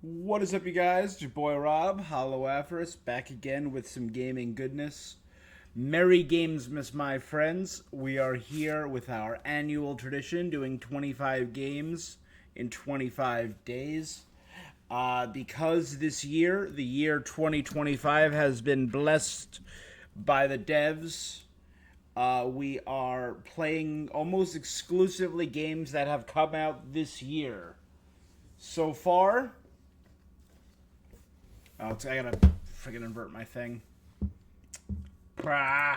What is up, you guys? It's your boy Rob, Hollow Aphorus, back again with some gaming goodness. Merry Gamesmas, my friends. We are here with our annual tradition, doing 25 games in 25 days. Because this year, the year 2025, has been blessed by the devs, we are playing almost exclusively games that have come out this year. So far, I gotta friggin' invert my thing. Brah.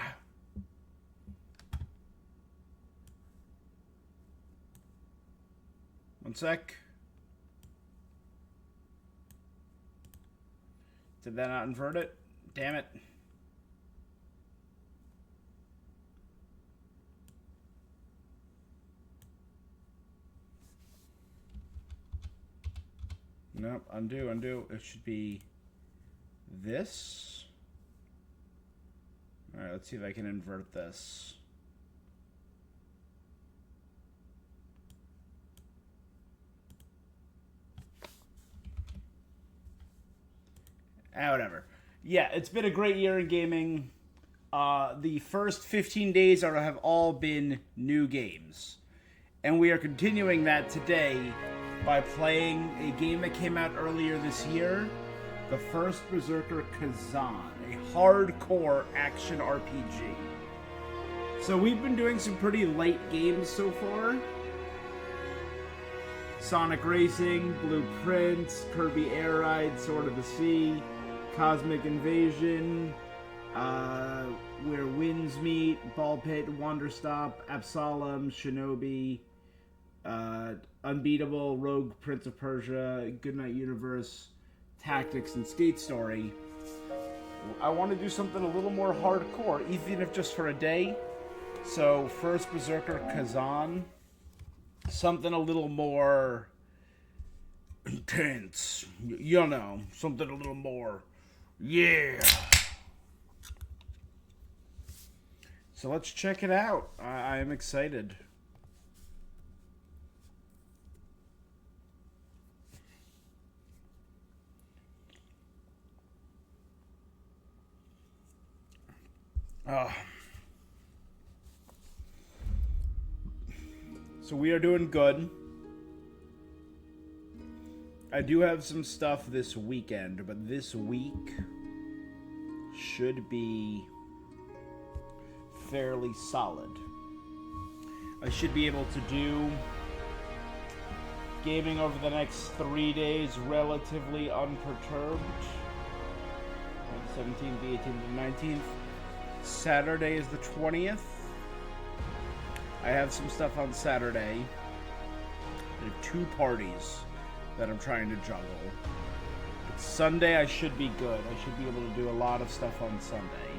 One sec. Did that not invert it? Damn it. Nope, undo. It should be this. Alright, let's see if I can invert this. Whatever. Yeah, it's been a great year in gaming. The first 15 days have all been new games. And we are continuing that today by playing a game that came out earlier this year, the first Berserker Khzan, a hardcore action RPG. So we've been doing some pretty late games so far. Sonic Racing, Blueprints, Kirby Air Ride, Sword of the Sea, Cosmic Invasion, Where Winds Meet, Ball Pit, Wander Stop, Absalom, Shinobi, Unbeatable, Rogue, Prince of Persia, Goodnight Universe, Tactics, and Skate Story. I want to do something a little more hardcore, even if just for a day. So, first Berserker Khzan, something a little more intense. You know, something a little more, yeah. So let's check it out. I am excited. So we are doing good. I do have some stuff this weekend, but this week should be fairly solid. I should be able to do gaming over the next 3 days relatively unperturbed. 17th, the 18th, and 19th. Saturday is the 20th. I have some stuff on Saturday. I have 2 parties that I'm trying to juggle. But Sunday I should be good. I should be able to do a lot of stuff on Sunday.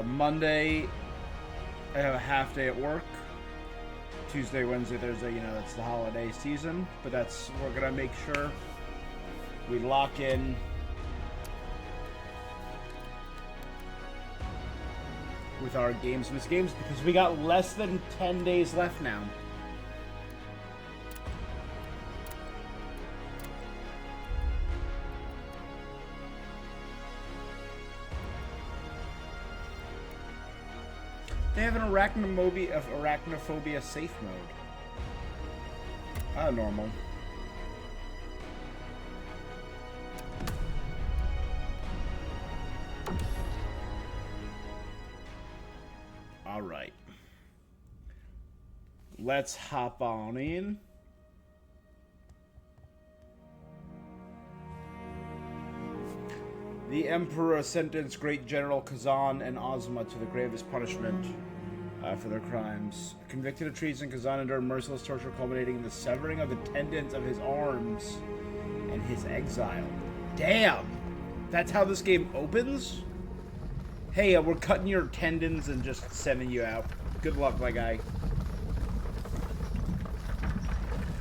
Monday I have a half day at work. Tuesday, Wednesday, Thursday, it's the holiday season. But we're gonna make sure we lock in with our Gamesmas games, because we got less than 10 days left now. They have an arachnophobia safe mode. Normal. Alright. Let's hop on in. The Emperor sentenced Great General Khzan and Ozma to the gravest punishment for their crimes. Convicted of treason, Khzan endured merciless torture culminating in the severing of the tendons of his arms and his exile. Damn! That's how this game opens? Hey, we're cutting your tendons and just sending you out. Good luck, my guy.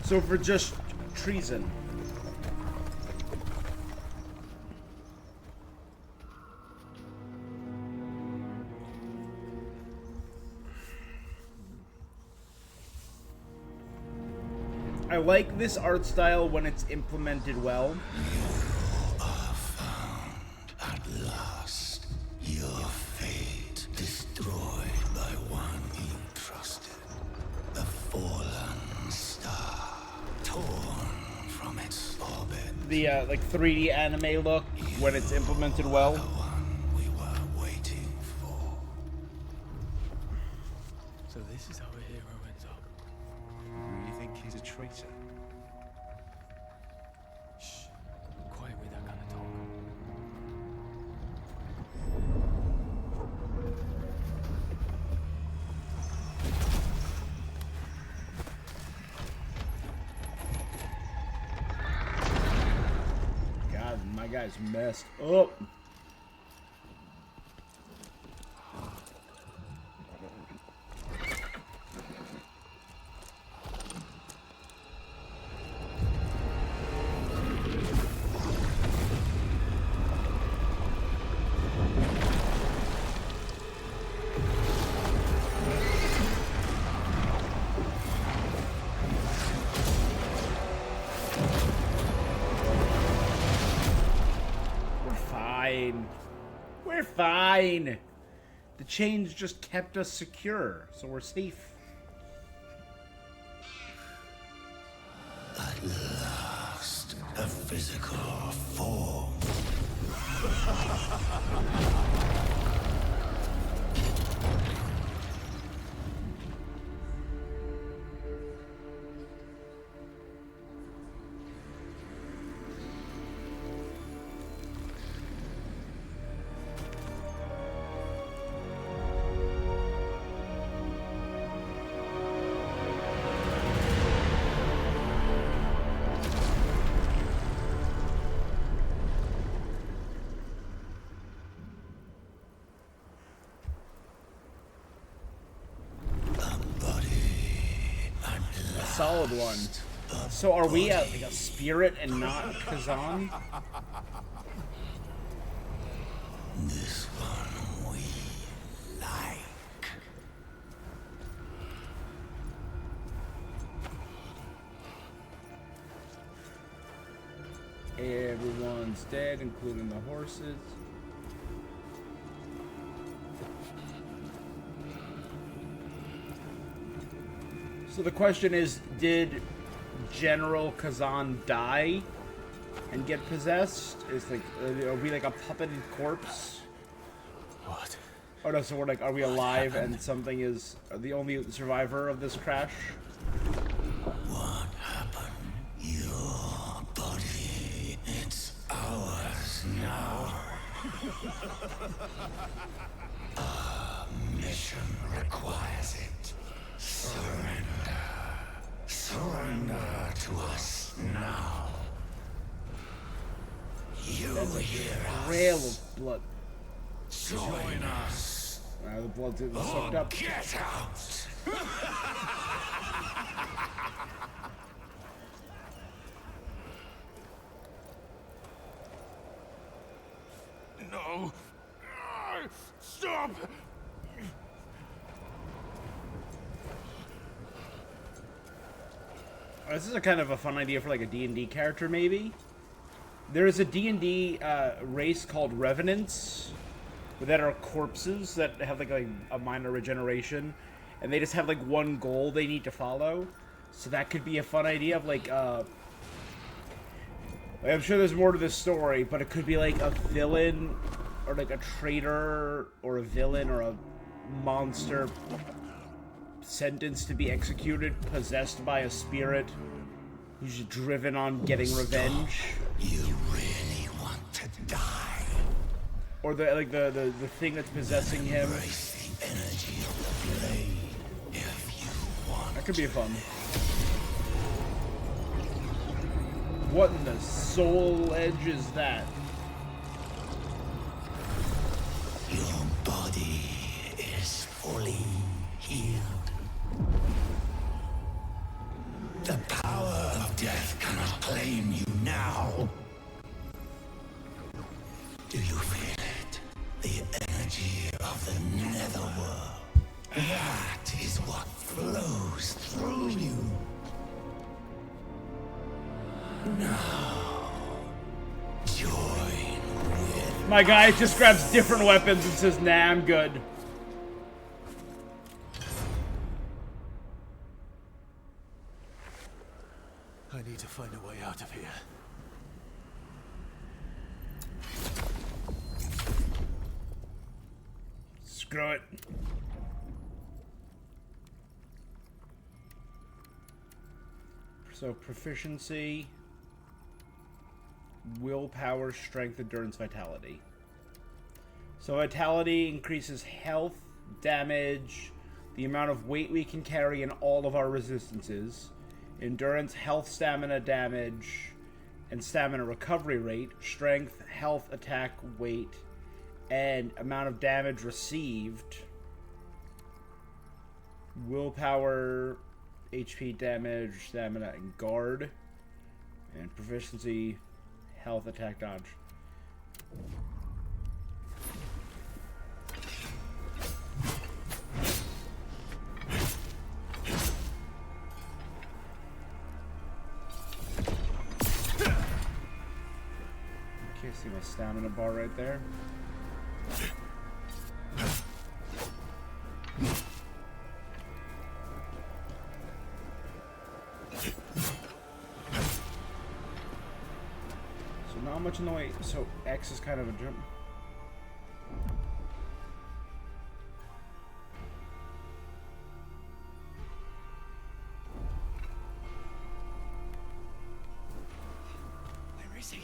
So for just treason. I like this art style when it's implemented well. Are found at last. Your fate destroyed by one you trusted. A fallen star torn from its orbit. The like 3D anime look when it's implemented well. The one we were waiting for. So this is how a hero ends up. You think he's a traitor? Shh. Quiet with that kind of talk. God, my guy's messed up. We're fine. The chains just kept us secure, so we're safe. At last, a physical form. Solid one. So are we like a spirit and not Khzan? This one we like. Everyone's dead, including the horses. So the question is, did General Khzan die and get possessed? Is like, are we like a puppeted corpse? What? Oh no, so we're like, are we alive and something is the only survivor of this crash? What happened? Your body, it's ours now. Our mission requires it. Surrender. Surrender to us now. You hear us. Trail of blood. Join us. The blood's soaked up. Get out. No! Stop! This is a kind of a fun idea for like a D&D character, maybe. There is a D&D race called Revenants that are corpses that have like a minor regeneration, and they just have like one goal they need to follow. So that could be a fun idea of like I'm sure there's more to this story, but it could be like a villain or like a traitor or a villain or a monster sentenced to be executed, possessed by a spirit who's driven on getting revenge. You really want to die? Or the thing that's possessing him. Embrace the energy of the blade if you want. That could be fun. What in the soul edge is that? Your body is fully healed. The power of death cannot claim you now. Do you feel it? The energy of the netherworld. That is what flows through you. Join with My guy just grabs different weapons and says, nah, I'm good. I need to find a way out of here. Screw it. So proficiency, willpower, strength, endurance, vitality. So vitality increases health, damage, the amount of weight we can carry, and all of our resistances. Endurance, health, stamina, damage, and stamina recovery rate. Strength, health, attack, weight, and amount of damage received. Willpower, HP, damage, stamina, and guard. And proficiency, health, attack, dodge. Okay, see my stamina bar right there. So not much in the way. So X is kind of a jump. Where is he?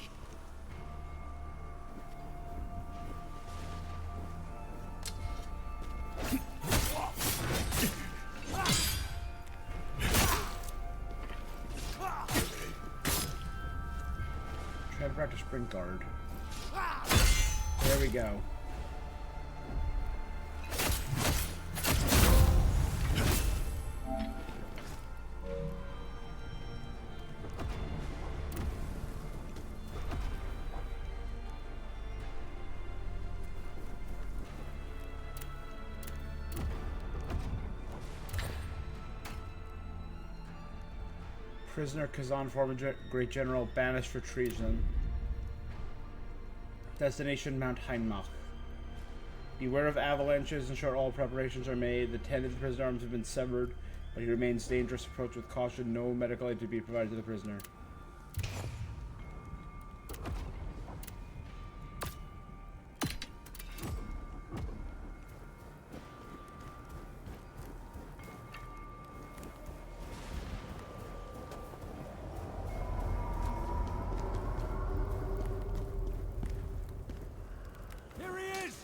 Try to practice sprint guard. There we go. Prisoner Khzan, former Great General, banished for treason. Destination Mount Heinmach. Beware of avalanches, ensure all preparations are made. The 10 of the prisoner arms have been severed, but he remains dangerous. Approach with caution. No medical aid to be provided to the prisoner. Here he is!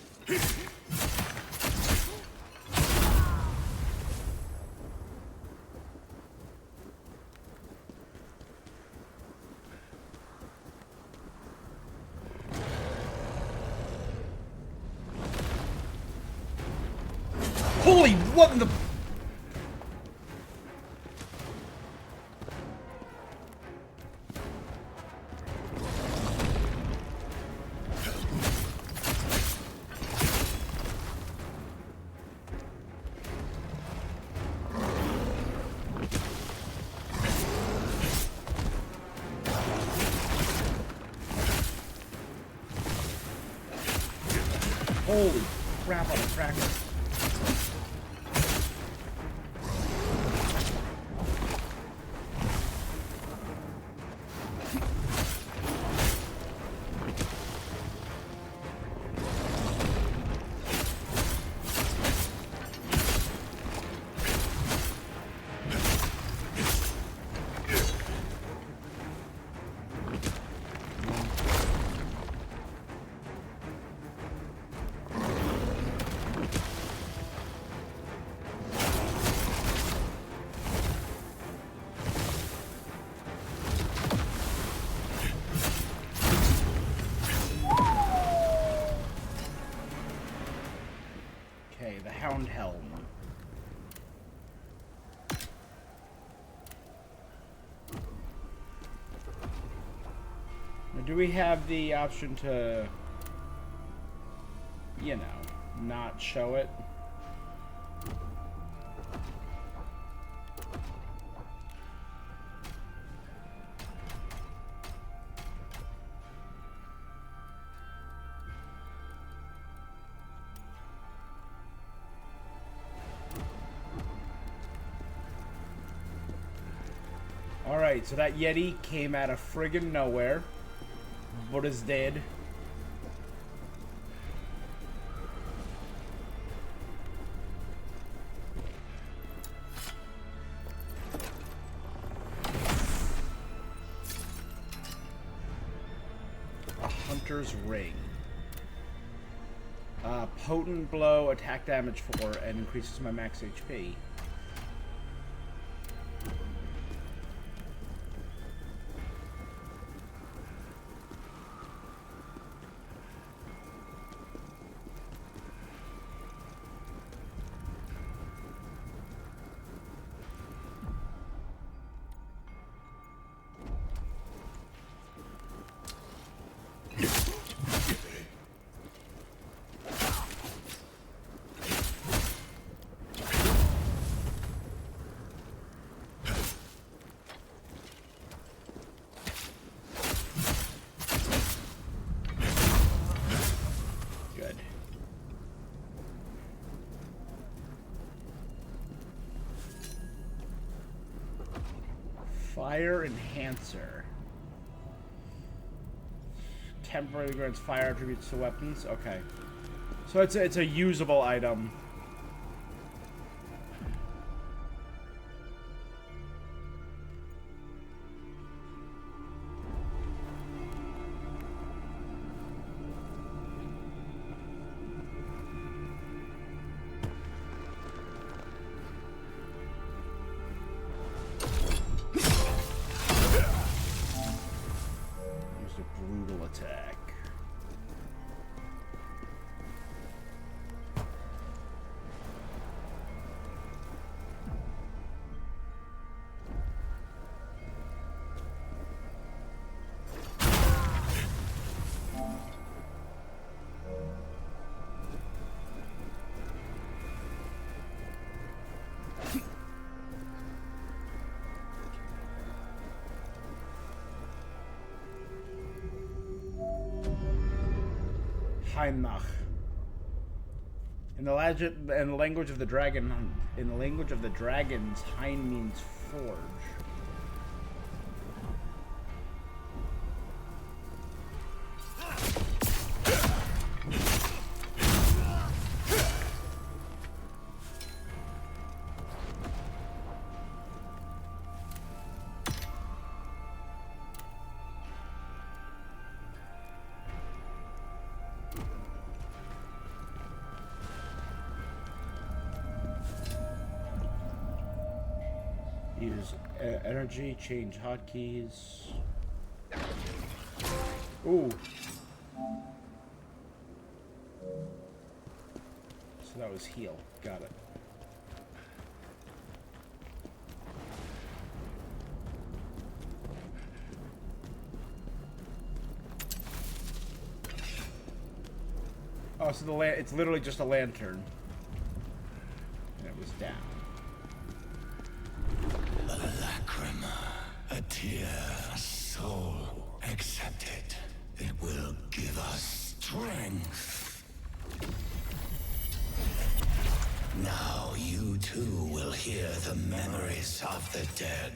Holy, what in the... Holy crap on a cracker. Okay, the Hound Helm. Now, do we have the option to, you know, not show it? Alright, so that Yeti came out of friggin' nowhere, but is dead. A hunter's ring. Potent blow, attack damage 4, and increases my max HP. Fire Enhancer. Temporarily grants fire attributes to weapons. Okay. So it's a usable item. Attack. Heimnach. In the language of the dragon, Hein means forge. Use energy, change hotkeys. Ooh. So that was heal. Got it. Oh, so it's literally just a lantern. And it was down. A lacrima, a tear, a soul. Accept it. It will give us strength. Now you too will hear the memories of the dead.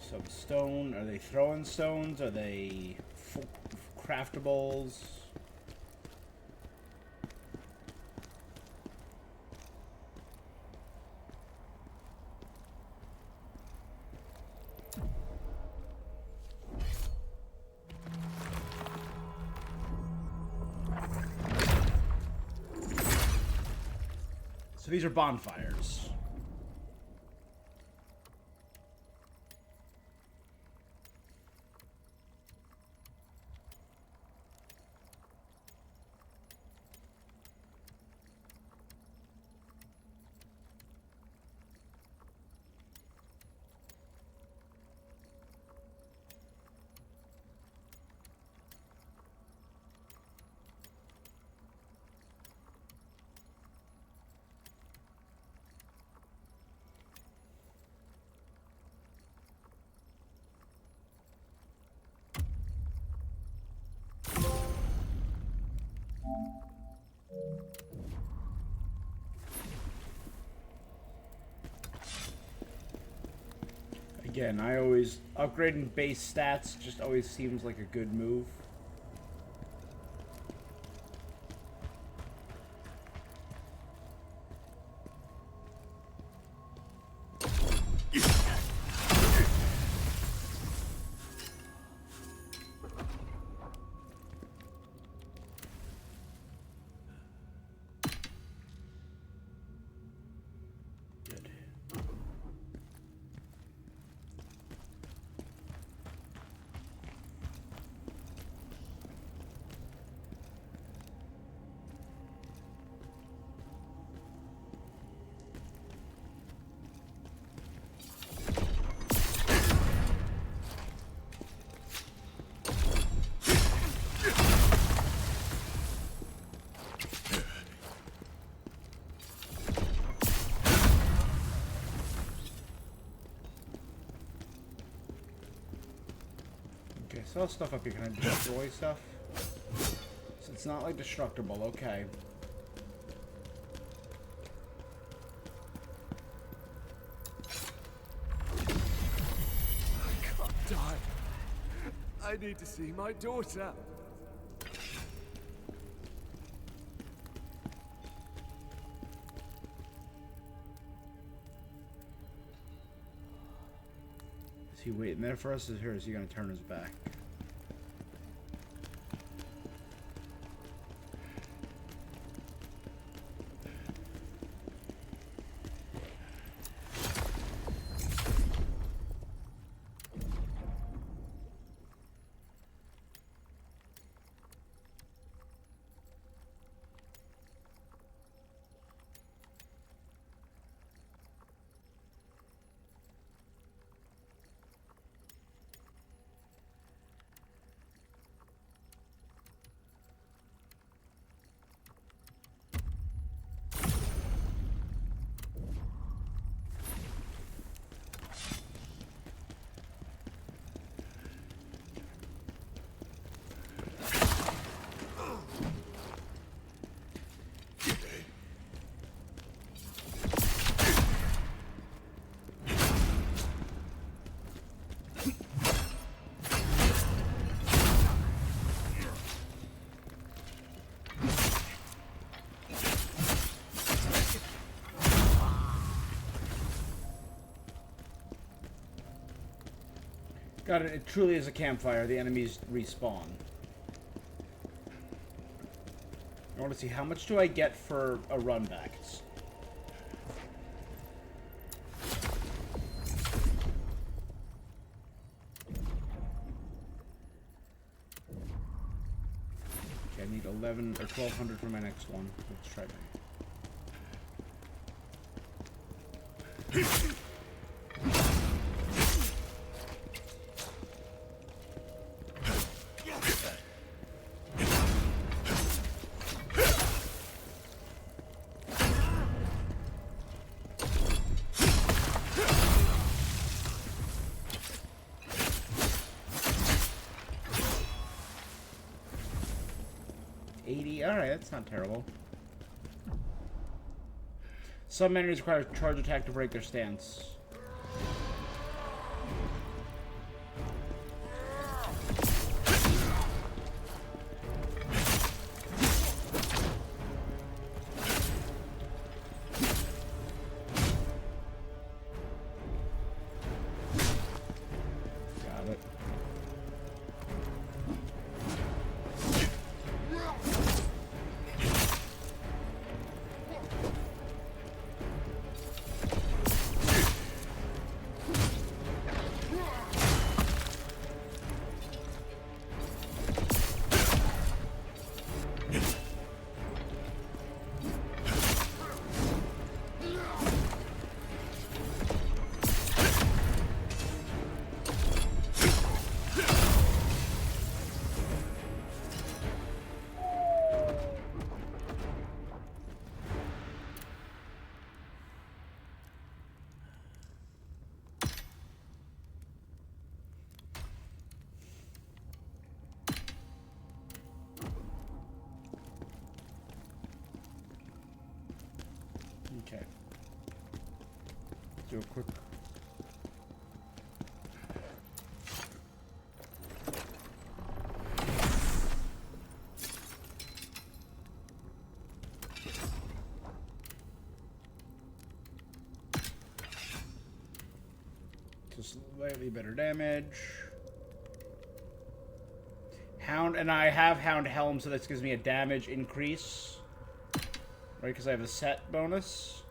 Some stone. Are they throwing stones? Are they craftables? So these are bonfires. Again, I always upgrading base stats just always seems like a good move. Okay, so stuff up here. Can I destroy stuff? So it's not like destructible, okay. I can't die. I need to see my daughter. Is he waiting there for us, or is he going to turn his back? Got it. It truly is a campfire. The enemies respawn. I want to see how much do I get for a run back. Okay, I need 11 or 1200 for my next one. Let's try that. Alright, that's not terrible. Some enemies require a charge attack to break their stance. Got it. Okay. Do a quick So slightly better damage. Hound, and I have Hound Helm, so this gives me a damage increase. Right, because I have a set bonus.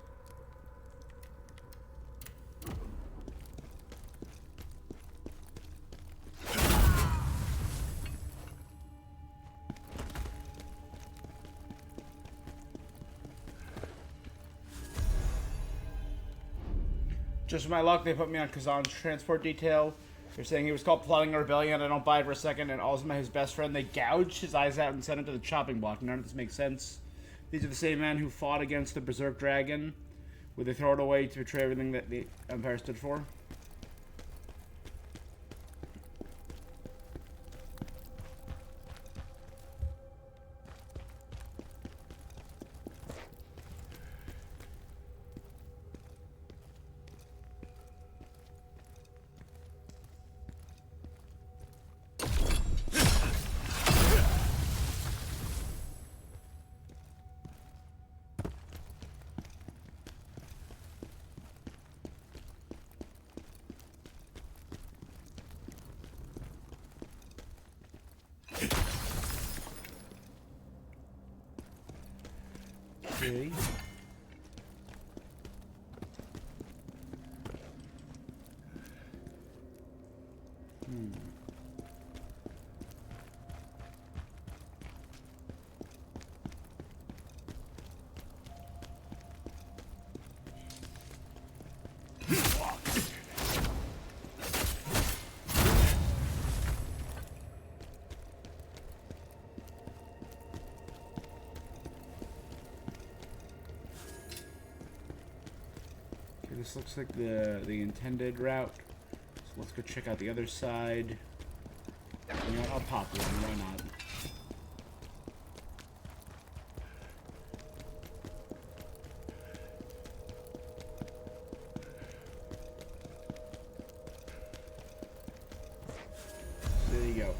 Just my luck, they put me on Khzan's transport detail. They're saying he was caught plotting a rebellion. I don't buy it for a second. And Ozma, his best friend, they gouged his eyes out and sent him to the chopping block. None of this makes sense. These are the same men who fought against the Berserk Dragon. Would they throw it away to betray everything that the Empire stood for? Okay. This looks like the intended route. So let's go check out the other side. You know what? I'll pop one. Why not? There you go.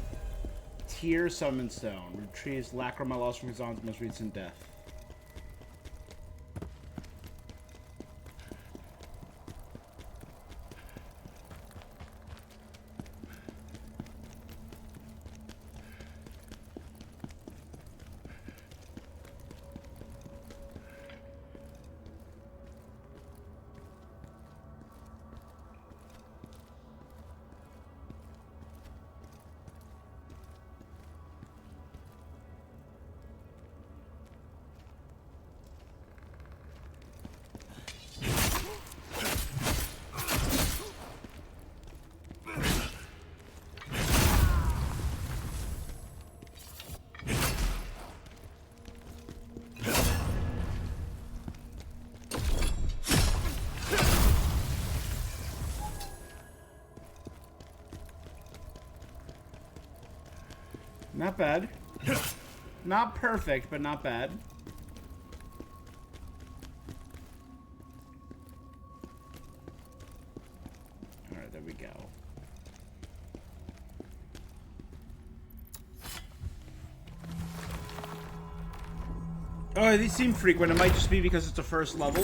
Tear Summon Stone. Retrieves Lacrima lost from Khzan's most recent death. Not bad. Not perfect, but not bad. Alright, there we go. Oh, these seem frequent. It might just be because it's a first level.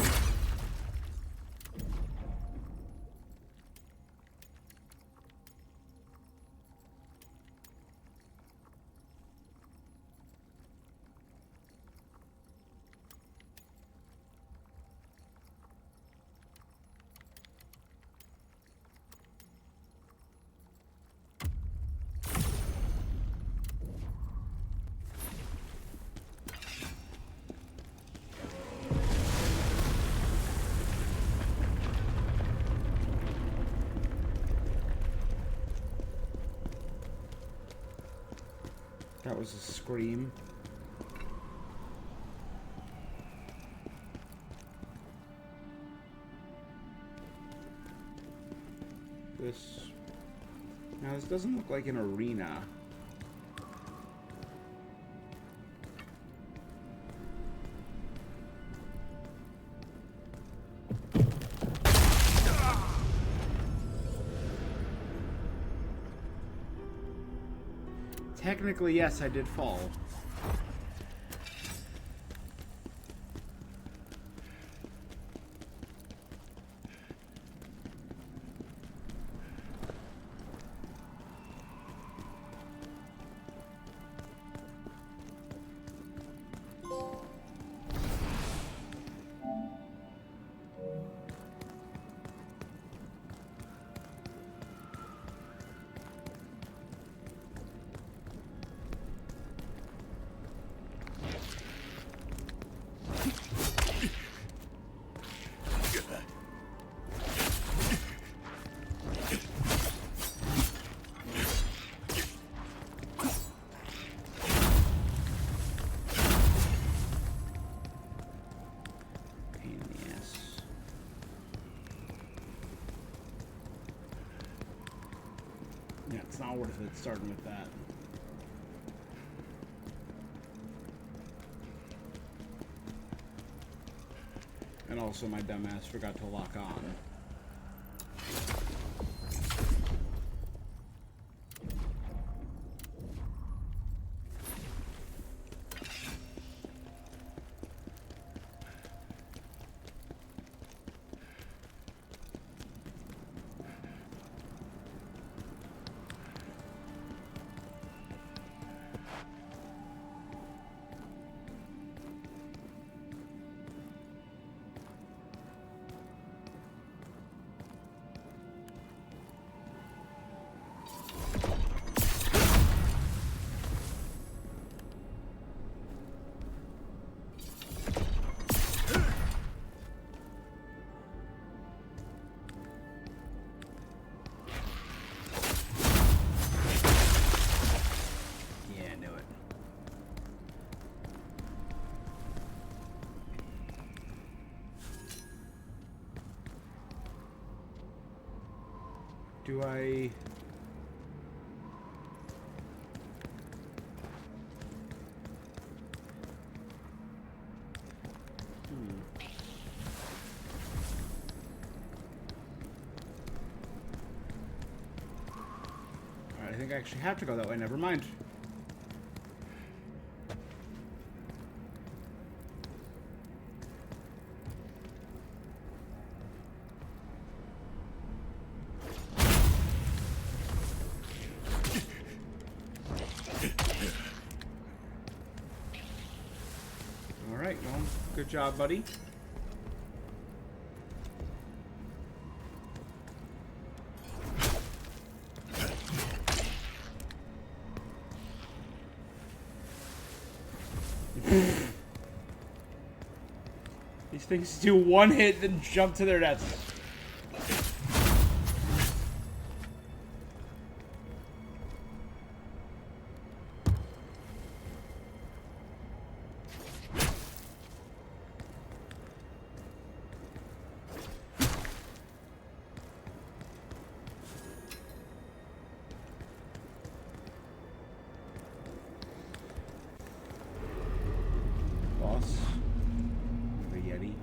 That was a scream. This... Now, this doesn't look like an arena. Technically, yes, I did fall. Yeah, it's not worth it starting with that. And also my dumbass forgot to lock on. Do I... Alright, I think I actually have to go that way. Never mind. Alright, well, good job, buddy. These things do one hit, then jump to their deaths. Boss. The Yeti.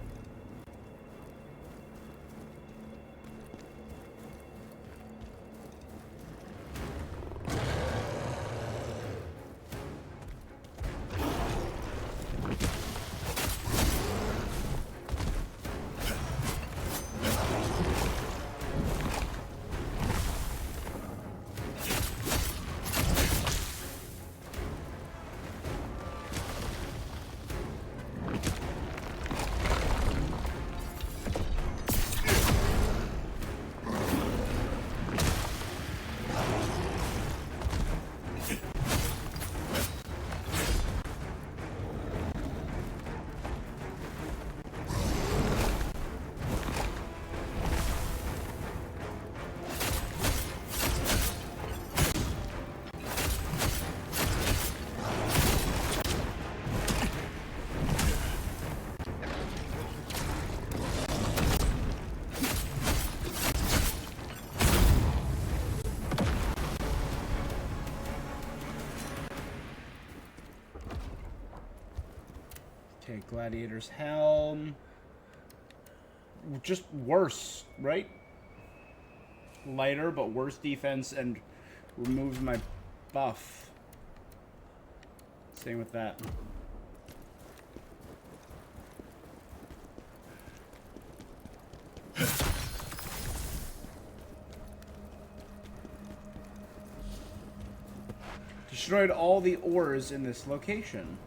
Okay, Gladiator's Helm. Just worse, right? Lighter, but worse defense, and removes my buff. Same with that. Destroyed all the ores in this location.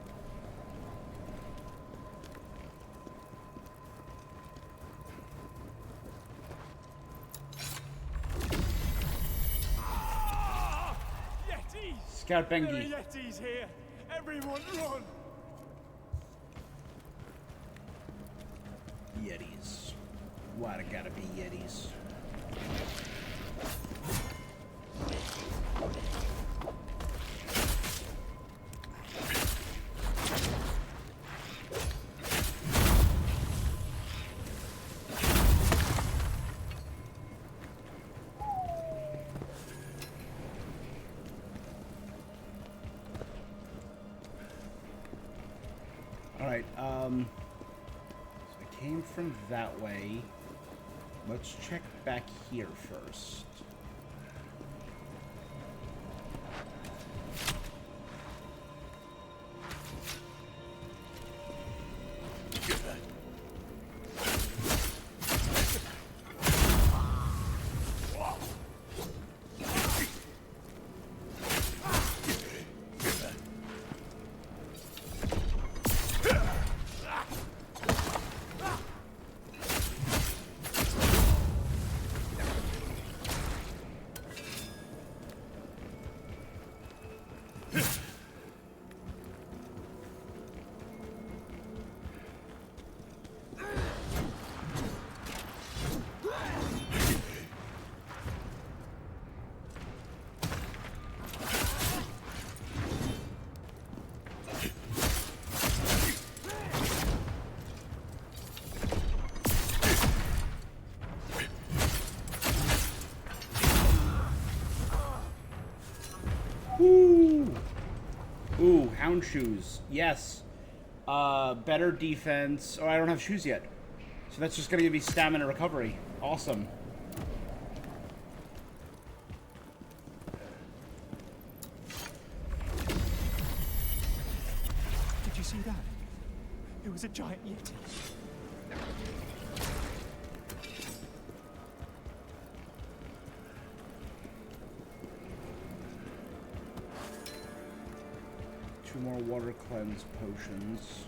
Scout Bengi. There are Yetis here! Everyone run! Yetis. Why'd it gotta be Yetis? Alright, so I came from that way. Let's check back here first. Ooh, hound shoes. Yes. Better defense. Oh, I don't have shoes yet. So that's just gonna give me stamina recovery. Awesome. Did you see that? It was a giant yeti. Two more water cleanse potions.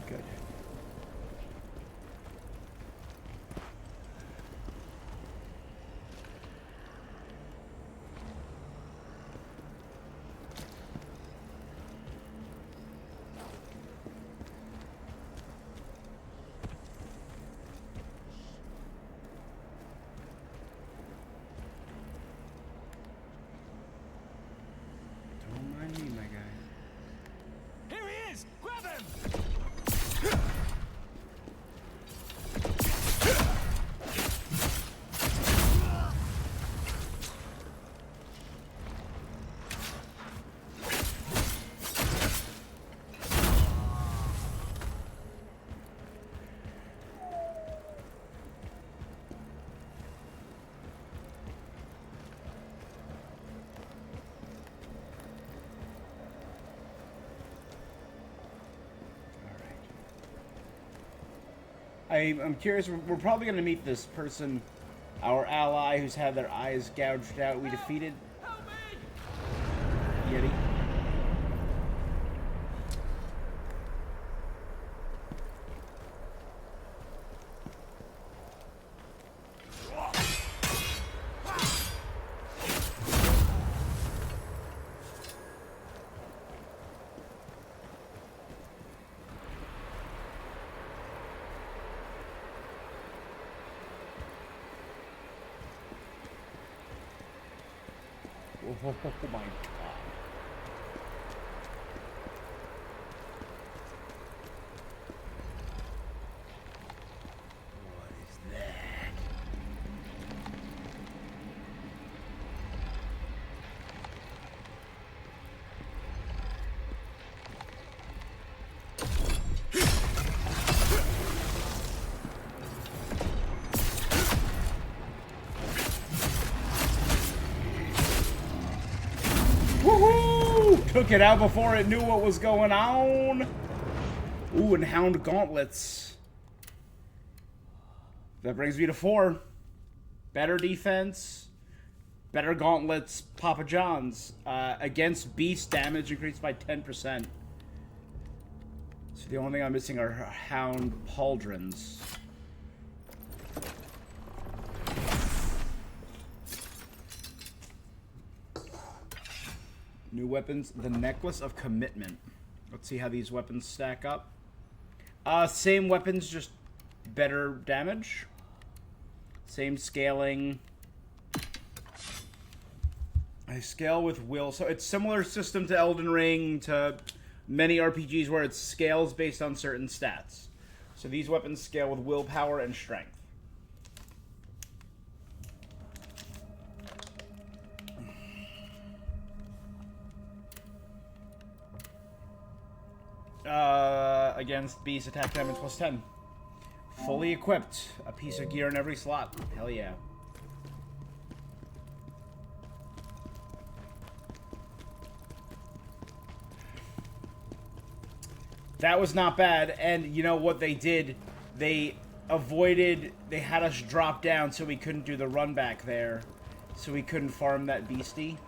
Good. Don't mind me, my guy. Here he is! Grab him! I'm curious, we're probably going to meet this person, our ally who's had their eyes gouged out. We defeated Yeti. Oh my god. What is that? Woohoo! Took it out before it knew what was going on. Ooh, and Hound Gauntlets. That brings me to 4. Better defense. Better Gauntlets. Papa John's. Against beast, damage increased by 10%. So the only thing I'm missing are Hound Pauldrons. New weapons. The Necklace of Commitment. Let's see how these weapons stack up. Same weapons, just better damage. Same scaling. I scale with will. So it's similar system to Elden Ring, to many RPGs where it scales based on certain stats. So these weapons scale with willpower and strength. Against beast, attack damage plus 10. Fully equipped. A piece of gear in every slot. Hell yeah. That was not bad. And you know what they did? They had us drop down so we couldn't do the run back there. So we couldn't farm that beastie.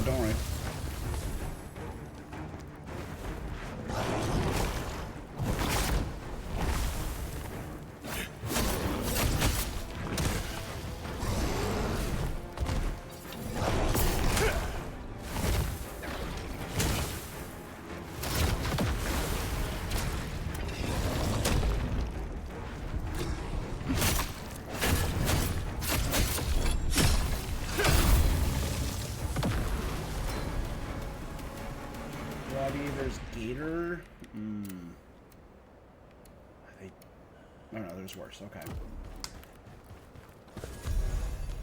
Don't worry. There's Gator. Oh no, there's worse. Okay.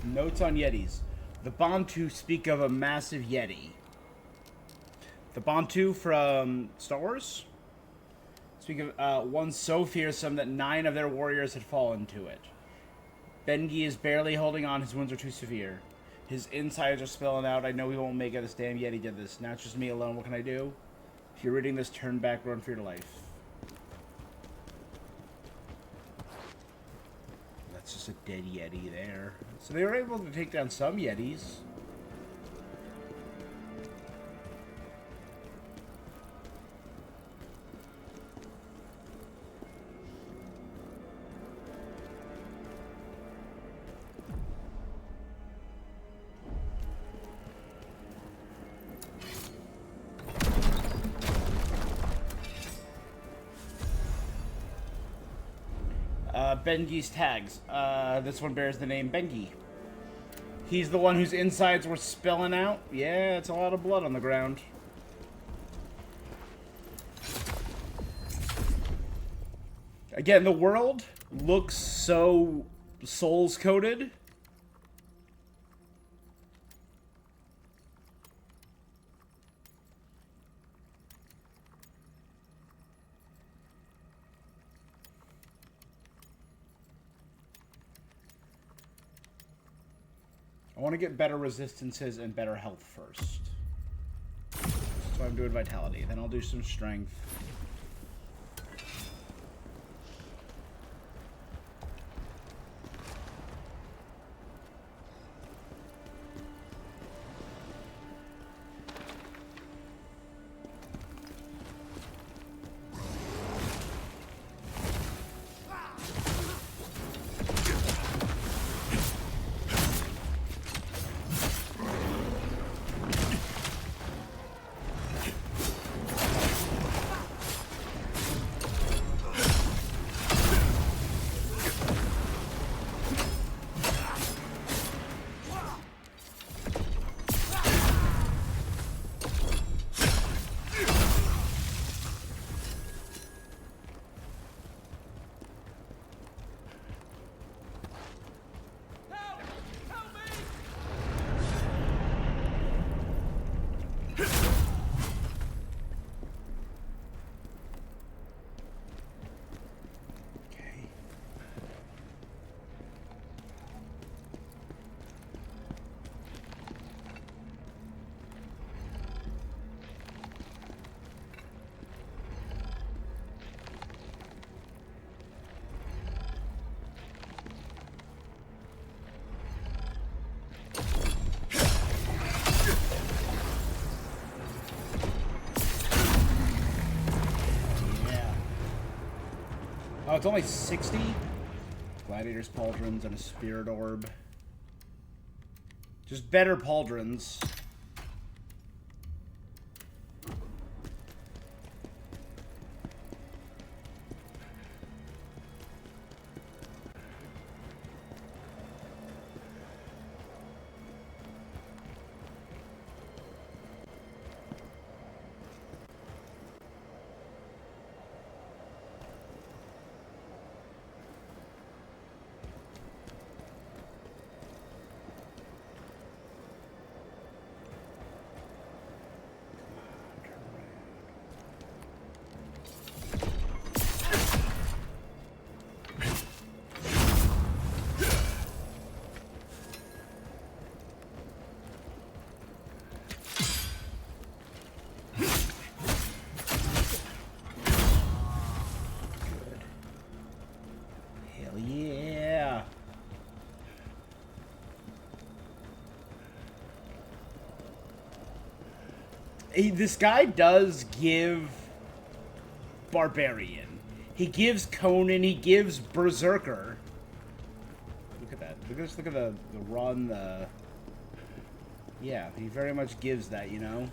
Notes on Yetis. The Bantu speak of a massive Yeti. The Bantu from Star Wars speak of one so fearsome that 9 of their warriors had fallen to it. Bengi is barely holding on. His wounds are too severe. His insides are spilling out. I know we won't make it. This damn Yeti did this. Now it's just me alone. What can I do? If you're reading this, turn back, run for your life. That's just a dead Yeti there. So they were able to take down some Yetis. Bengi's tags. This one bears the name Bengi. He's the one whose insides were spilling out. Yeah, it's a lot of blood on the ground. Again, the world looks so Souls-coded. I want to get better resistances and better health first. So I'm doing vitality. Then I'll do some strength. Oh, it's only 60? Gladiator's pauldrons and a spirit orb. Just better pauldrons. This guy does give Barbarian. He gives Conan, he gives Berserker. Look at that. Look at the run, the... Yeah, he very much gives that, you know?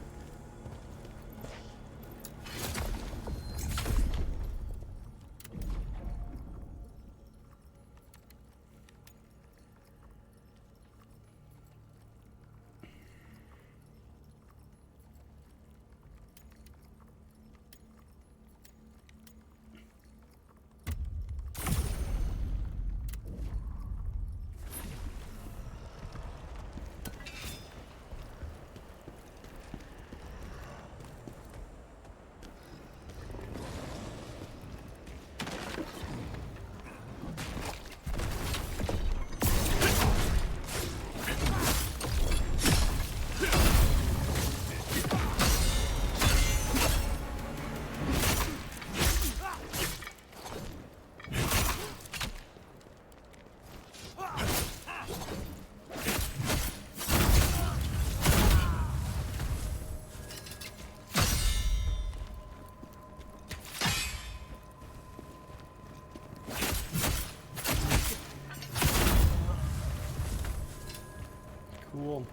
Cool.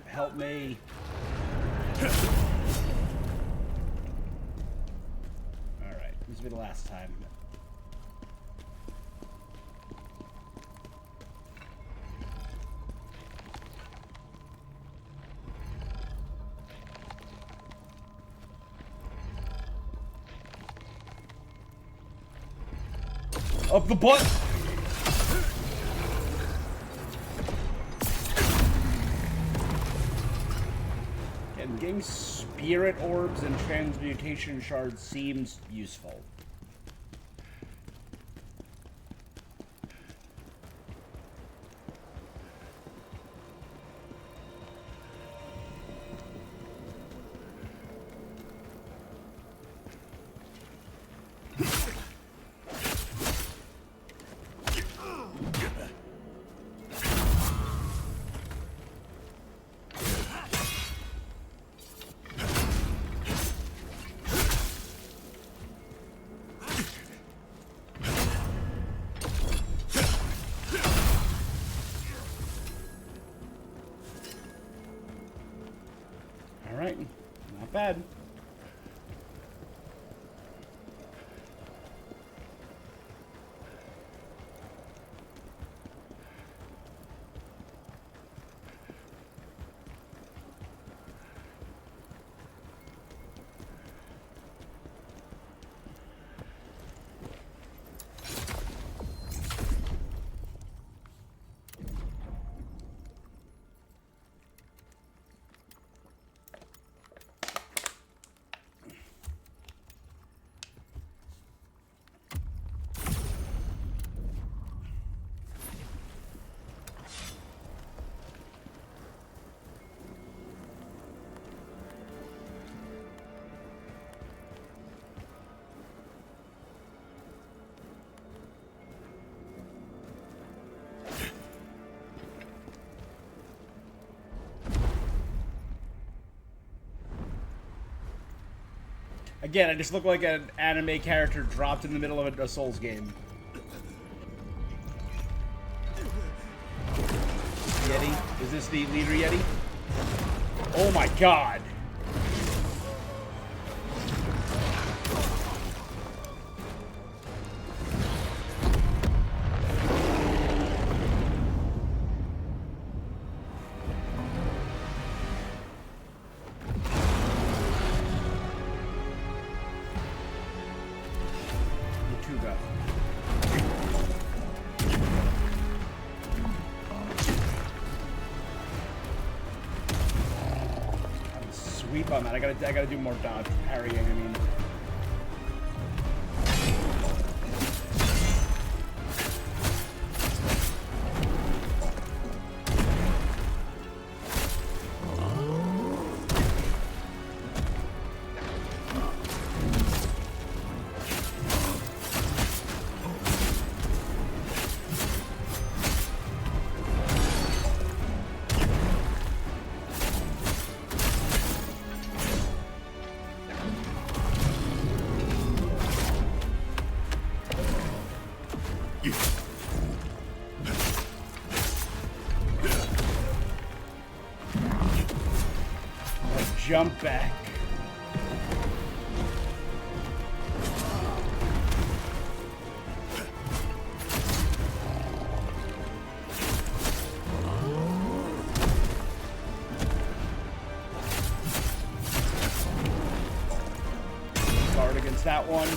Help me. Alright, this will be the last time. Up the butt! And getting spirit orbs and transmutation shards seems useful. Alright, not bad. Again, I just look like an anime character dropped in the middle of a Souls game. Yeti? Is this the leader Yeti? Oh my god! On that. I gotta do more dodge parrying, I mean. Jump back. Guard against that one.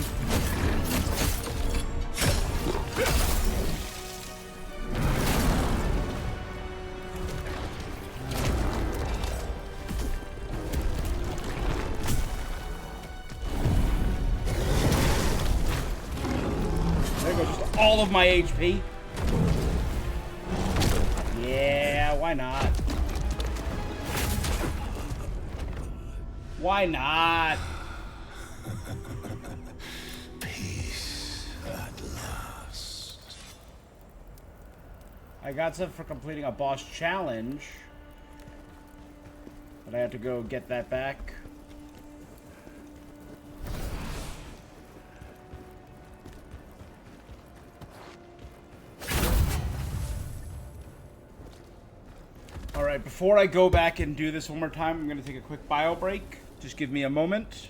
All of my HP. Yeah, why not? Why not? Peace at last. I got some for completing a boss challenge, but I had to go get that back. Alright, before I go back and do this one more time, I'm going to take a quick bio break. Just give me a moment,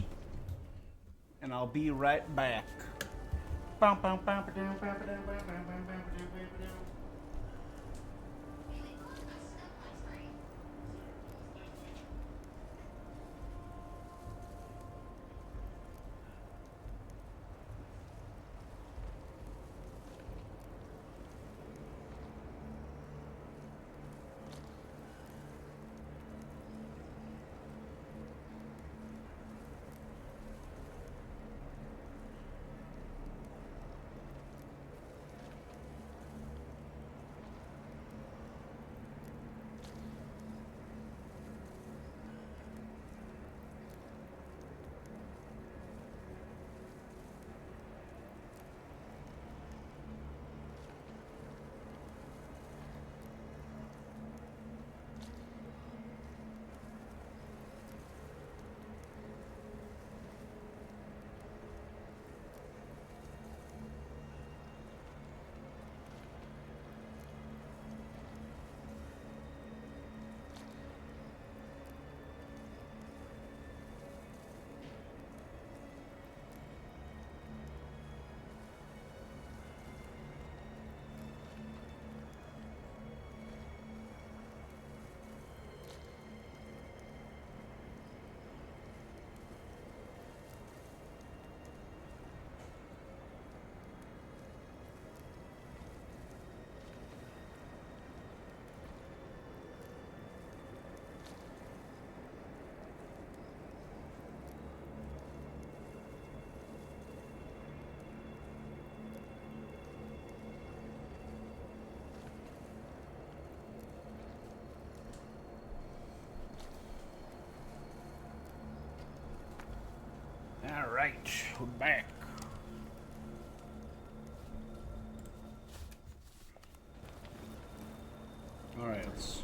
and I'll be right back. Alright, we're back. Alright, let's...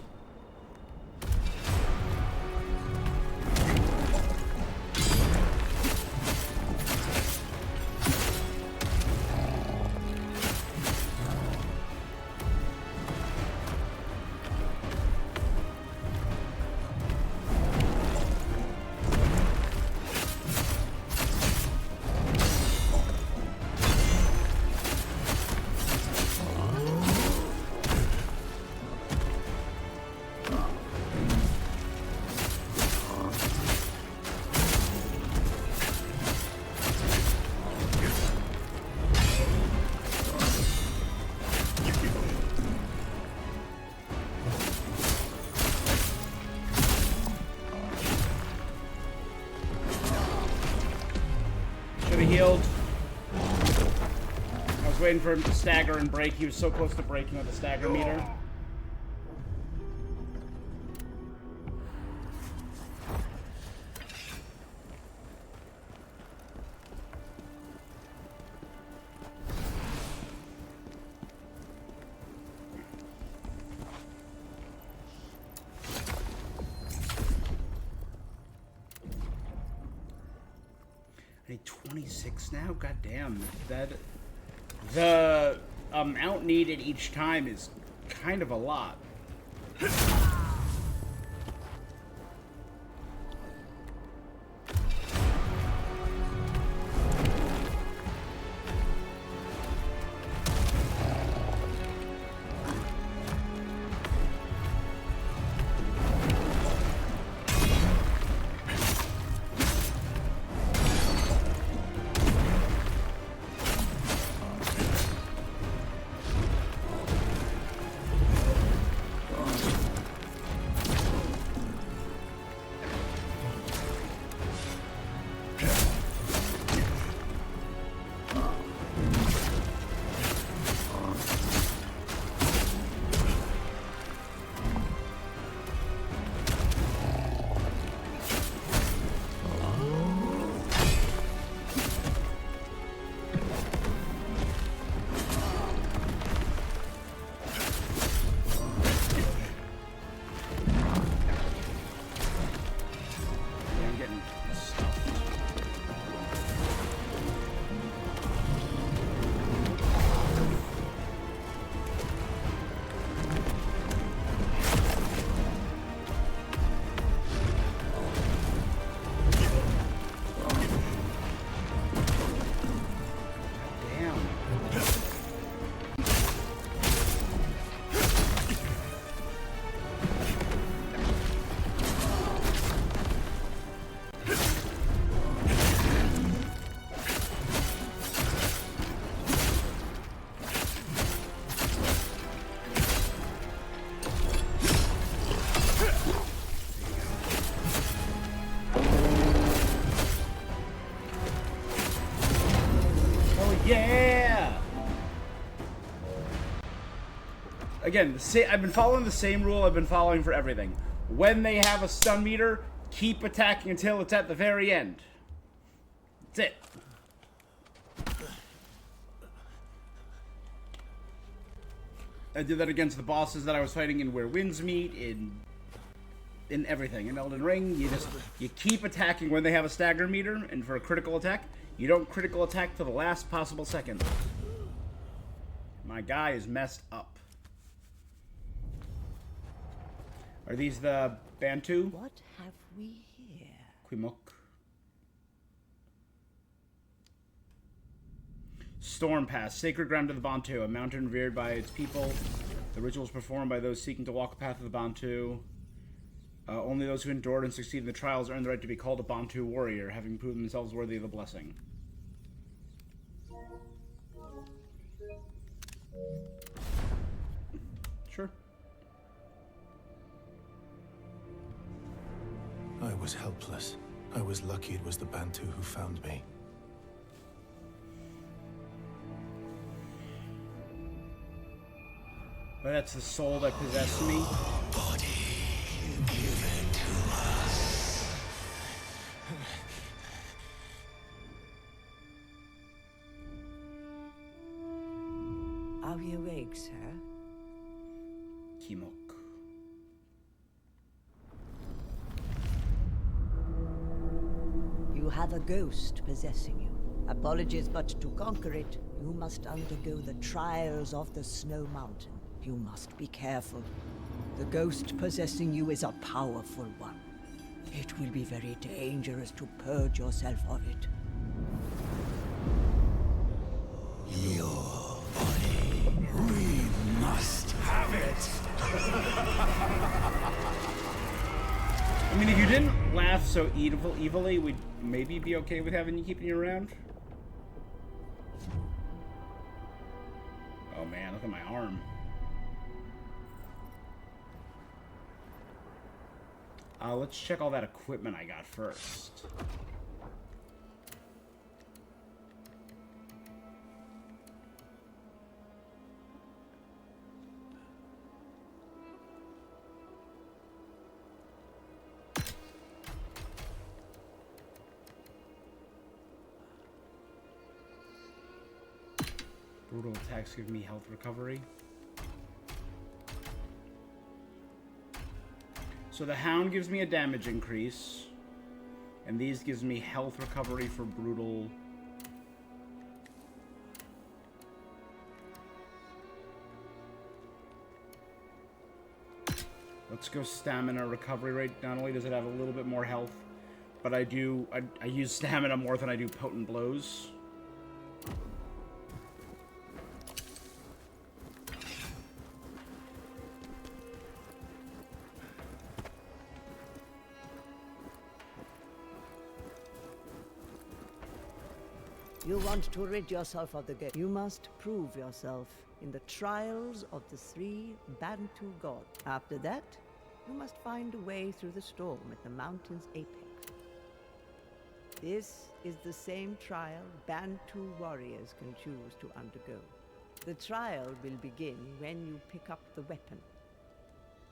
waiting for him to stagger and break. He was so close to breaking with the stagger meter. I need 26 now? God damn. The amount needed each time is kind of a lot. Yeah! Again, I've been following the same rule I've been following for everything. When they have a stun meter, keep attacking until it's at the very end. That's it. I did that against the bosses that I was fighting in Where Winds Meet, in everything. In Elden Ring, you keep attacking when they have a stagger meter, and for a critical attack, you don't critical attack to the last possible second. My guy is messed up. Are these the Bantu? What have we here? Quimok. Storm Pass, sacred ground of the Bantu, a mountain revered by its people. The rituals performed by those seeking to walk the path of the Bantu. Only those who endured and succeeded in the trials earn the right to be called a Bantu warrior, having proven themselves worthy of the blessing. Sure. I was helpless. I was lucky it was the Bantu who found me. But that's the soul that possessed me. Body, give it to us. Are we awake, sir? Kimok. You have a ghost possessing you. Apologies, but to conquer it, you must undergo the trials of the Snow Mountain. You must be careful. The ghost possessing you is a powerful one. It will be very dangerous to purge yourself of it. Your body. We must have it. I mean, if you didn't laugh so evilly, we'd maybe be okay with keeping you around. Oh man, look at my arm. Let's check all that equipment I got first. Brutal attacks give me health recovery. So the Hound gives me a damage increase, and these gives me health recovery for brutal. Let's go stamina recovery rate. Not only does it have a little bit more health, but I use stamina more than I do potent blows. You want to rid yourself of the game. You must prove yourself in the trials of the 3 Bantu gods. After that, you must find a way through the storm at the mountain's apex. This is the same trial Bantu warriors can choose to undergo. The trial will begin when you pick up the weapon.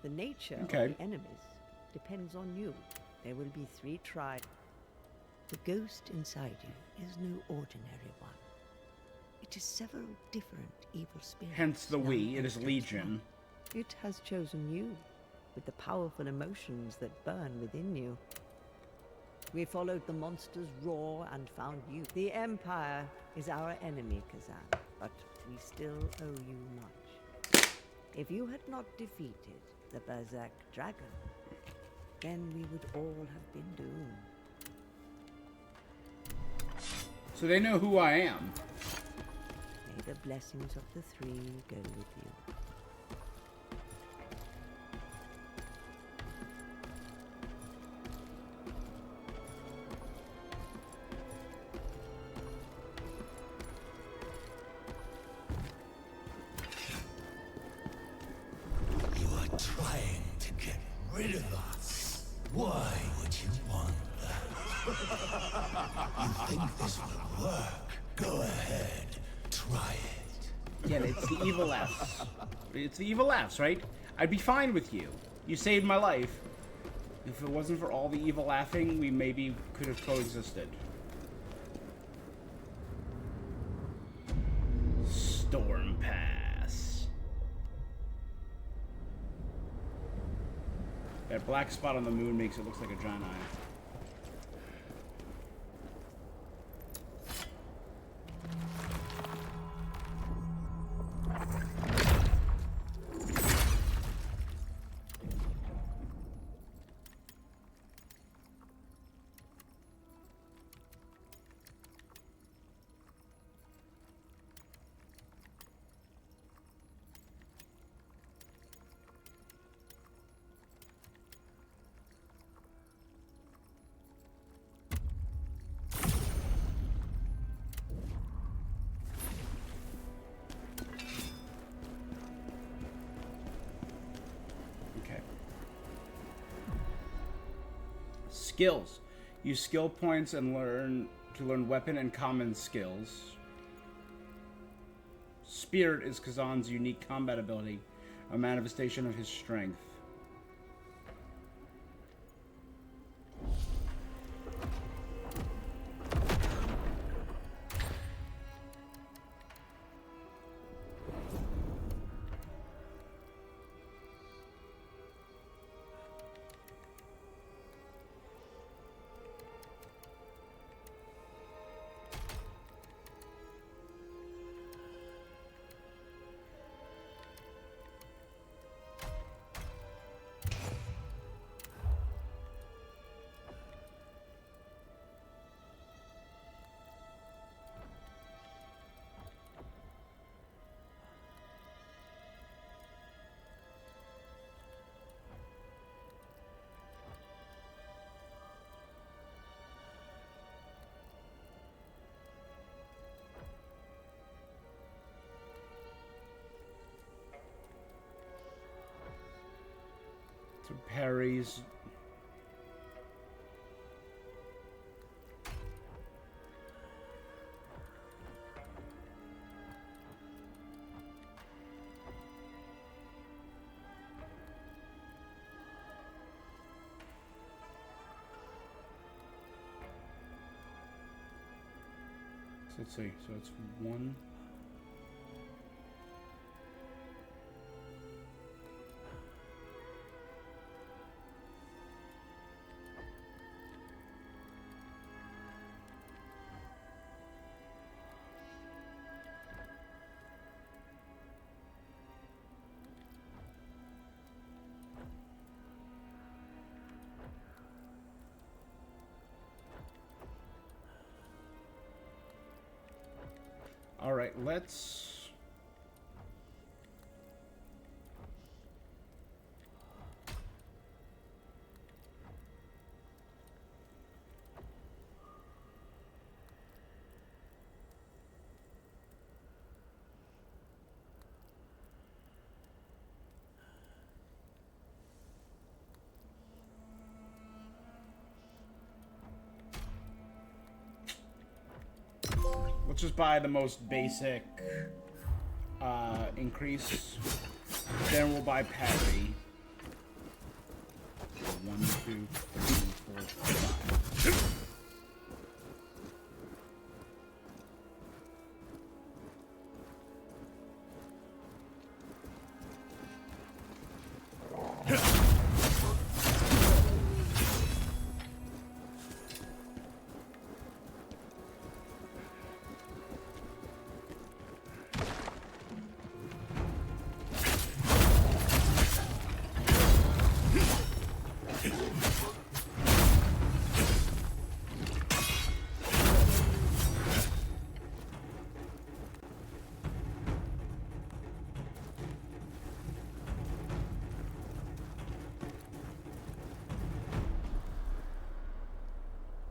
The nature of the enemies depends on you. There will be 3 trials. The ghost inside you is no ordinary one. It is several different evil spirits. Hence the we, it is Legion. It has chosen you, with the powerful emotions that burn within you. We followed the monster's roar and found you. The Empire is our enemy, Khzan, but we still owe you much. If you had not defeated the Berserk Dragon, then we would all have been doomed. So they know who I am. May the blessings of the 3 go with you. You are trying to get rid of us. Why would you want that? You think this will work? Go ahead, try it. Yeah, it's the evil Fs. It's the evil Fs, right? I'd be fine with you. You saved my life. If it wasn't for all the evil laughing, we maybe could have coexisted. Storm Pass. That black spot on the moon makes it look like a giant eye. Skills. Use skill points and learn weapon and common skills. Spirit is Khzan's unique combat ability, a manifestation of his strength. Parries. So let's see. So it's 1, All right, let's. Let's just buy the most basic increase. Then we'll buy parry. 1, 2, 3, 4, 5.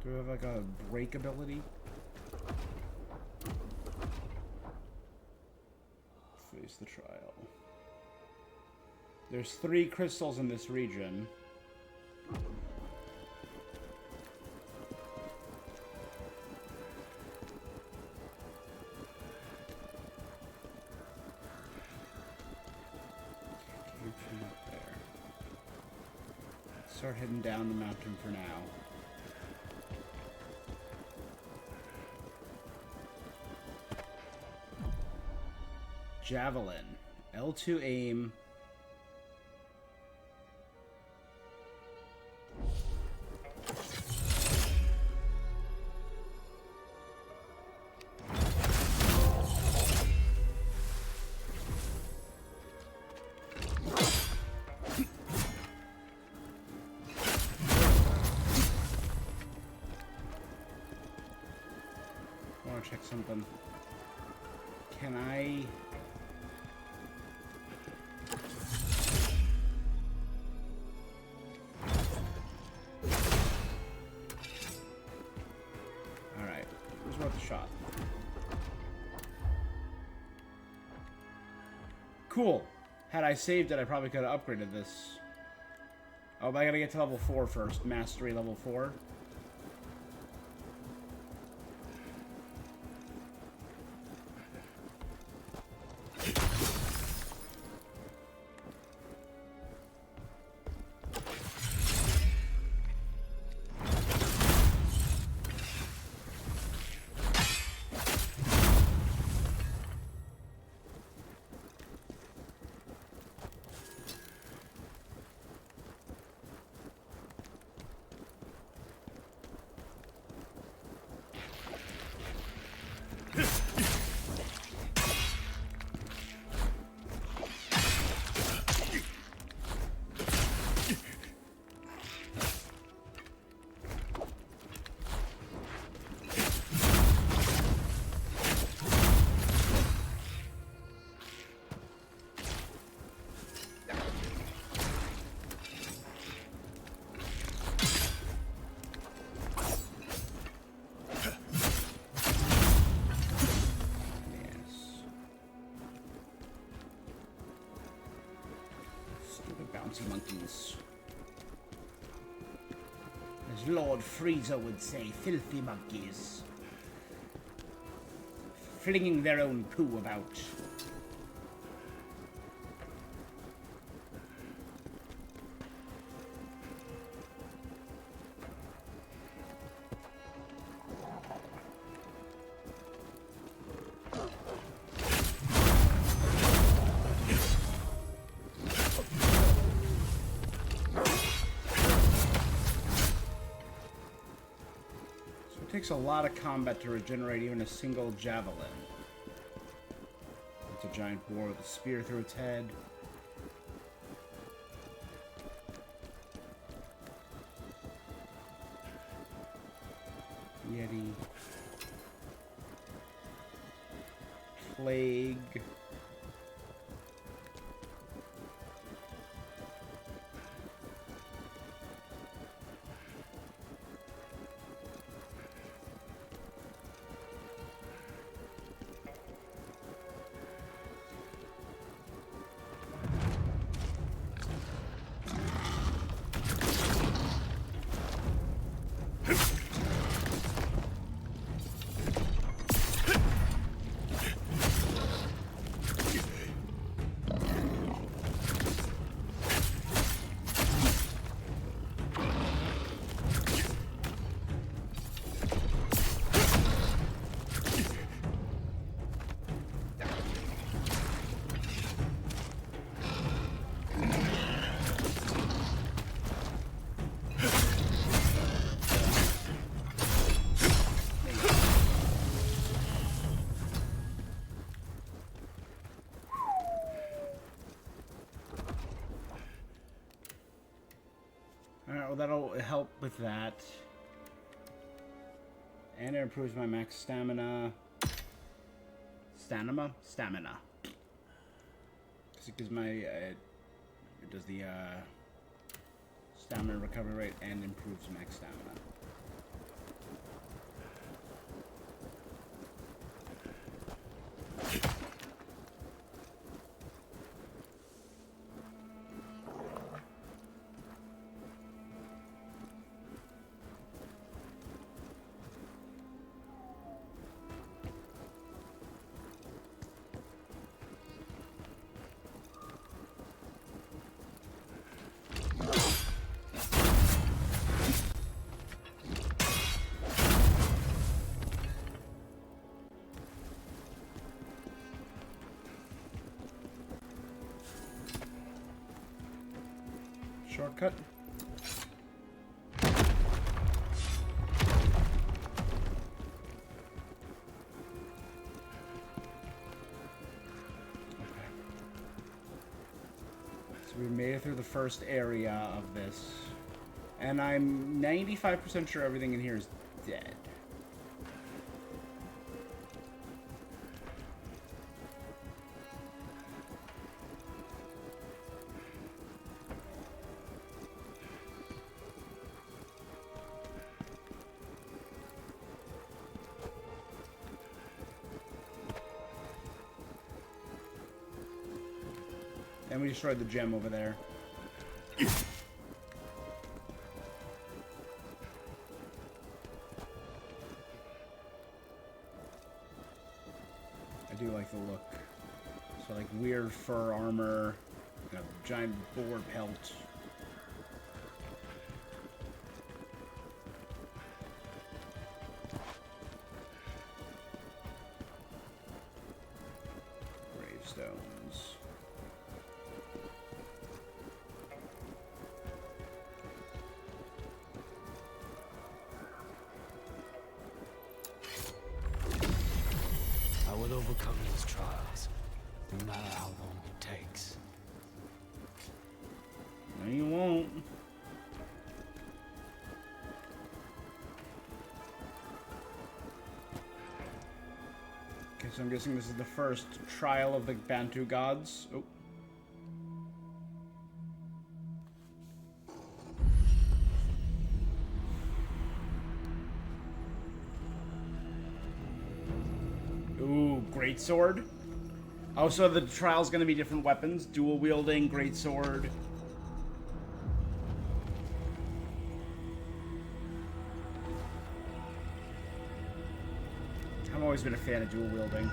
Do we have like a break ability? Face the trial. There's 3 crystals in this region. Came from up there. Let's start heading down the mountain for now. Javelin. L2 aim. I want to check something. Can I... Cool. Had I saved it, I probably could have upgraded this. Oh, but I gotta get to level 4 first. Mastery level 4. Monkeys. As Lord Frieza would say, filthy monkeys. Flinging their own poo about. It takes a lot of combat to regenerate even a single javelin. It's a giant boar with a spear through its head. Yeti. plague. Alright, well that'll help with that. And it improves my max stamina. Stamina. Because my, it does the, stamina recovery rate and improves max stamina. Shortcut. So we made it through the first area of this, and I'm 95% sure everything in here is dead. And we destroyed the gem over there. I do like the look. So like weird fur armor, got a giant boar pelt. Gravestones. I will overcome these trials, no matter how long it takes. No, you won't. Okay, so I'm guessing this is the first trial of the Bantu gods. Oh. Ooh, greatsword. Oh, so the trial's gonna be different weapons. Dual wielding, greatsword. I've always been a fan of dual wielding.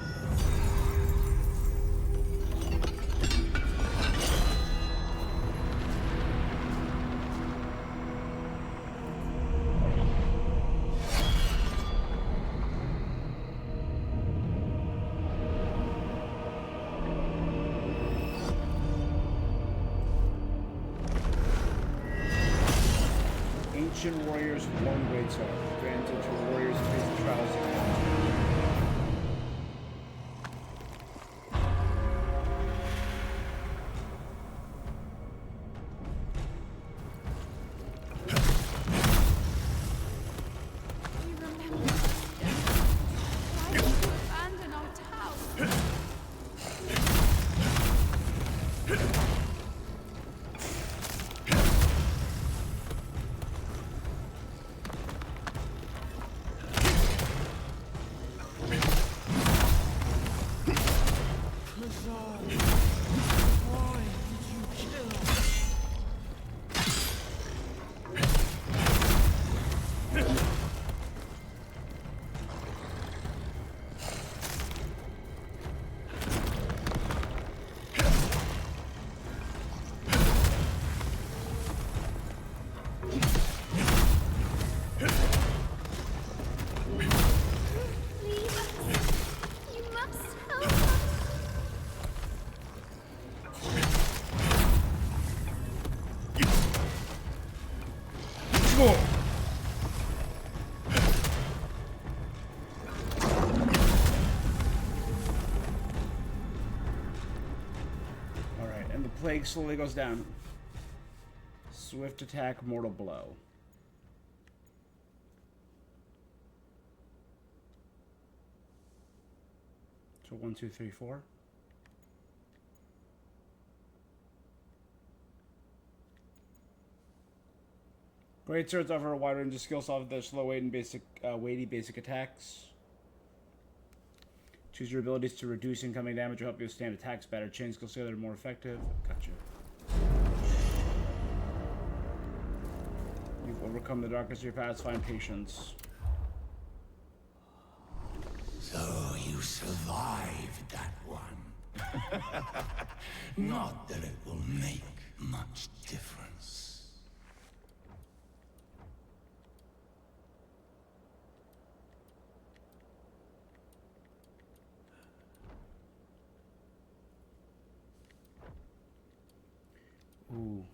Ancient warriors, one greatsword. Granted to warriors who face the trials of We remember. Why did you abandon our town? Alright, and the plague slowly goes down. Swift attack, mortal blow. So 1, 2, 3, 4. Great swords offer a wide range of skills off the slow weight and weighty basic attacks. Choose your abilities to reduce incoming damage or help you withstand attacks better. Chain skills together are more effective. Gotcha. You've overcome the darkness of your past. Find patience. So you survived that one. Not that it will make much difference. Ooh.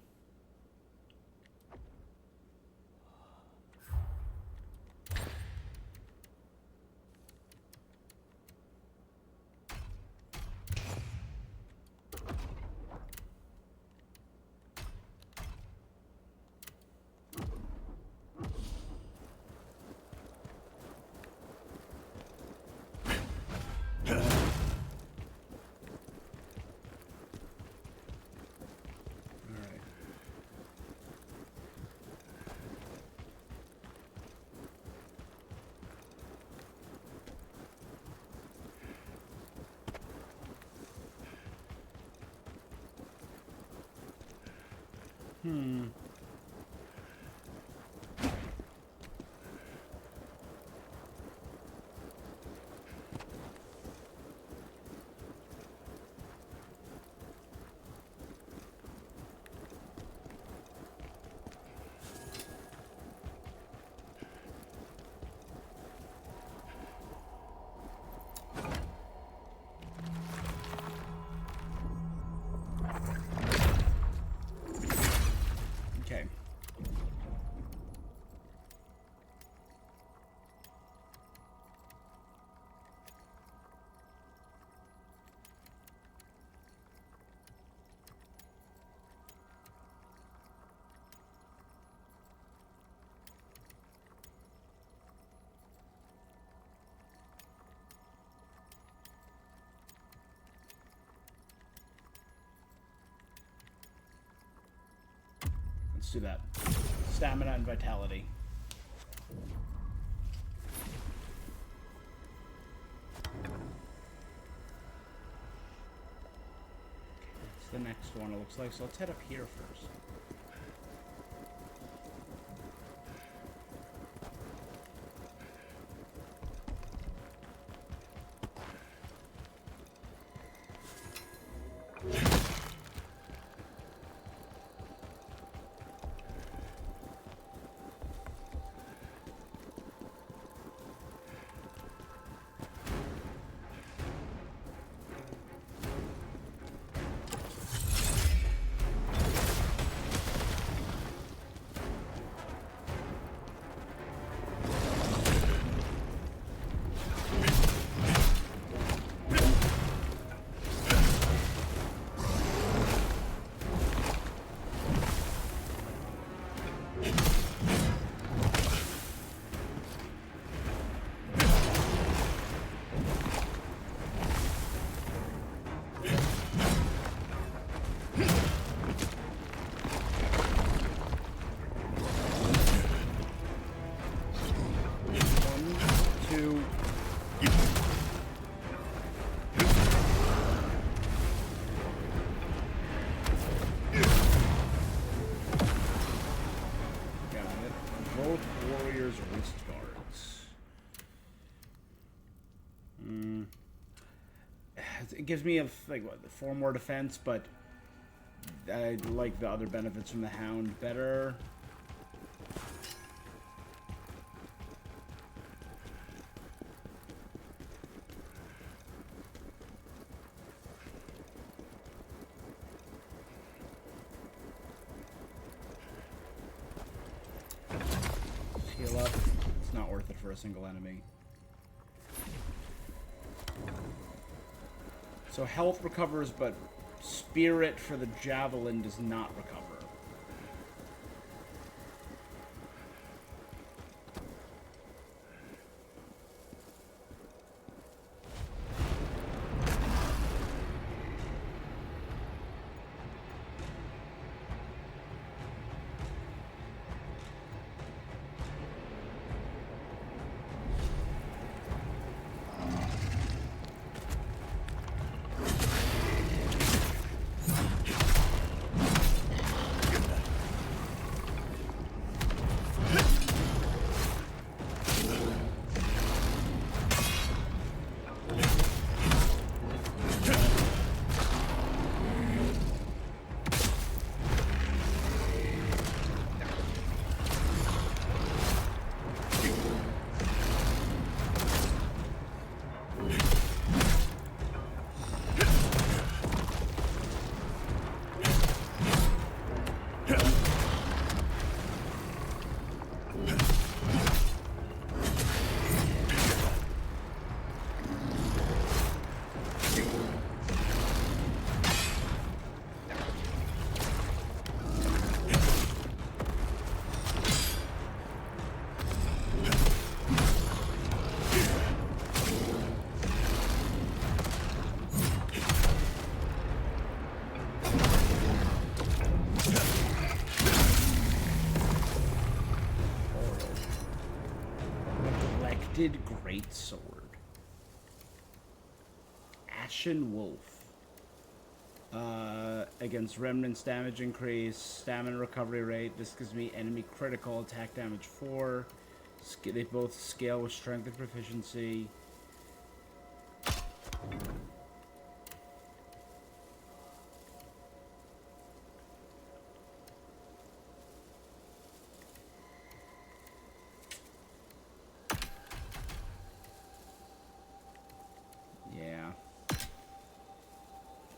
Okay. Let's do that. Stamina and vitality. It's the next one, it looks like. So let's head up here first. It gives me like what, 4 more defense, but I like the other benefits from the Hound better. Heal up. It's not worth it for a single enemy. So health recovers, but spirit for the javelin does not recover. Great sword. Ashen Wolf. Against remnants, damage increase, stamina recovery rate. This gives me enemy critical attack damage 4. They both scale with strength and proficiency.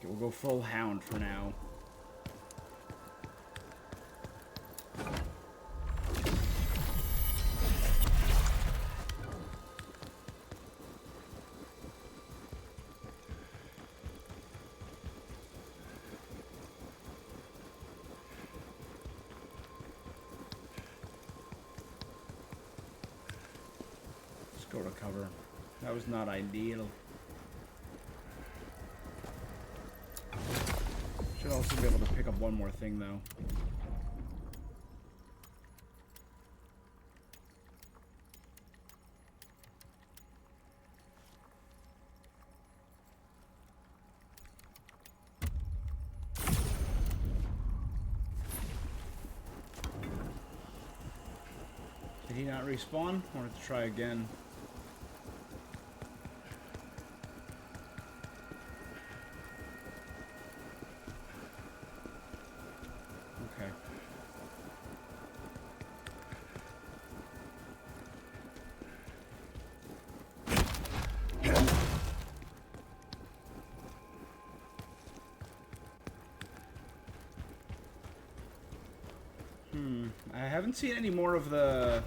We'll go full hound for now. Let's go to cover. That was not ideal. Should also be able to pick up one more thing, though. Did he not respawn? Wanted to try again. I haven't seen any more of the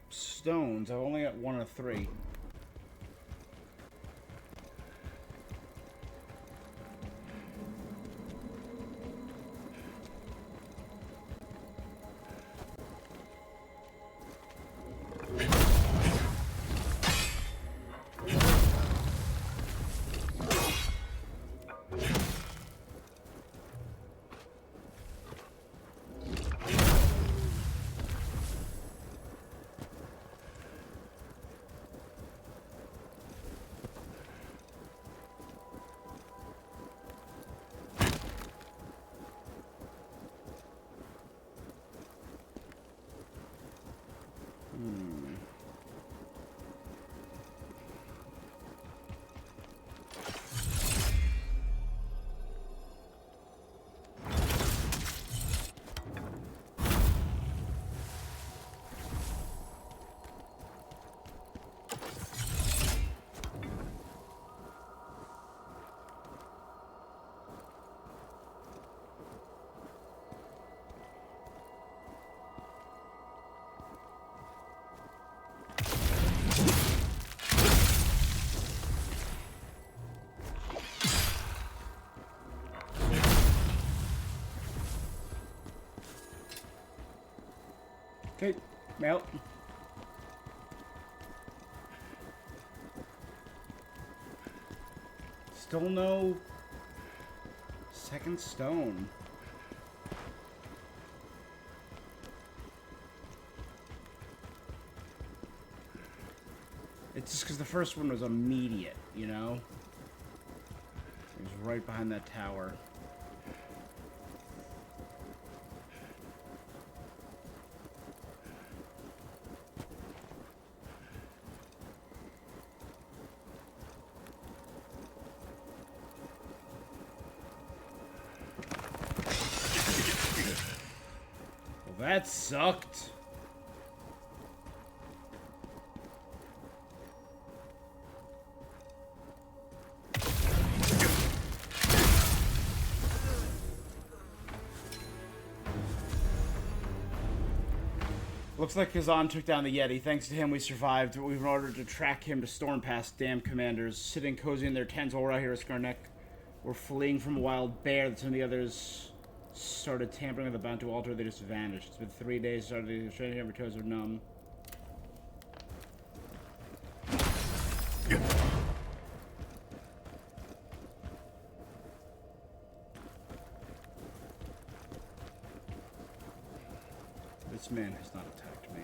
stones. I've only got 1 of 3. Okay, well. Still no second stone. It's just because the first one was immediate, you know? It was right behind that tower. Well, that sucked. Looks like Khzan took down the Yeti. Thanks to him, we survived. We've been ordered to track him to storm past damn commanders. Sitting cozy in their tents while we're out here at Skarnek. We're fleeing from a wild bear that some of the others started tampering with the Bantu altar. They just vanished. It's been 3 days. Started straining every toes are numb. This man has not attacked me.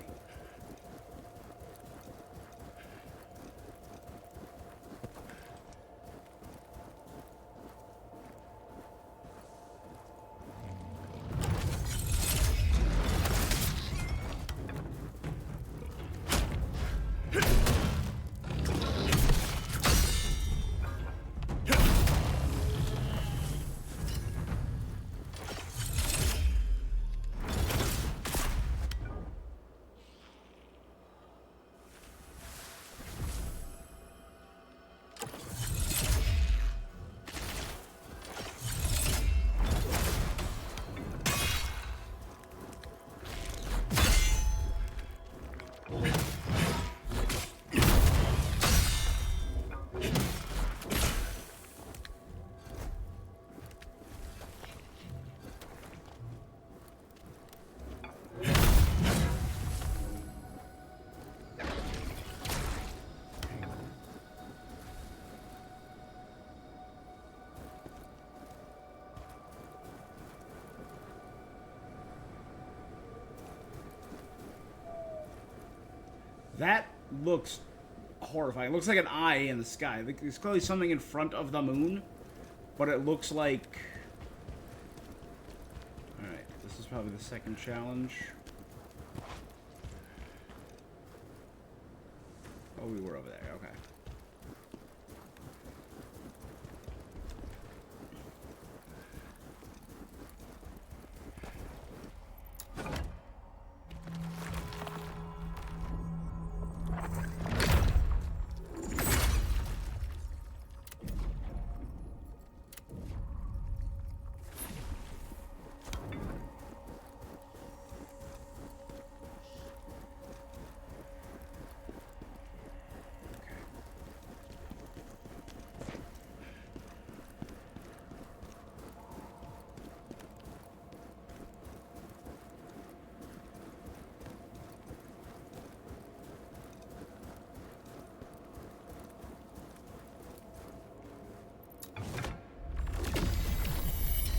That looks horrifying. It looks like an eye in the sky. There's clearly something in front of the moon, but it looks like... Alright, this is probably the second challenge. Oh, we were over there, okay.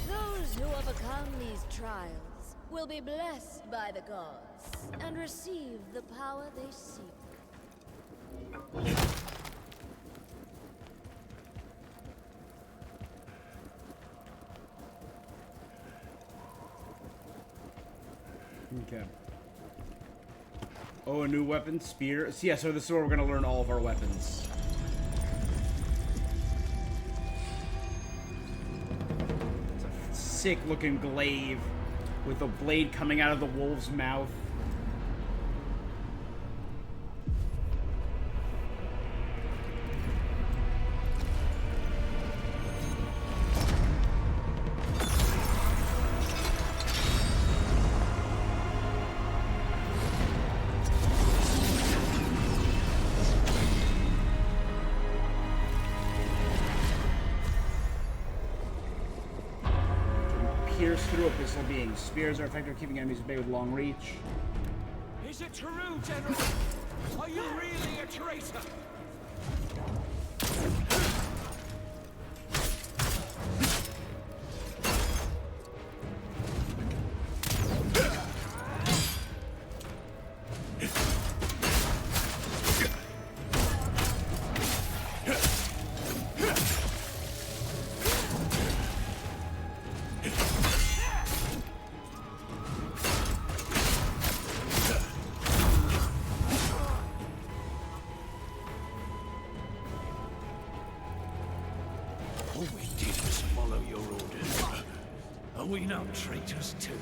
Those who overcome these trials will be blessed by the gods and receive the power they seek. Okay. Oh, a new weapon, spear. So, yeah, so this is where we're gonna learn all of our weapons. It's a sick-looking glaive with a blade coming out of the wolf's mouth. Pierce through a pistol being. Spears are effective at keeping enemies at bay with long reach. Is it true, General? Are you really a traitor? All we did was follow your orders. Are we not traitors too?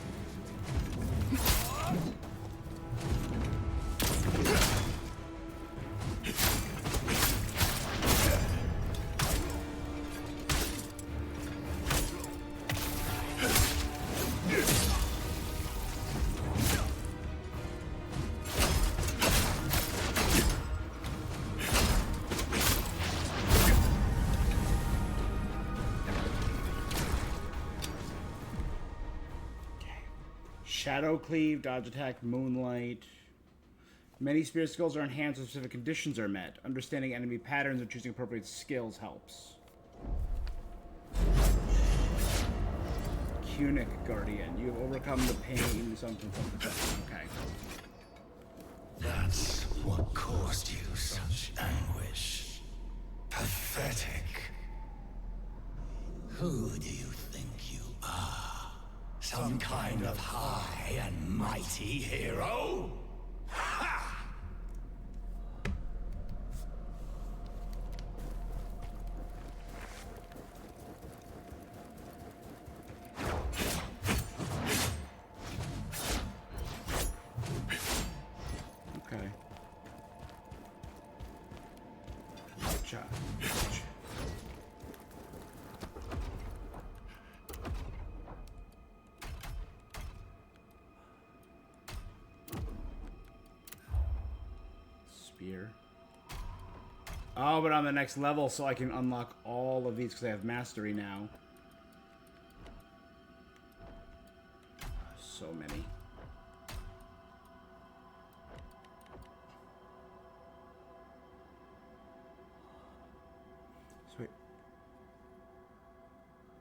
Shadow Cleave, Dodge Attack, Moonlight. Many spear skills are enhanced when specific conditions are met. Understanding enemy patterns and choosing appropriate skills helps. Cunic Guardian. You have overcome the pain, something. Okay. That's what caused you such anguish. Pathetic. Who do you think you are? Some kind of high and mighty hero? Ha! Okay. Gotcha. Spear. Oh, but on the next level, so I can unlock all of these because I have mastery now. So many. Sweet.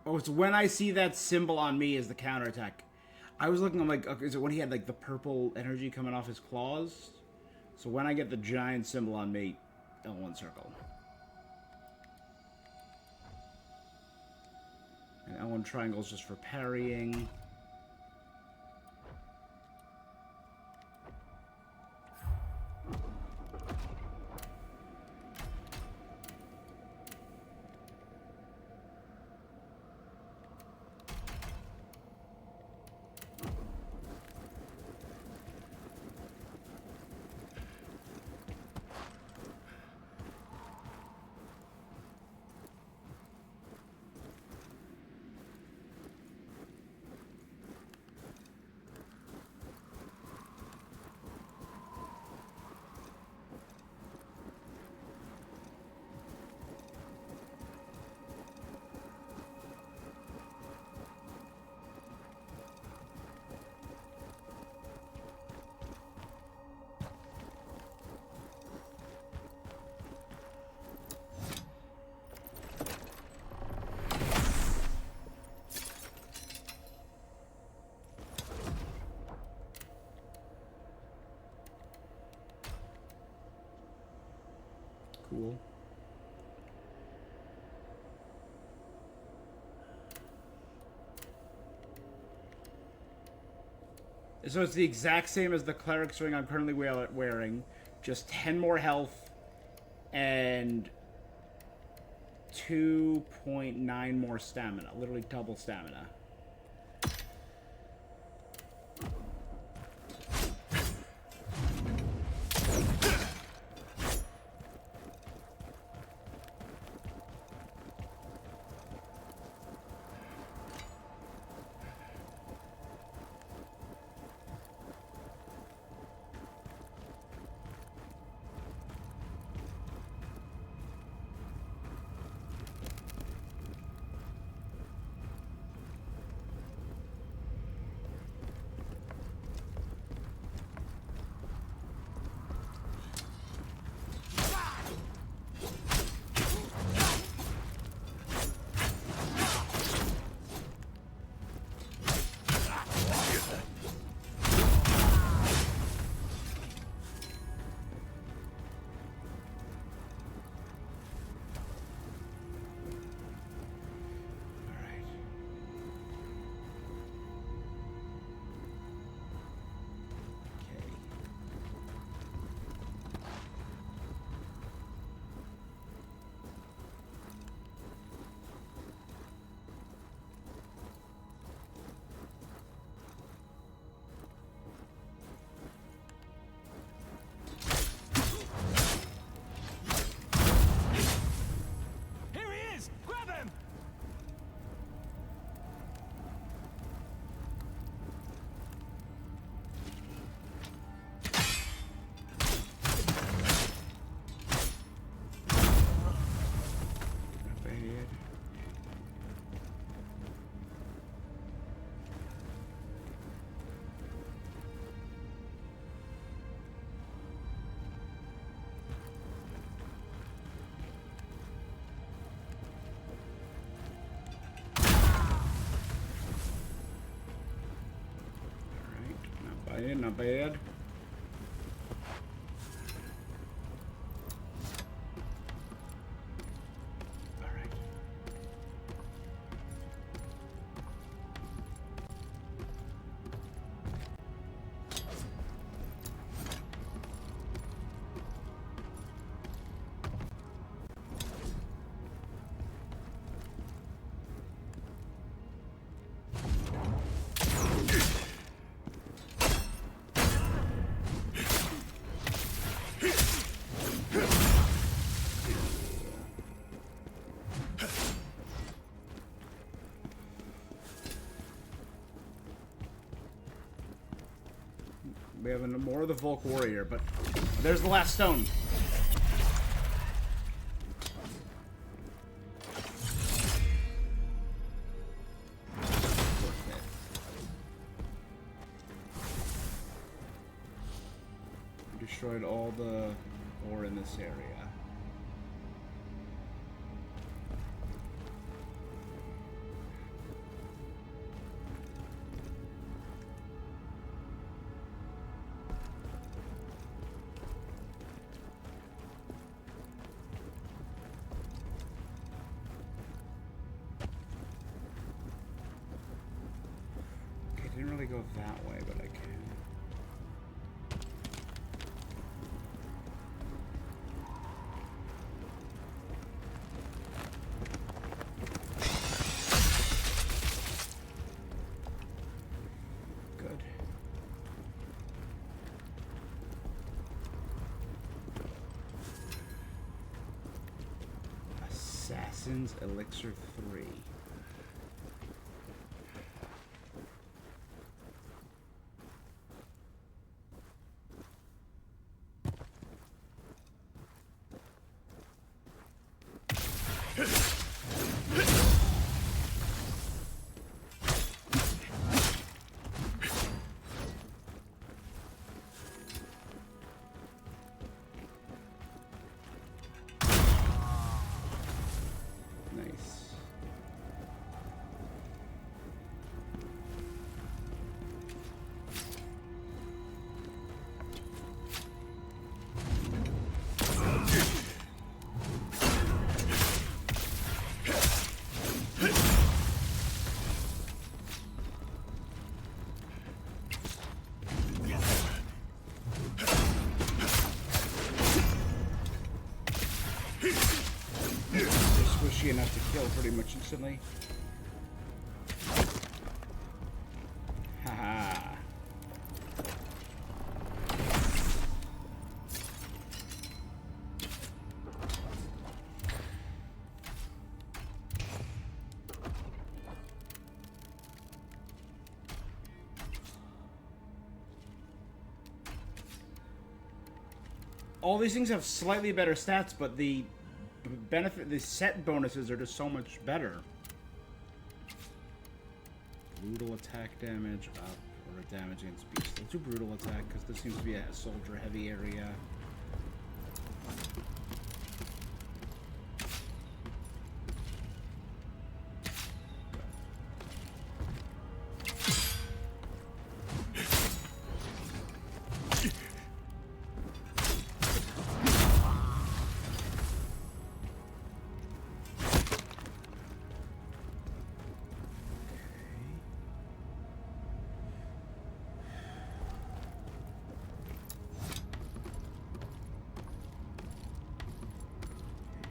Oh, it's when I see that symbol on me is the counterattack. I was looking, I'm like, okay, is it when he had like the purple energy coming off his claws? So when I get the giant symbol on me, L1 circle. And L1 triangle is just for parrying. Cool. So it's the exact same as the cleric's ring I'm currently wearing, just 10 more health and 2.9 more stamina, literally double stamina. Okay, not bad. Alright. We have more of the Volk Warrior, but there's the last stone. Destroyed all the ore in this area. Okay, didn't really go that way, but I can. Assassin's Elixir 3. Enough to kill pretty much instantly. Haha. All these things have slightly better stats, but the set bonuses are just so much better. Brutal attack damage up, or damage against beasts. Let's do brutal attack because this seems to be a soldier heavy area.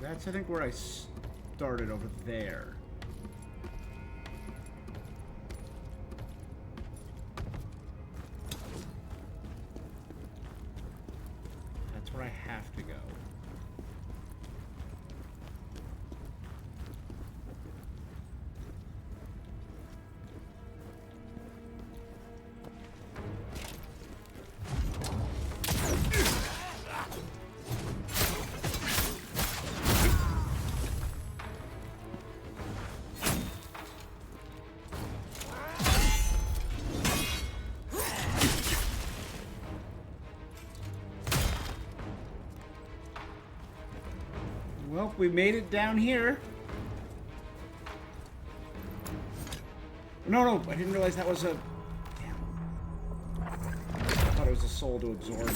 That's, I think, where I started over there. That's where I have to go. Well, we made it down here. No, I didn't realize that was a... Damn. thought it was a soul to absorb.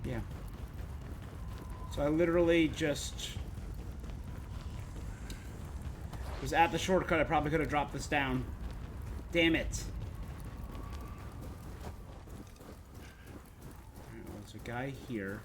Yeah. So I literally just was at the shortcut. I probably could have dropped this down. Damn it. Alright, well, there's a guy here.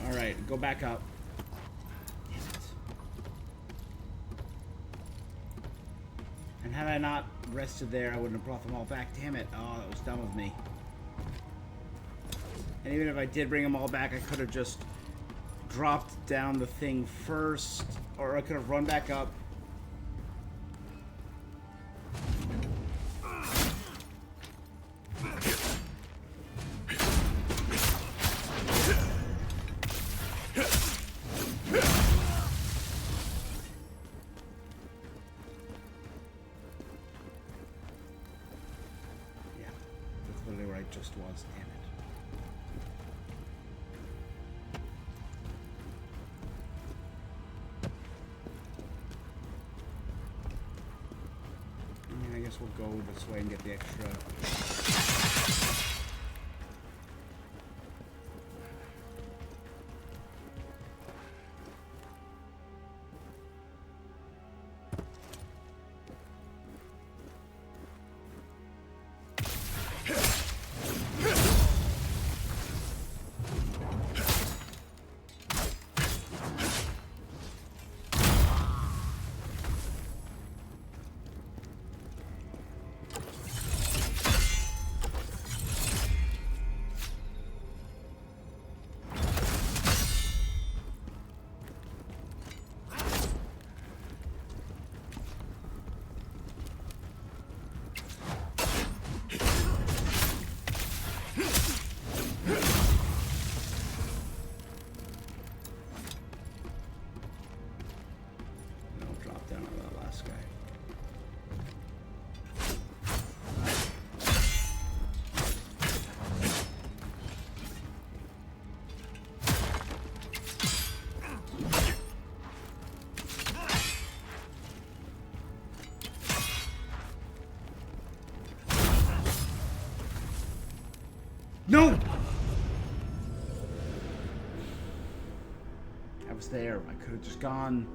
Alright, go back up. Damn it. And had I not rested there, I wouldn't have brought them all back. Damn it. Oh, that was dumb of me. And even if I did bring them all back, I could have just dropped down the thing first. Or I could have run back up. Just was, damn it. I mean, I guess we'll go this way and get the extra. No! I was there. I could have just gone.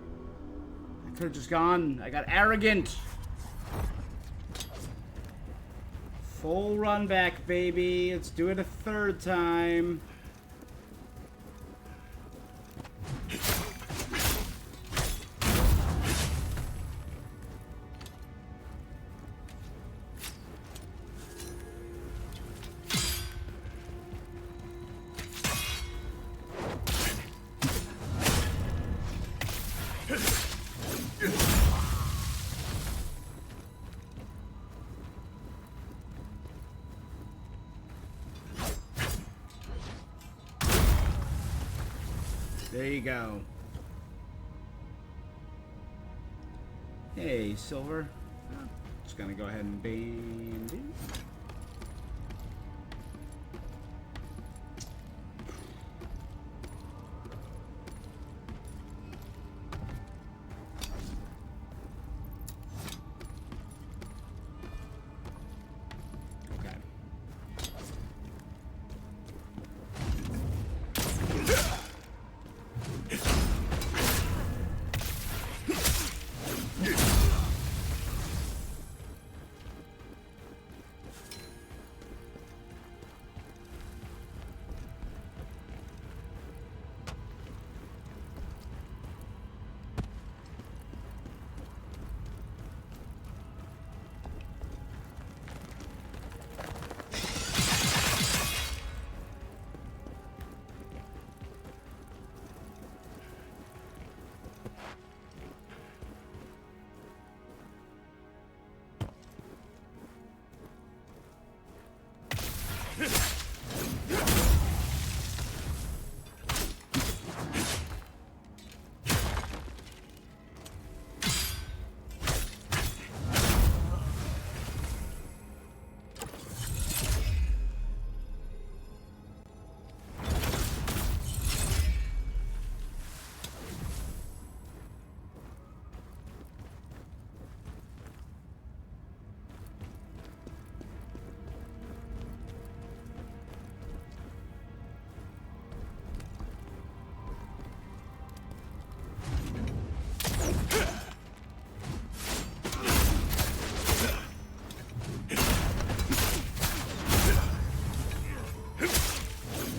I could have just gone. I got arrogant. Full run back, baby. Let's do it a third time. There you go. Hey, Silver. Just gonna go ahead and bang.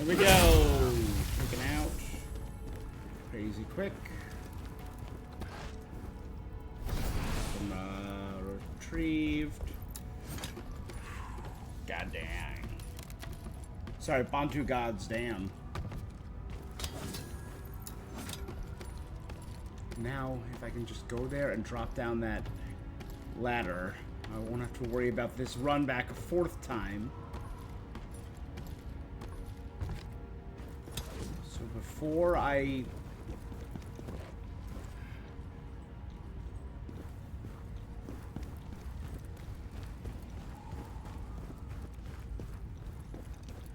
There we go. Taken out. Crazy quick. Retrieved. God dang. Sorry, Bantu gods, damn. Now, if I can just go there and drop down that ladder, I won't have to worry about this run back a fourth time. So before I...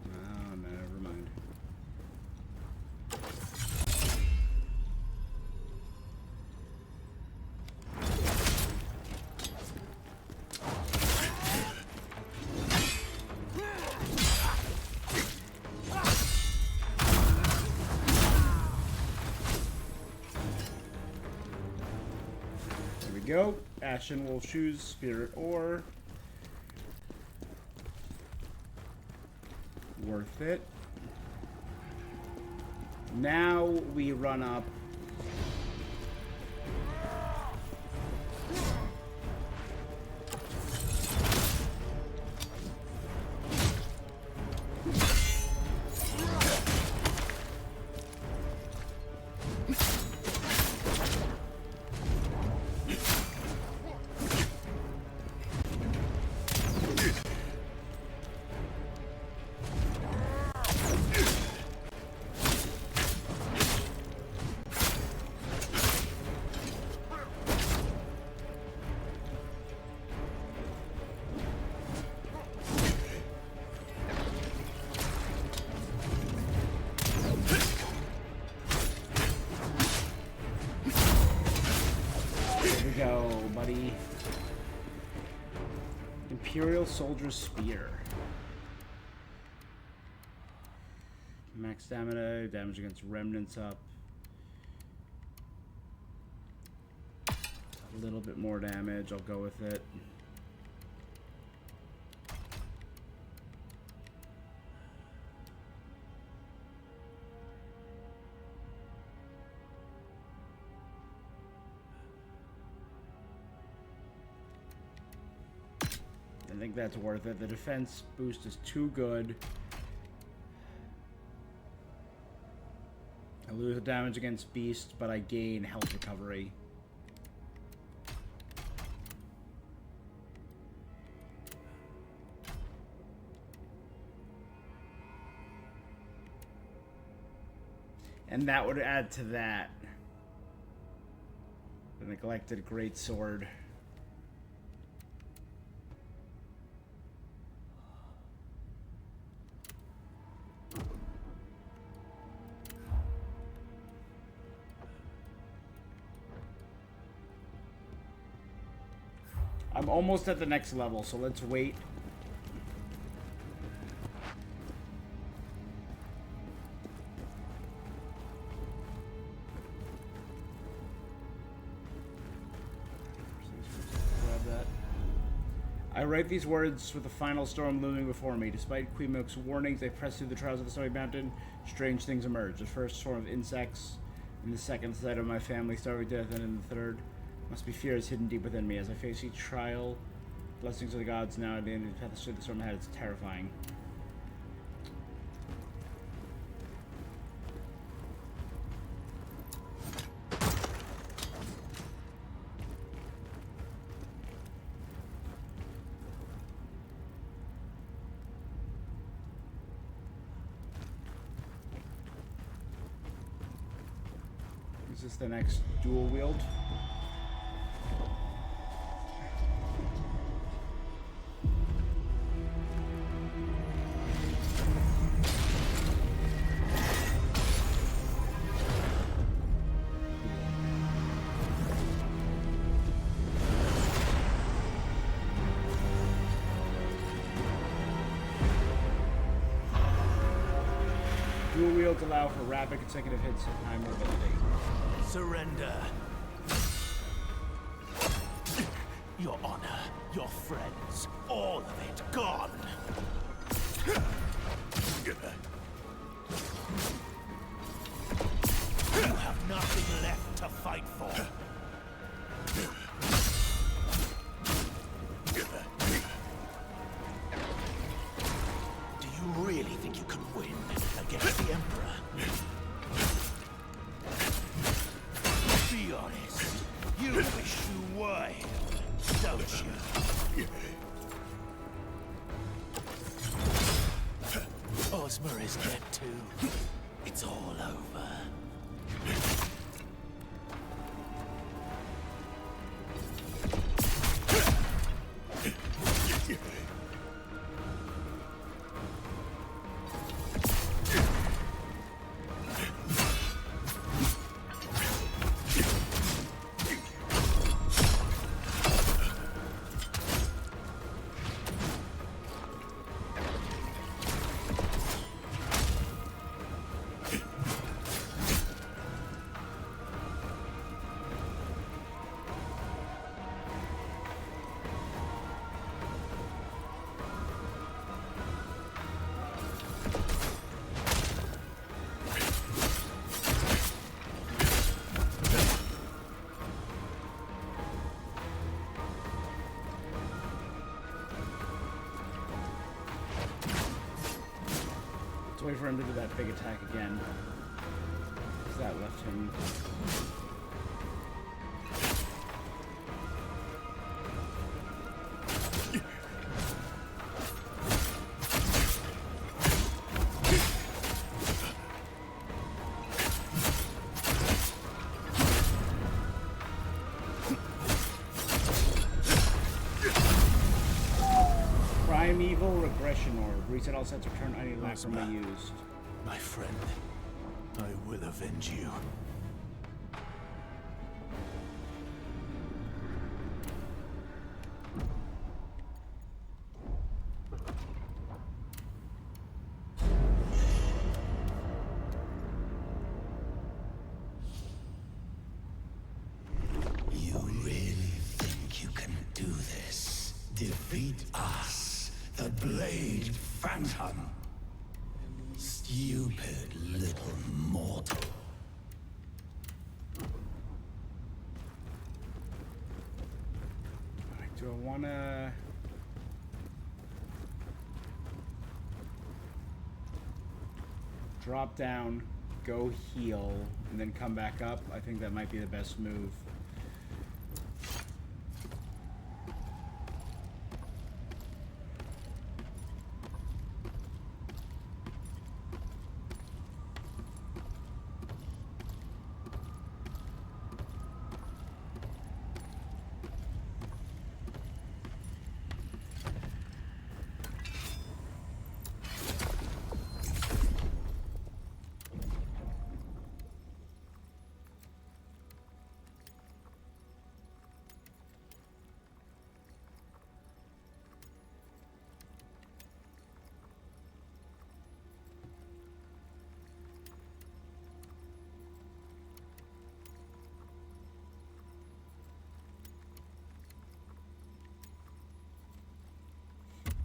Oh, never mind. Go. Ashen Wolf Shoes, Spirit Ore. Worth it. Now we run up. Go, buddy. Imperial Soldier's Spear. Max stamina, damage against remnants up. A little bit more damage, I'll go with it. I think that's worth it. The defense boost is too good. I lose the damage against beasts, but I gain health recovery. And that would add to that. The neglected greatsword. I'm almost at the next level, so let's wait. Grab that. I write these words with the final storm looming before me. Despite Quemoke's warnings, I press through the trials of the snowy mountain. Strange things emerge. The first swarm of insects, in the second sight of my family starving to death, and in the third must be fears hidden deep within me. As I face each trial, blessings of the gods now at the end of the path through the storm ahead, it's terrifying. Is this the next dual wield? Dual wields allow for rapid consecutive hits and high mobility. Surrender. Your honor, your friends, all of it gone. You have nothing left to fight for. Do you really think you can win against the Emperor? Be honest. You wish you were him, don't you? Ozma is dead too. It's all over. Let's wait for him to do that big attack again. 'Cause that left him. Primeval Regression Orb. Reset all sets, return any lacrimate used. My friend, I will avenge you. You really think you can do this? Defeat us, the Blade Phantom? Stupid little mortal. Alright, do I wanna... drop down, go heal, and then come back up? I think that might be the best move.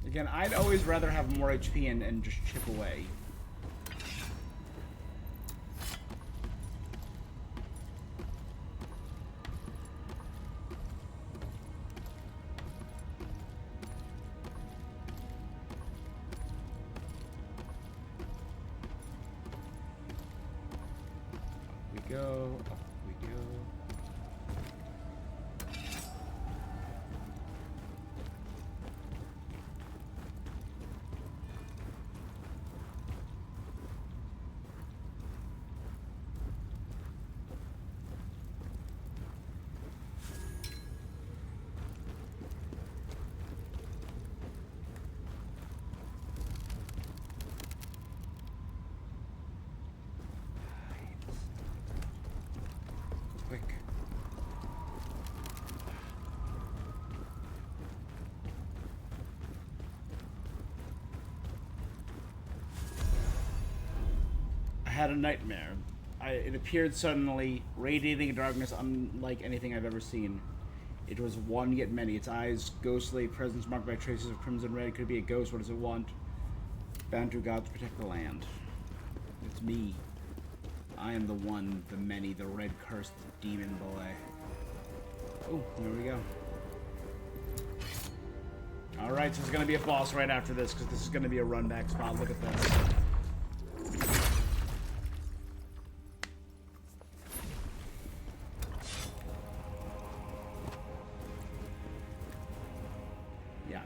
Again, I'd always rather have more HP and just chip away. Up we go, up we go. had a nightmare. It appeared suddenly, radiating a darkness unlike anything I've ever seen. It was one yet many. Its eyes, ghostly, presence marked by traces of crimson red. Could it be a ghost? What does it want? Bantu gods protect the land. It's me. I am the one, the many, the red cursed demon boy. Oh, there we go. Alright, so there's gonna be a boss right after this, because this is gonna be a run back spot. Look at this. Yeah.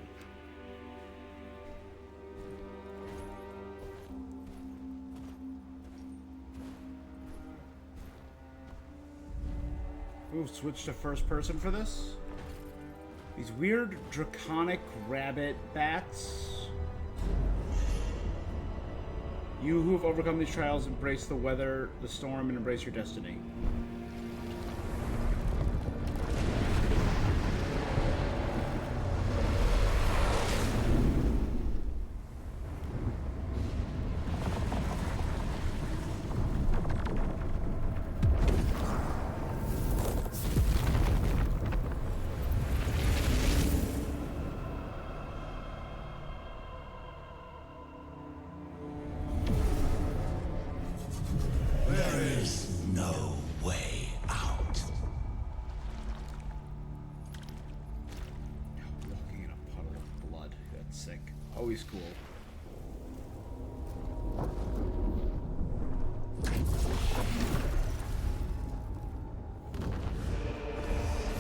Ooh, switch to first person for this? These weird draconic rabbit bats. You who have overcome these trials, embrace the weather, the storm, and embrace your destiny. Always cool.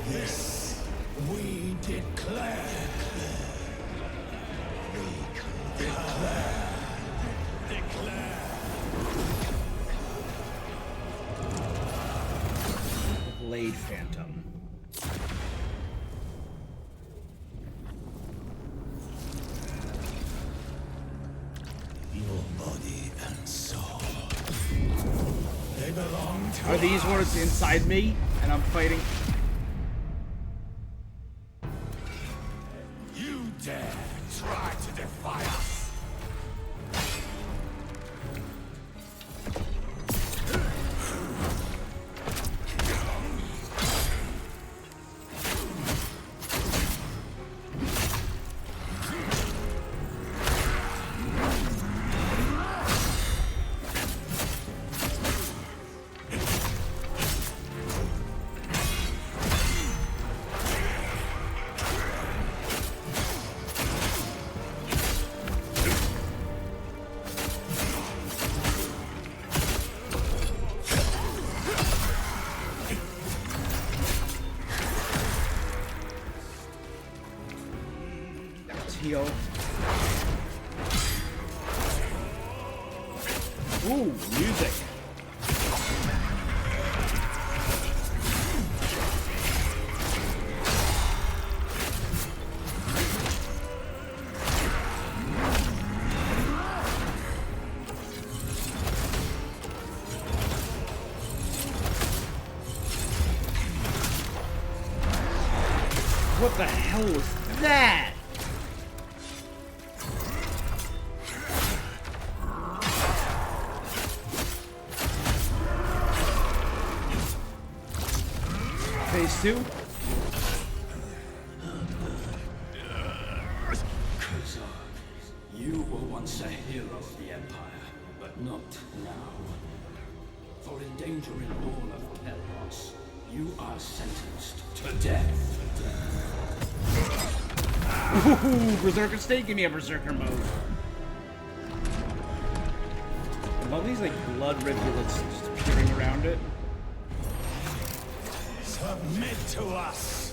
This we declare. The Blade Phantom. Are these words inside me, and I'm fighting? You dare try to defy us? Heal. Ooh, music. What the hell was that? Phase 2? Khzan, you were once a hero of the Empire, but not now. For endangering all of Kelros, you are sentenced to death. Ooh, Berserker State, give me a Berserker mode. I love these like blood rivulets just appearing around it. Submit to us.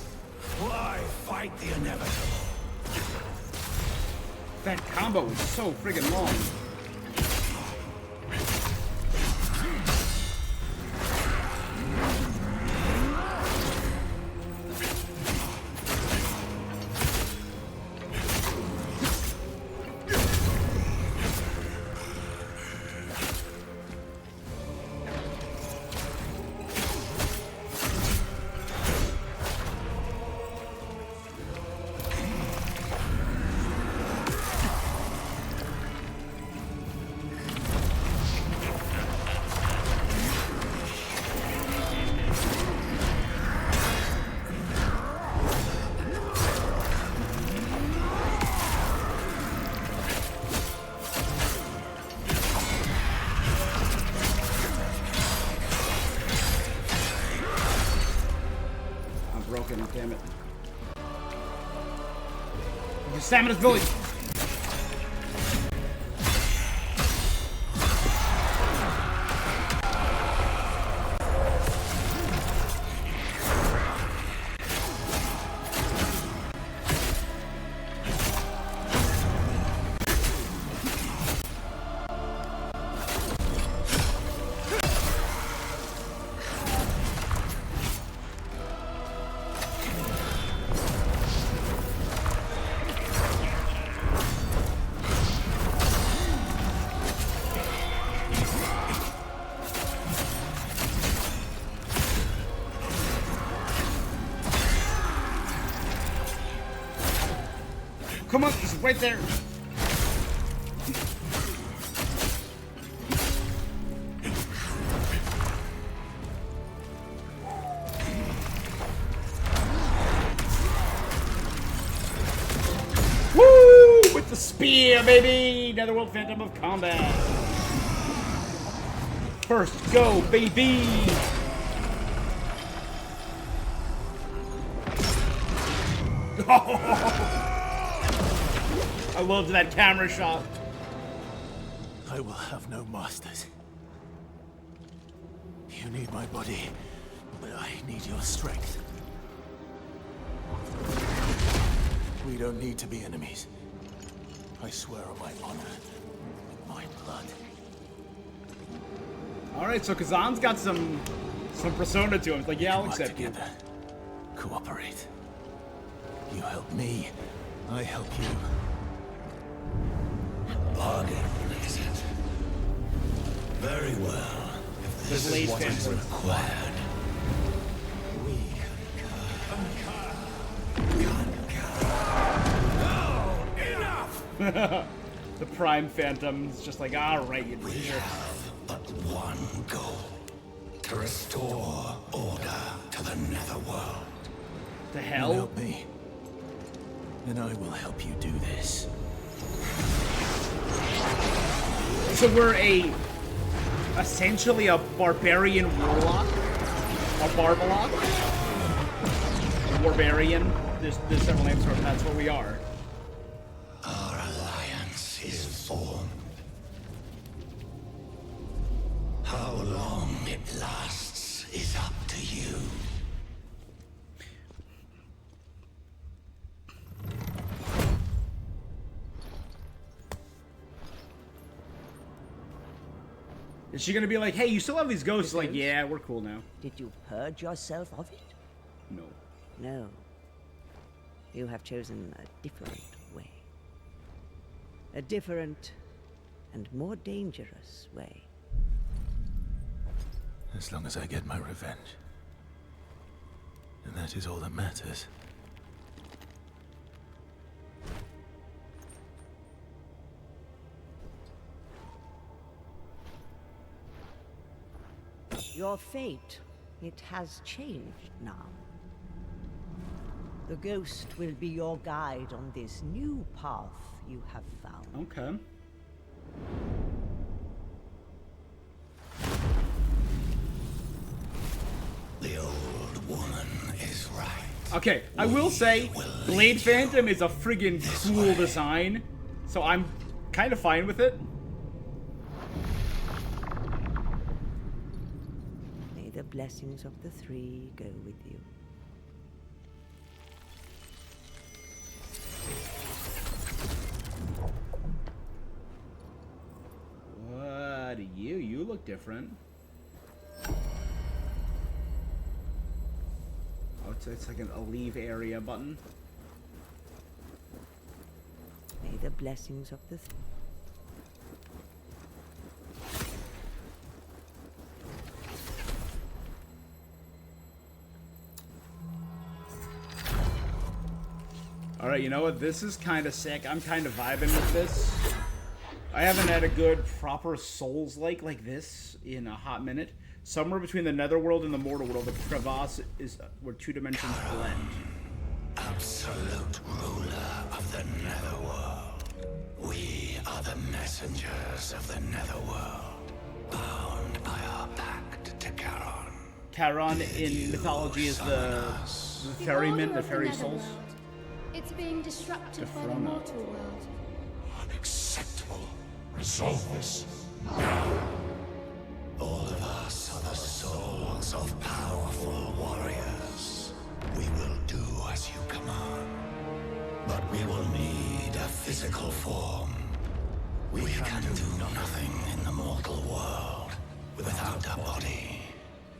Why fight the inevitable? That combo is so friggin' long. broken, damn it. Your stamina's building! Come on, he's right there. Woo! With the spear, baby! Netherworld Phantom of Combat. First go, baby! I loved that camera shot. I will have no masters. You need my body, but I need your strength. We don't need to be enemies. I swear on my honor, with my blood. Alright, so Khzan's got some persona to him. It's like, yeah, I'll Work accept you. together. Cooperate. You help me, I help you. Bargain, is it? Very well. If this is what is required, we The Prime Phantom's just like, alright, you we have but one goal. To restore order to the netherworld. The You hell? help me, and I will help you do this. So we're essentially a barbarian warlock? A barbalock? Warbarian? There's several names for it, that's what we are. Our alliance is formed. How long it lasts is up to you. Is she gonna be like, hey, you still have these ghosts? Like, yeah, we're cool now. Did you purge yourself of it? No. No. You have chosen a different way. A different and more dangerous way. As long as I get my revenge. And that is all that matters. Your fate, it has changed now. The ghost will be your guide on this new path you have found. Okay. The old woman is right. Okay, I will say, Blade Phantom is a friggin' cool design, so I'm kind of fine with it. May the blessings of the three go with you. What? You look different. Oh, it's like a leave area button. May the blessings of the Alright, you know what? This is kind of sick. I'm kind of vibing with this. I haven't had a good, proper Souls-like this in a hot minute. Somewhere between the Netherworld and the Mortal World, the crevasse is where two dimensions blend. Absolute ruler of the netherworld. We are the messengers of the netherworld, bound by our pact to Charon. Charon in mythology is the The The ferryman, order the of ferry netherworld. souls. It's being disrupted by the Infernal. mortal world. Unacceptable. Resolve this now. All of us are the souls of powerful warriors. We will do as you command. But we will need a physical form. We can do nothing in the mortal world without a body.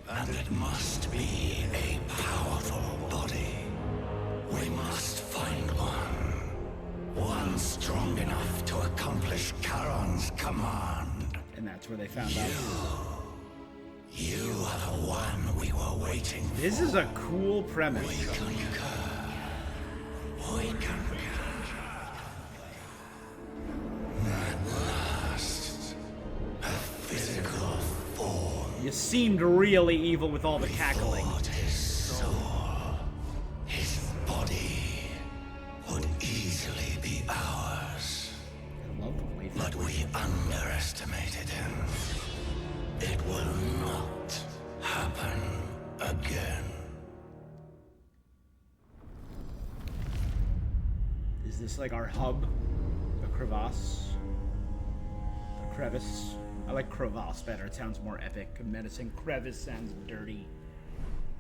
And it must be a powerful body. We must find one. One strong enough to accomplish Charon's command. And that's where they found out. You are the one we were waiting for. This is a cool premise. We conquer. At last, a physical form. You seemed really evil with all the cackling. Thought his soul, his body, would easily be ours. I love the way But we underestimated him. It will not happen again. Is this like our hub? The crevasse? The crevice? I like crevasse better. It sounds more epic and menacing. Crevice sounds dirty.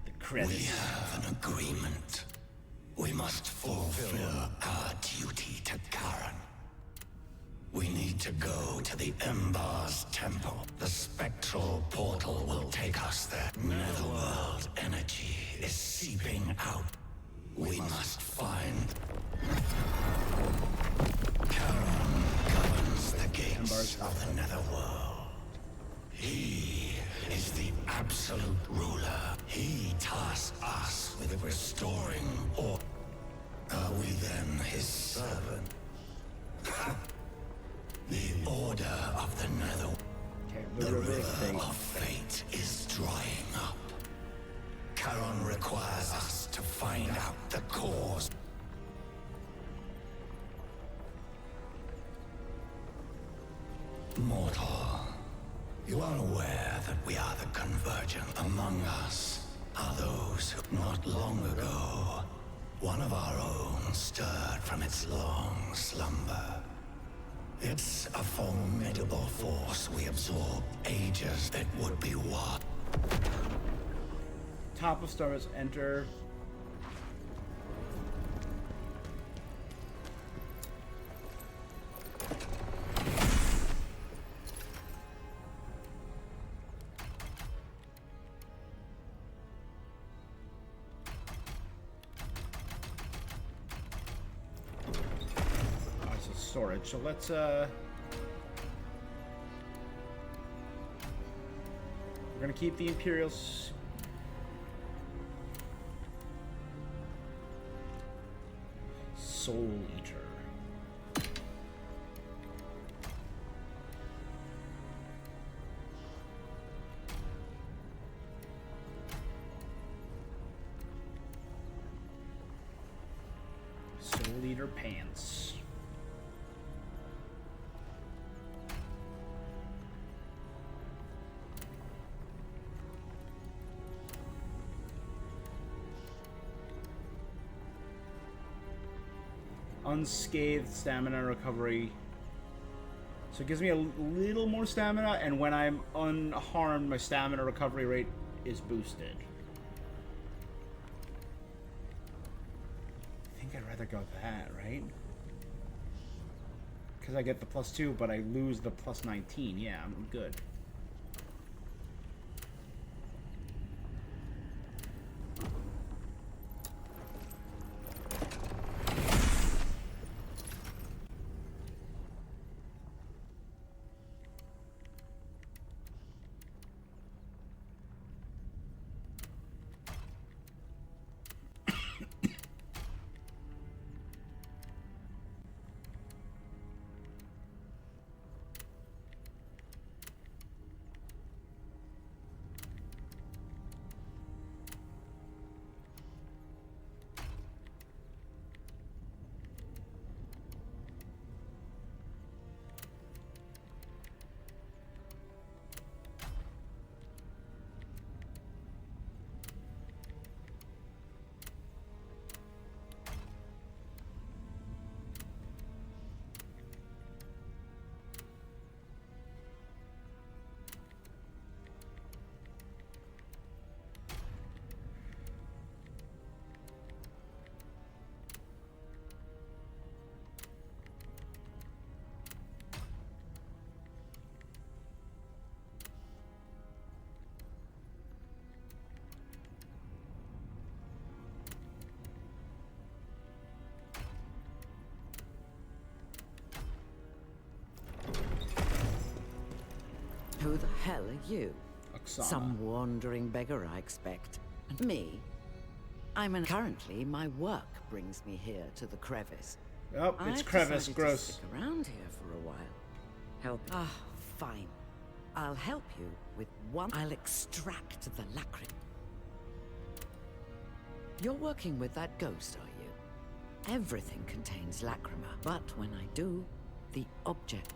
The We crevice. have an agreement. We must fulfill our duty to Charon. We need to go to the Ember's temple. The spectral portal will take us there. Netherworld energy is seeping out. We must find... Charon governs the gates of the Netherworld. He is the absolute ruler. He tasks us with restoring order. Are we then his servant? The order of the Nether. Okay, The river river thing. of fate is drying up. Charon requires us to find out the cause. Mortal, you are aware that we are the convergence. Among us are those who, not long ago, one of our own stirred from its long slumber. It's a formidable force we absorbed ages. It would be what? Top of stars, enter. Storage. So let's we're gonna keep the Imperials. Soul Eater. Soul Eater pants. Unscathed stamina recovery. So it gives me a little more stamina, and when I'm unharmed, my stamina recovery rate is boosted. I think I'd rather go that, right? Because I get the +2, but I lose the +19. Yeah, I'm good. Who the hell are you? Khzan. Some wandering beggar, I expect. And me? Currently, my work brings me here to the crevice. Oh, it's I've crevice, decided gross. to stick around here for a while. Help. Fine. I'll help you with one. I'll extract the lacrima. You're working with that ghost, are you? Everything contains lacrima, but when I do, the object.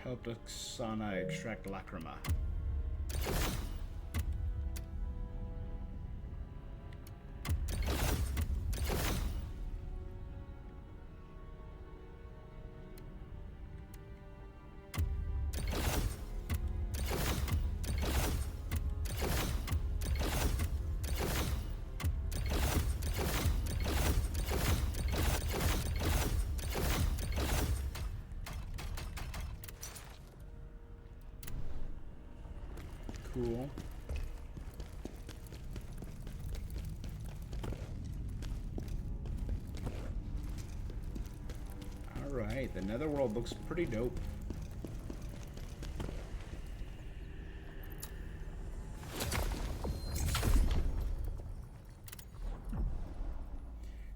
Help Khzan extract lacrima. Cool. Alright, the netherworld looks pretty dope.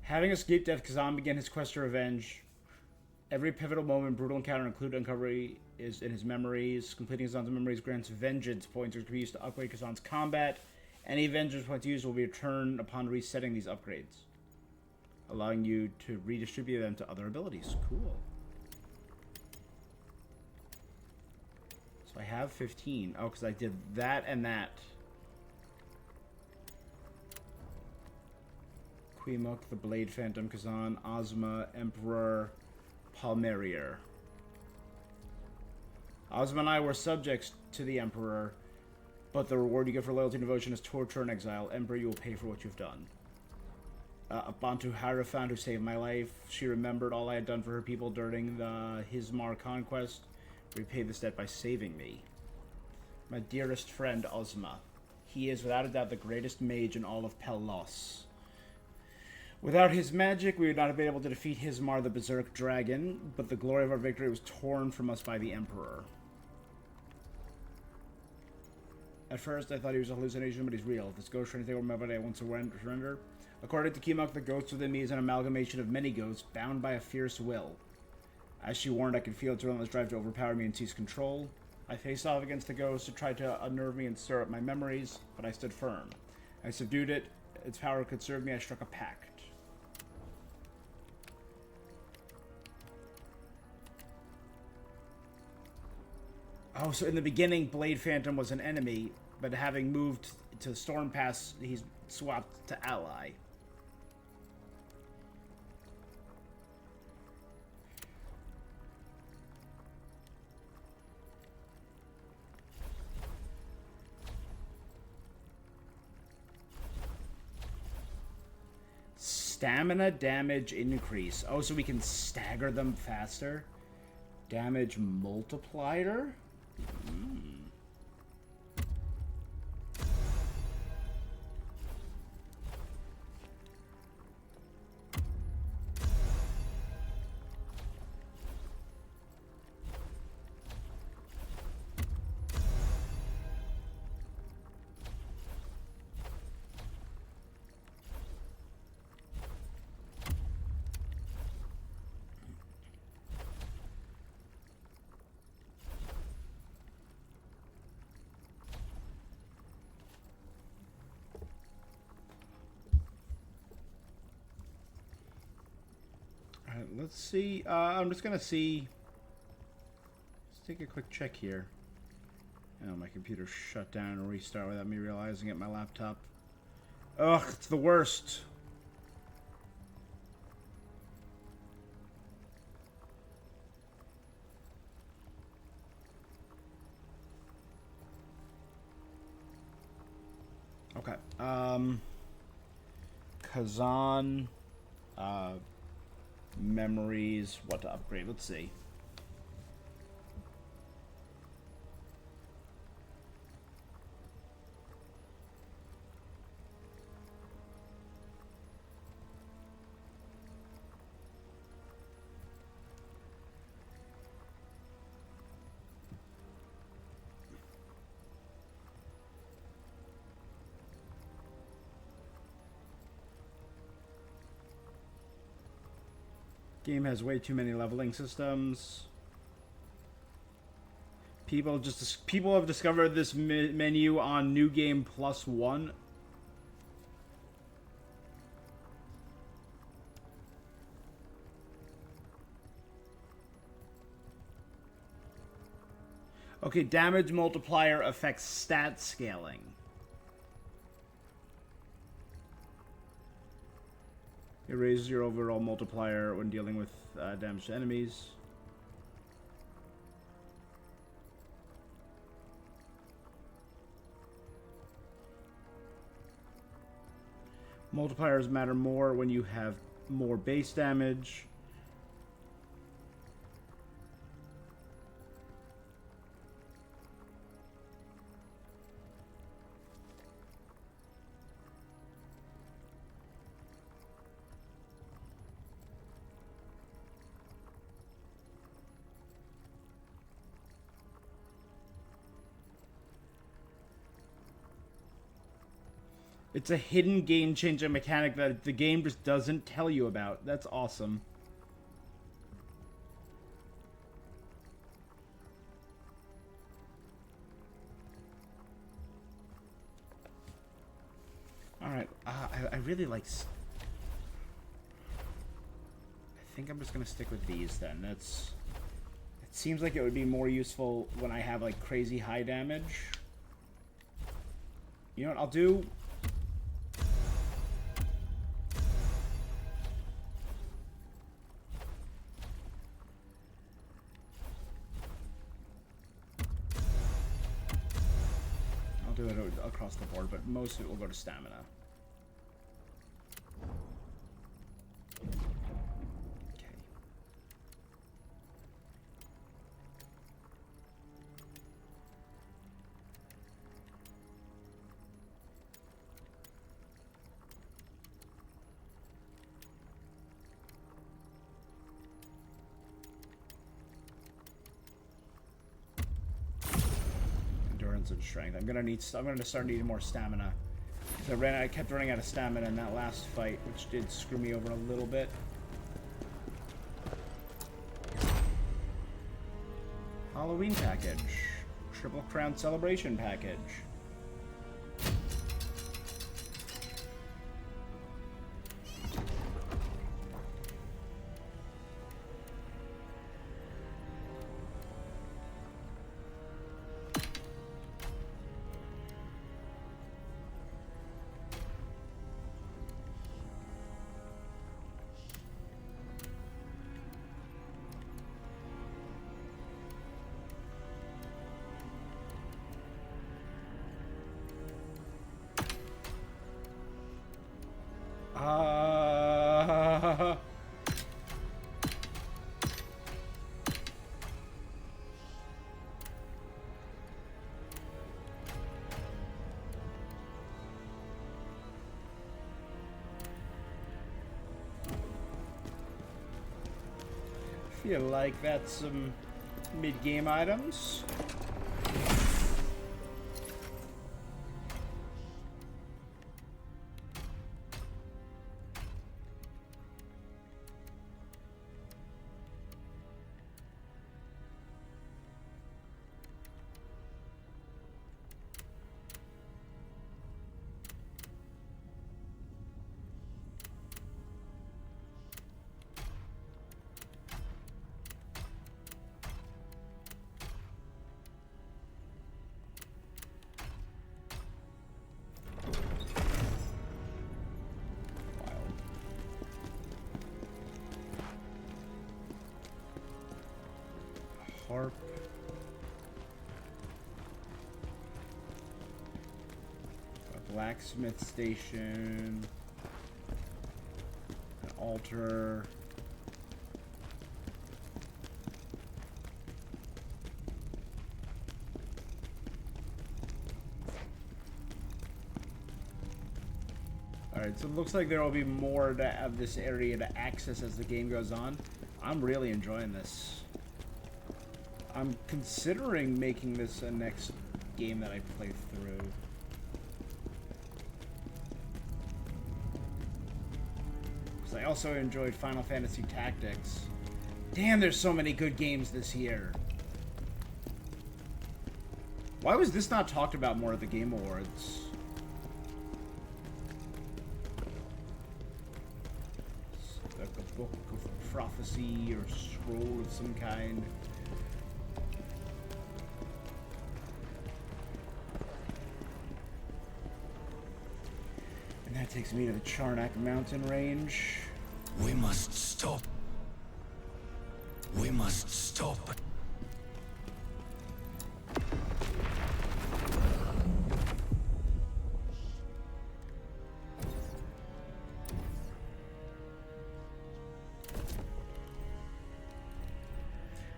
Having escaped death, Khzan began his quest to revenge. Every pivotal moment, brutal encounter, including uncovery, is in his memories. Completing Khzan's memories grants vengeance points, which can be used to upgrade Khzan's combat. Any vengeance points used will be returned upon resetting these upgrades, allowing you to redistribute them to other abilities. Cool. So I have 15. Oh, because I did that and that. Queemok, the Blade Phantom, Khzan, Ozma, Emperor, Palmerier. Ozma and I were subjects to the Emperor, but the reward you get for loyalty and devotion is torture and exile. Emperor, you will pay for what you've done. A Bantu Hierophant who saved my life. She remembered all I had done for her people during the Hismar conquest. Repaid this debt by saving me. My dearest friend, Ozma. He is without a doubt the greatest mage in all of Pelos. Without his magic, we would not have been able to defeat Hismar the Berserk Dragon, but the glory of our victory was torn from us by the Emperor. At first, I thought he was a hallucination, but he's real. If this ghost or anything remembered, I won't surrender. According to Queemok, the ghost within me is an amalgamation of many ghosts, bound by a fierce will. As she warned, I could feel its relentless drive to overpower me and seize control. I faced off against the ghost to try to unnerve me and stir up my memories, but I stood firm. I subdued it. Its power could serve me. I struck a pact. Oh, so in the beginning, Blade Phantom was an enemy, but having moved to Storm Pass, he's swapped to ally. Stamina damage increase. Oh, so we can stagger them faster? Damage multiplier? Let's see. I'm just gonna see. Let's take a quick check here. Oh, my computer shut down and restart without me realizing it. My laptop. Ugh, it's the worst. Okay. Khzan. Memories, what to upgrade. Let's see. Game has way too many leveling systems. People have discovered this menu on New Game +1. Okay, damage multiplier affects stat scaling. It raises your overall multiplier when dealing with damage to enemies. Multipliers matter more when you have more base damage. It's a hidden game-changing mechanic that the game just doesn't tell you about. That's awesome. Alright, I really like... I think I'm just gonna stick with these then. That's... It seems like it would be more useful when I have, like, crazy high damage. You know what I'll do? Do it across the board, but most of it will go to stamina. Okay. And strength. I'm gonna start needing more stamina. I kept running out of stamina in that last fight, which did screw me over a little bit. Halloween package. Triple Crown celebration package. Feel like that's some mid-game items. Harp. A blacksmith station. An altar. Alright, so it looks like there will be more of this area to access as the game goes on. I'm really enjoying this. I'm considering making this a next game that I play through. I also enjoyed Final Fantasy Tactics. Damn, there's so many good games this year. Why was this not talked about more at the Game Awards? It's like a book of prophecy or scroll of some kind. And that takes me to the Charnak mountain range. We must stop. We must stop.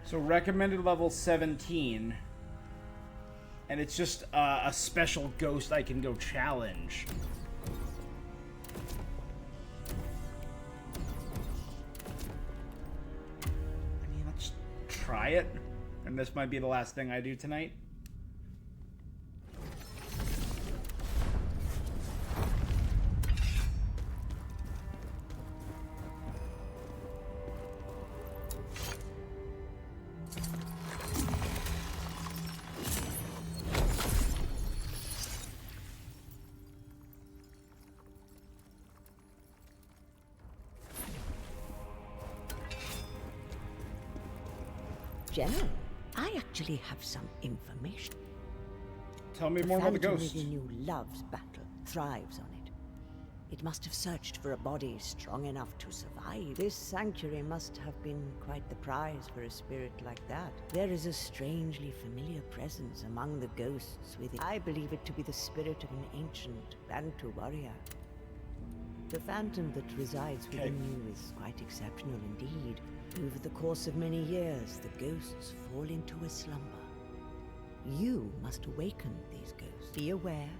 So recommended level 17. And it's just a special ghost I can go challenge. Let's try it. And this might be the last thing I do tonight. General, I actually have some information. Tell me more about the Phantom ghost. within you loves battle, thrives on it. It must have searched for a body strong enough to survive. This sanctuary must have been quite the prize for a spirit like that. There is a strangely familiar presence among the ghosts within. I believe it to be the spirit of an ancient Bantu warrior. The phantom that resides within you is quite exceptional indeed. Over the course of many years, the ghosts fall into a slumber. You must awaken these ghosts. Be aware,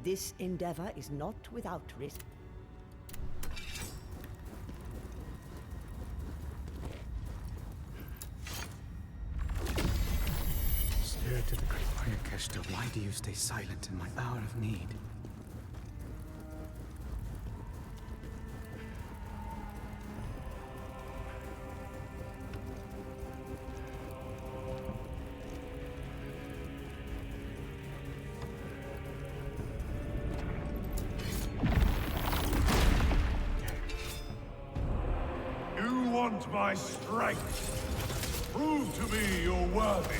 this endeavor is not without risk. Spirit of the Great Fire Keshta, why do you stay silent in my hour of need? My strength. Prove to me you're worthy.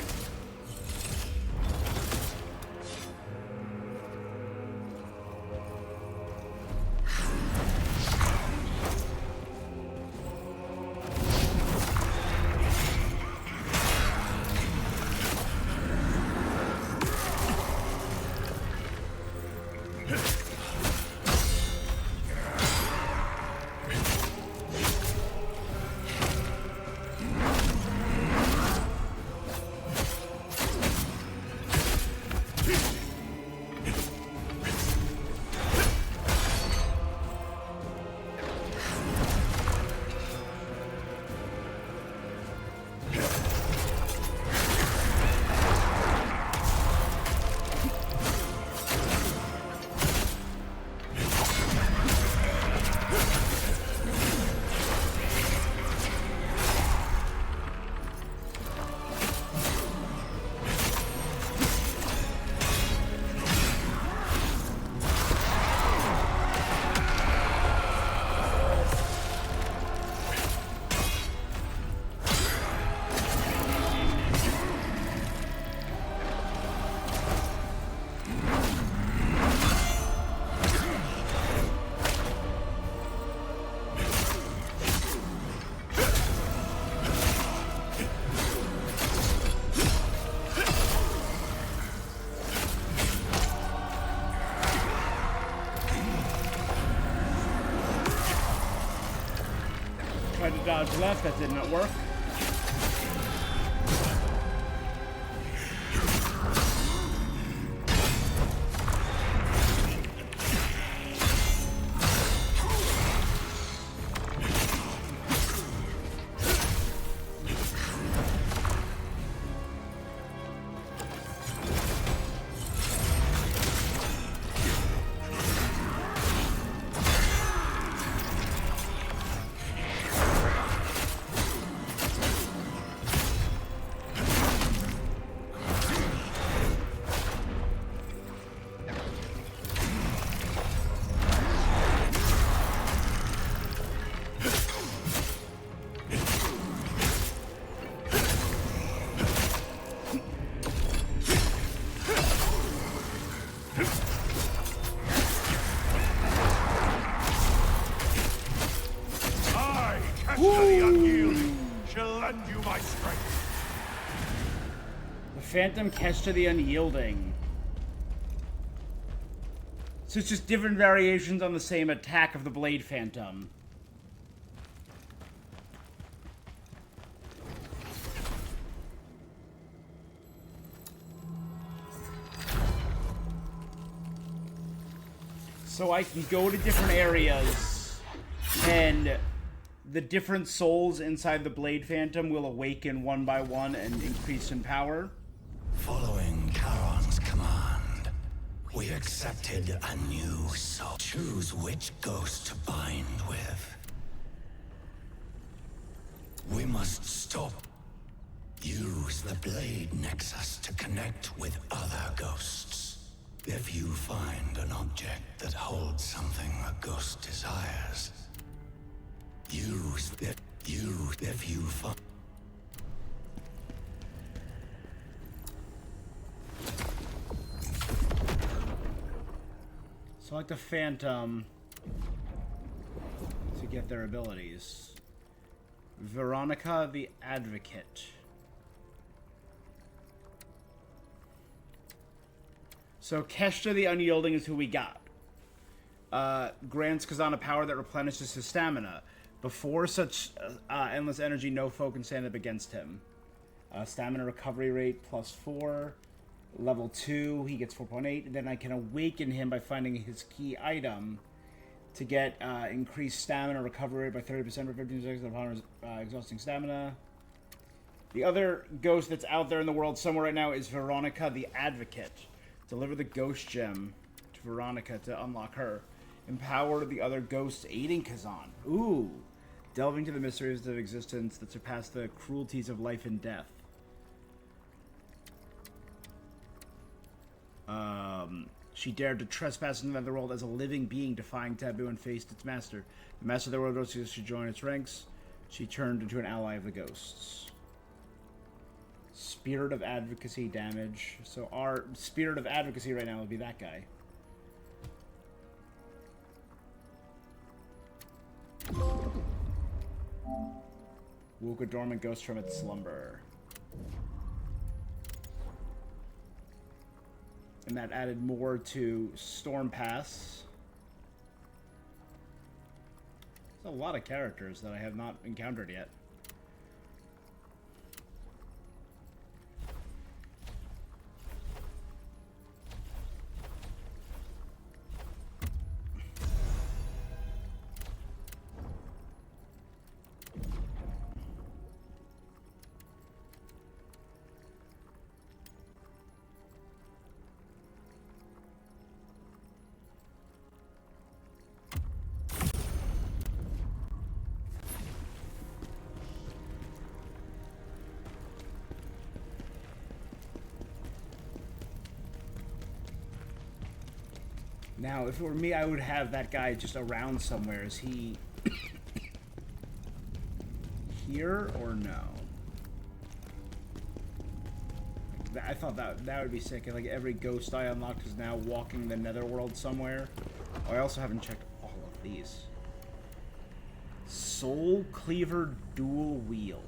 Tried to dodge left, that did not work. you my strength. The Phantom Keshta the Unyielding. So it's just different variations on the same attack of the Blade Phantom. So I can go to different areas, and the different souls inside the Blade Phantom will awaken one by one and increase in power. Following Charon's command, we accepted a new soul. Choose which ghost to bind with. We must stop. Use the Blade Nexus to connect with other ghosts. If you find an object that holds something a ghost desires, use it. If you find... Select the Phantom to get their abilities. Veronica the Advocate. So Keshta the Unyielding is who we got. Grants Khzan a power that replenishes his stamina. Before such endless energy, no foe can stand up against him. Stamina recovery rate +4. Level 2, he gets 4.8. Then I can awaken him by finding his key item to get increased stamina recovery rate by 30% for 15 seconds upon exhausting stamina. The other ghost that's out there in the world somewhere right now is Veronica the Advocate. Deliver the ghost gem to Veronica to unlock her. Empower the other ghosts aiding Khzan. Ooh. Delving to the mysteries of existence that surpass the cruelties of life and death. She dared to trespass into the netherworld as a living being, defying taboo and faced its master. The master of the world rose to join its ranks. She turned into an ally of the ghosts. Spirit of Advocacy damage. So our Spirit of Advocacy right now will be that guy. Woke a dormant ghost from its slumber. And that added more to Storm Pass. There's a lot of characters that I have not encountered yet. Now, if it were me, I would have that guy just around somewhere. Is he here or no? I thought that would be sick. Like every ghost I unlocked is now walking the netherworld somewhere. Oh, I also haven't checked all of these. Soul Cleaver Dual Wield.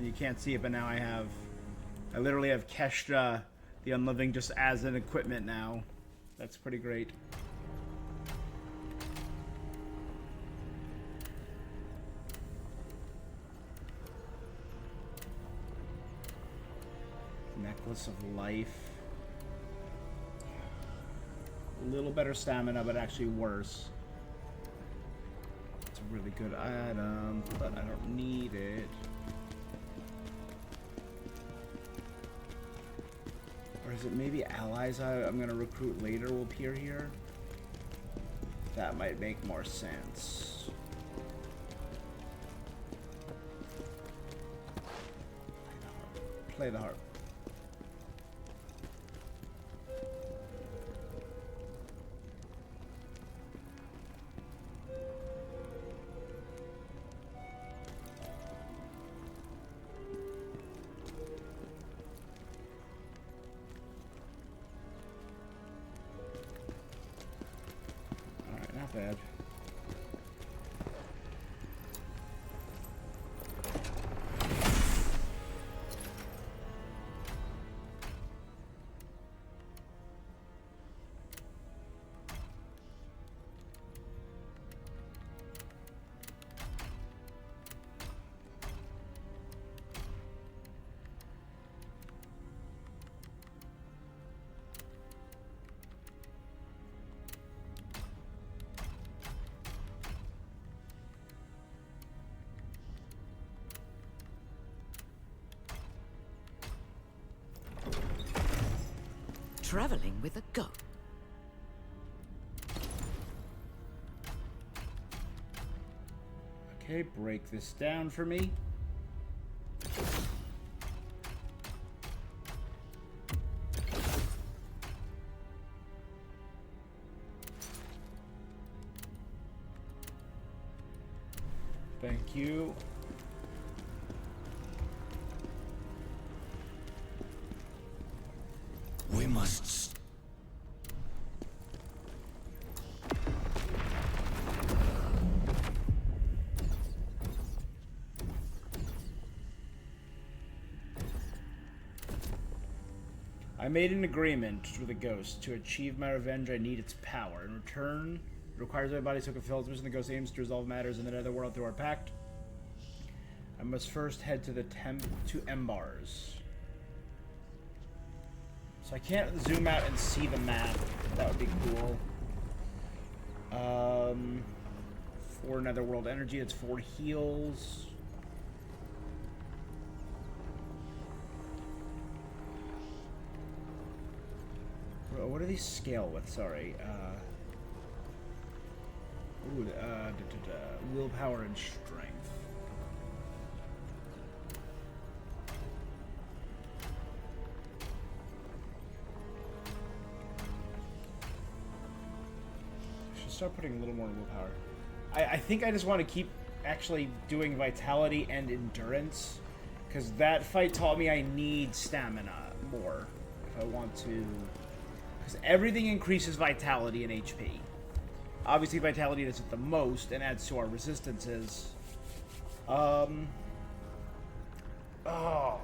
You can't see it, but now I literally have Keshta the Unliving just as an equipment now. That's pretty great. Necklace of Life. A little better stamina, but actually worse. It's a really good item, but I don't need it. Or is it maybe allies I'm going to recruit later will appear here? That might make more sense. Play the harp. bad. Traveling with a goat. Okay, break this down for me. Thank you. We must... I made an agreement with a ghost. To achieve my revenge, I need its power. In return, it requires my body to fulfill its mission. The ghost aims to resolve matters in the netherworld through our pact. I must first head to the Embars. So I can't zoom out and see the map. That would be cool. 4 netherworld energy. It's 4 heals. What do these scale with? Sorry. Willpower and strength. I should start putting a little more willpower. I think I just want to keep actually doing vitality and endurance, because that fight taught me I need stamina more if I want to. Because everything increases vitality and HP. Obviously, vitality does it the most and adds to our resistances. Oh, I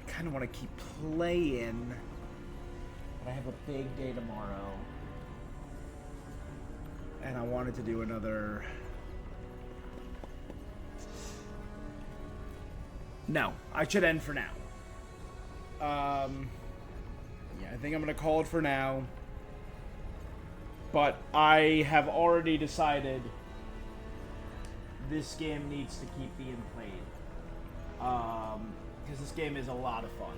kind of want to keep playing, but I have a big day tomorrow, and I wanted to do another. No, I should end for now. Yeah, I think I'm going to call it for now. But I have already decided this game needs to keep being played. Because this game is a lot of fun.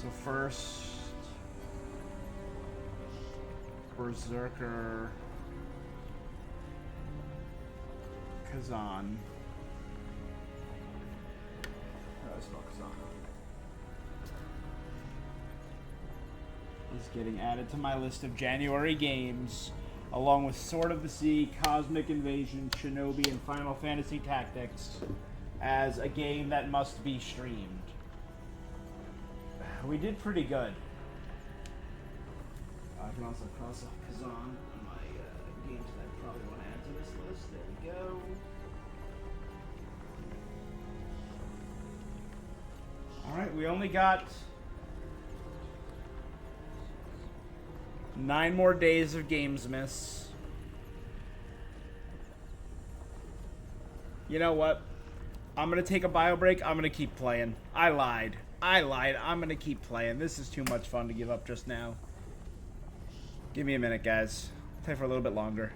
So first, Berserker, Khzan. Let's spell Khzan. Is getting added to my list of January games, along with Sword of the Sea, Cosmic Invasion, Shinobi, and Final Fantasy Tactics, as a game that must be streamed. We did pretty good. I can also cross off Khzan on my games that I probably want to add to this list. There we go. Alright, we only got 9 more days of Gamesmas. You know what? I'm gonna take a bio break. I'm gonna keep playing. I lied. I'm gonna keep playing. This is too much fun to give up just now. Give me a minute, guys. Play for a little bit longer.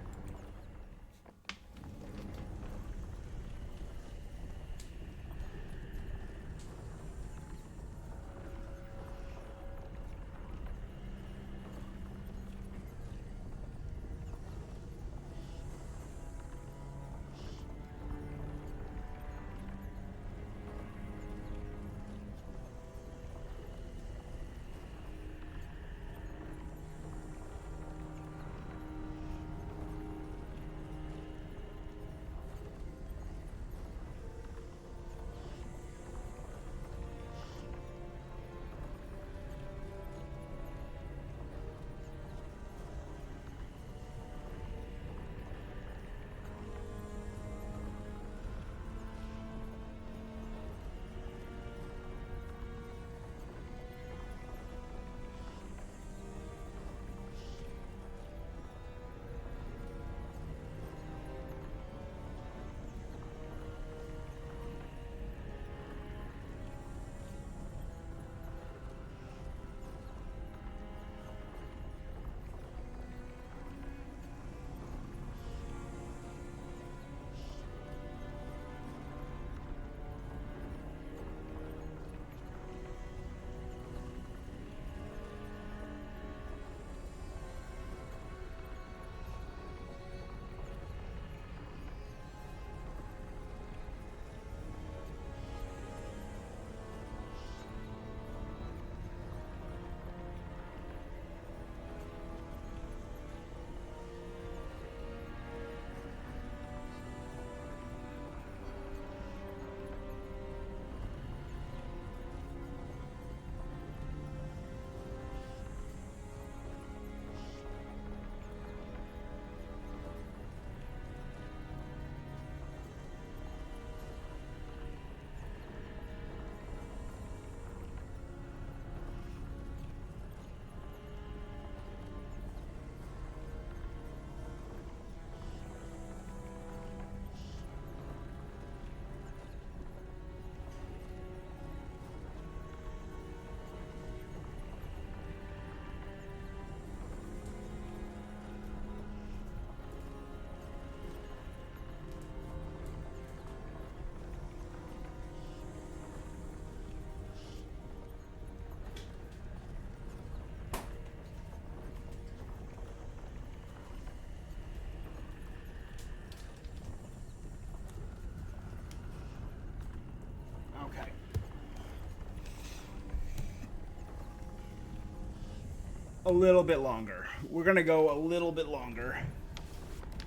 a little bit longer. We're gonna go a little bit longer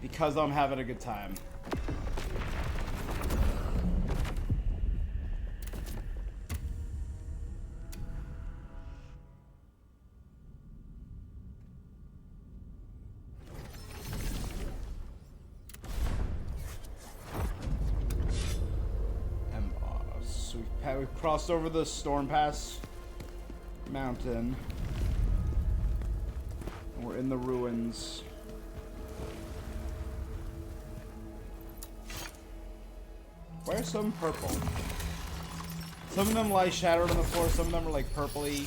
because I'm having a good time. So we've crossed over the Storm Pass mountain. And we're in the ruins. Why are some purple? Some of them lie shadowed on the floor, some of them are like purpley.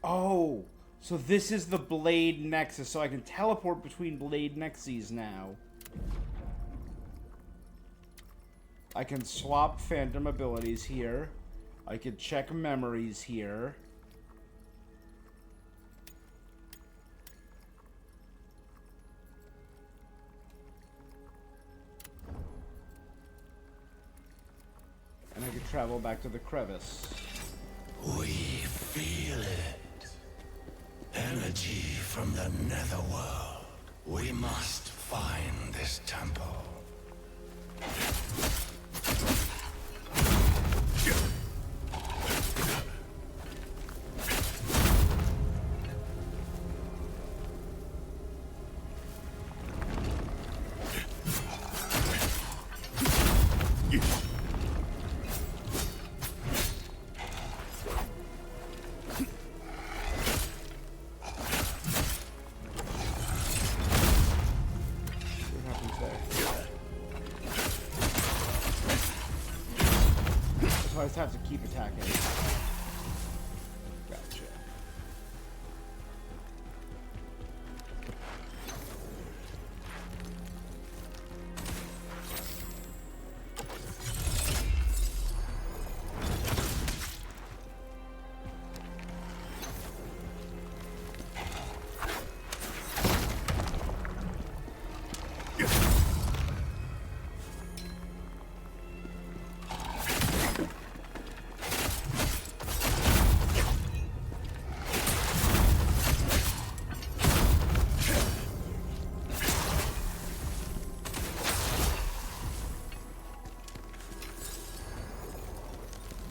Oh, so this is the Blade Nexus, so I can teleport between Blade Nexes now. I can swap Phantom abilities here. I could check memories here. And I could travel back to the crevice. We feel it. Energy from the netherworld. We must find this temple. I just have to keep attacking. Gotcha.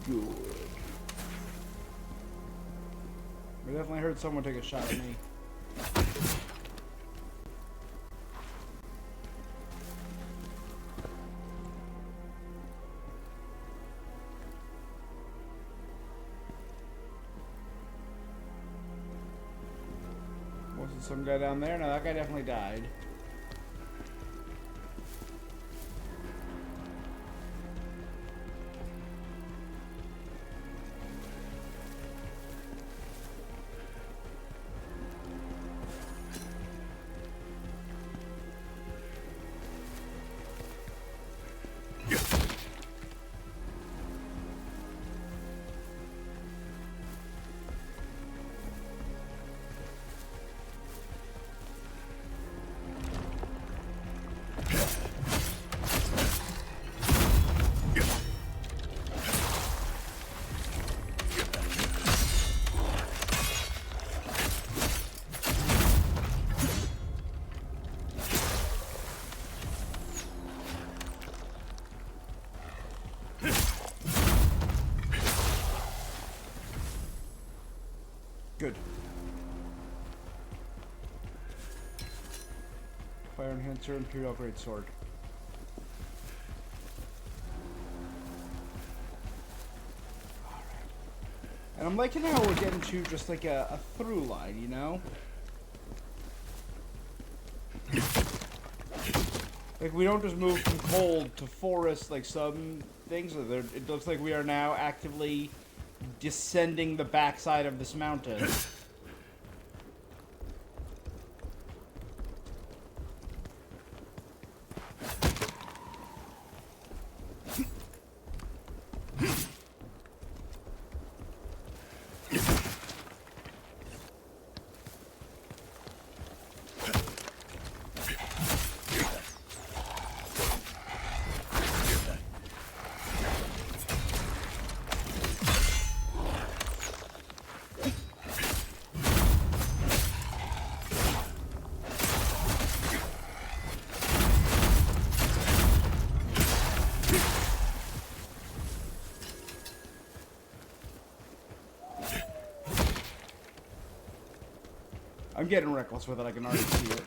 Good. I definitely heard someone take a shot at me. Wasn't some guy down there? No, that guy definitely died. Good. Fire enhancer, Imperial Great Sword. Alright. And I'm liking how we're getting to just like a through line, you know? Like we don't just move from cold to forest like some things. It looks like we are now actively descending the backside of this mountain. I'm getting reckless with it, I can already see it.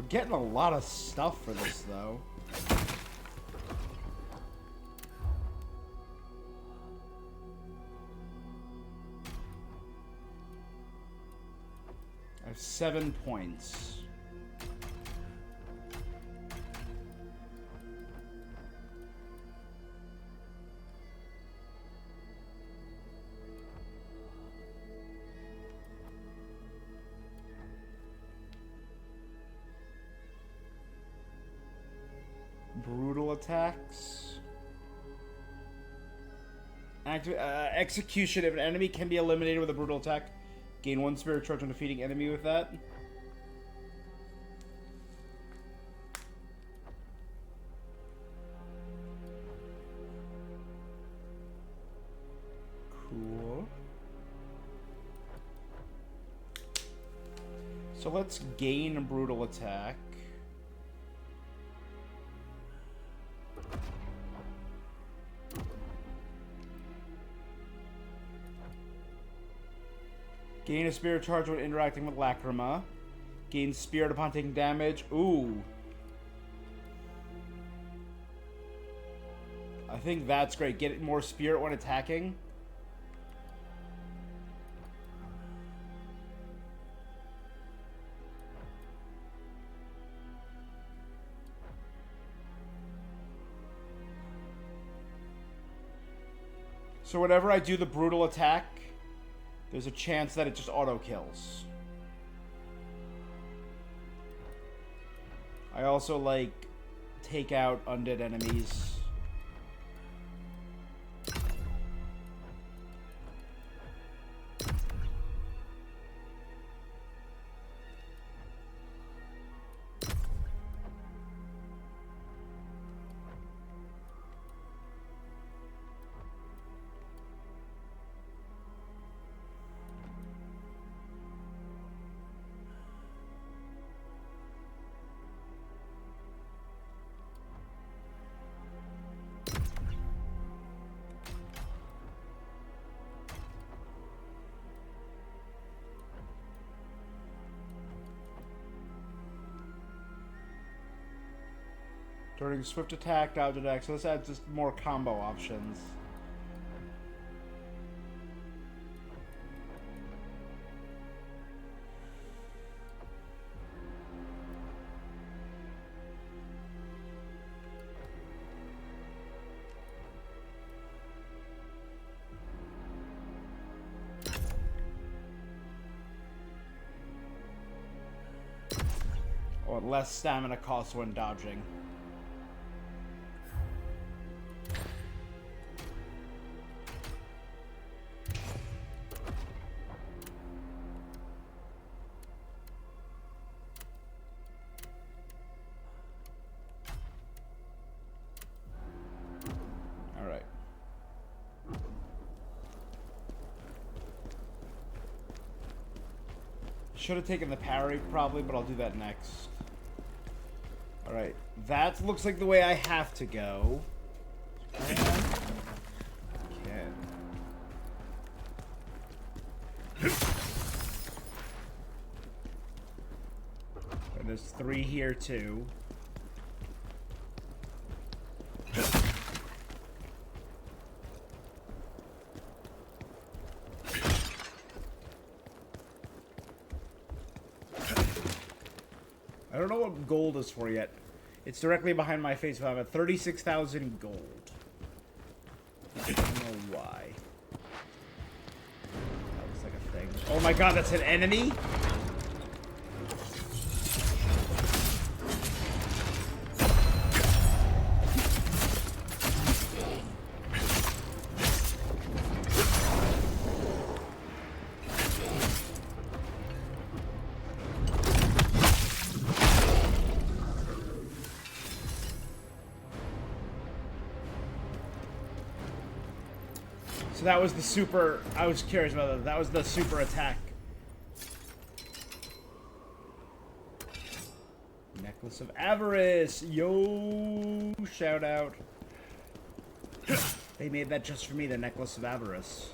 Getting a lot of stuff for this, though. I have 7 points. Brutal attacks. Execution. If an enemy can be eliminated with a brutal attack, gain 1 spirit charge when defeating enemy with that. Cool. So let's gain a brutal attack. Gain a spirit charge when interacting with Lacrima. Gain spirit upon taking damage. Ooh. I think that's great. Get more spirit when attacking. So whenever I do the brutal attack, there's a chance that it just auto-kills. I also, like, take out undead enemies. During swift attack, dodge attack. So this adds just more combo options. Or less stamina cost when dodging. Should have taken the parry, probably, but I'll do that next. Alright, that looks like the way I have to go. Okay. And there's 3 here, too. I don't know what gold is for yet. It's directly behind my face, but I'm at 36,000 gold. I don't know why. That looks like a thing. Oh my god, that's an enemy? So that was the super... I was curious about that. That was the super attack. Necklace of Avarice. Yo, shout out. They made that just for me, the Necklace of Avarice.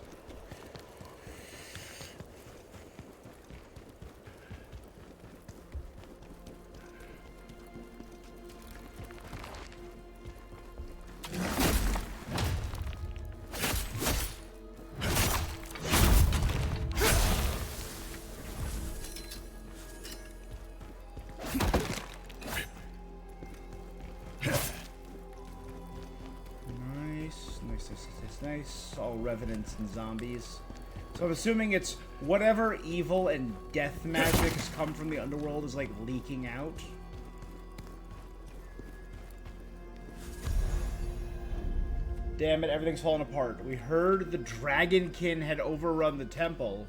Nice. All revenants and zombies. So I'm assuming it's whatever evil and death magic has come from the underworld is like leaking out. Damn it, everything's falling apart. We heard the dragonkin had overrun the temple.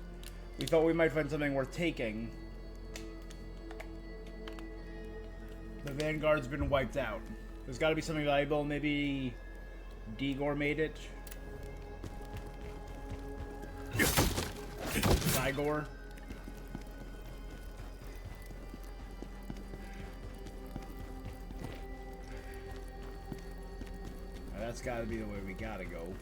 We thought we might find something worth taking. The Vanguard's been wiped out. There's got to be something valuable. Maybe Degor made it. Igor. That's gotta be the way we gotta go.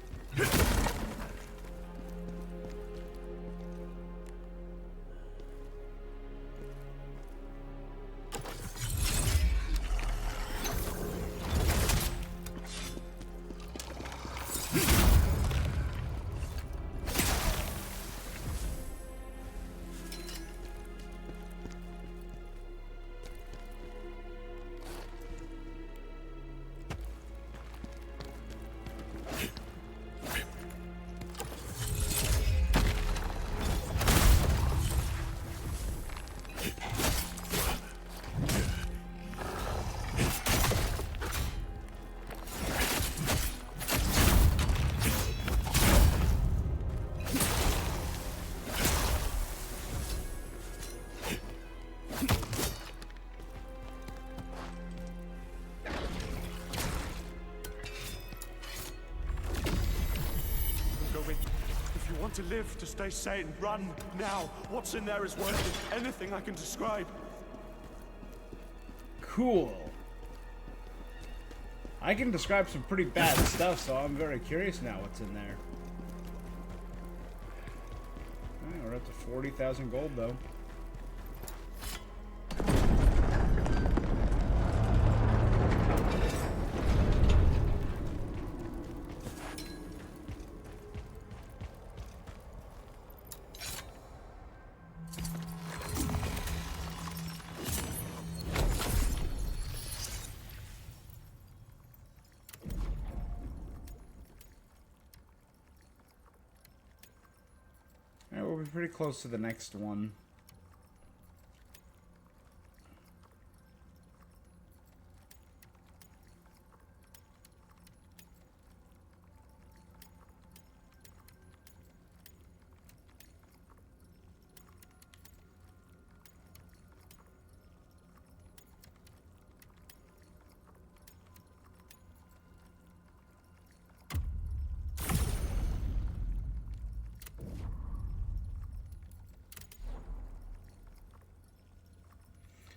To live, to stay sane, run now. What's in there is worth anything I can describe. Cool. I can describe some pretty bad stuff, so I'm very curious now what's in there. All right, we're up to 40,000 gold though. Pretty close to the next one.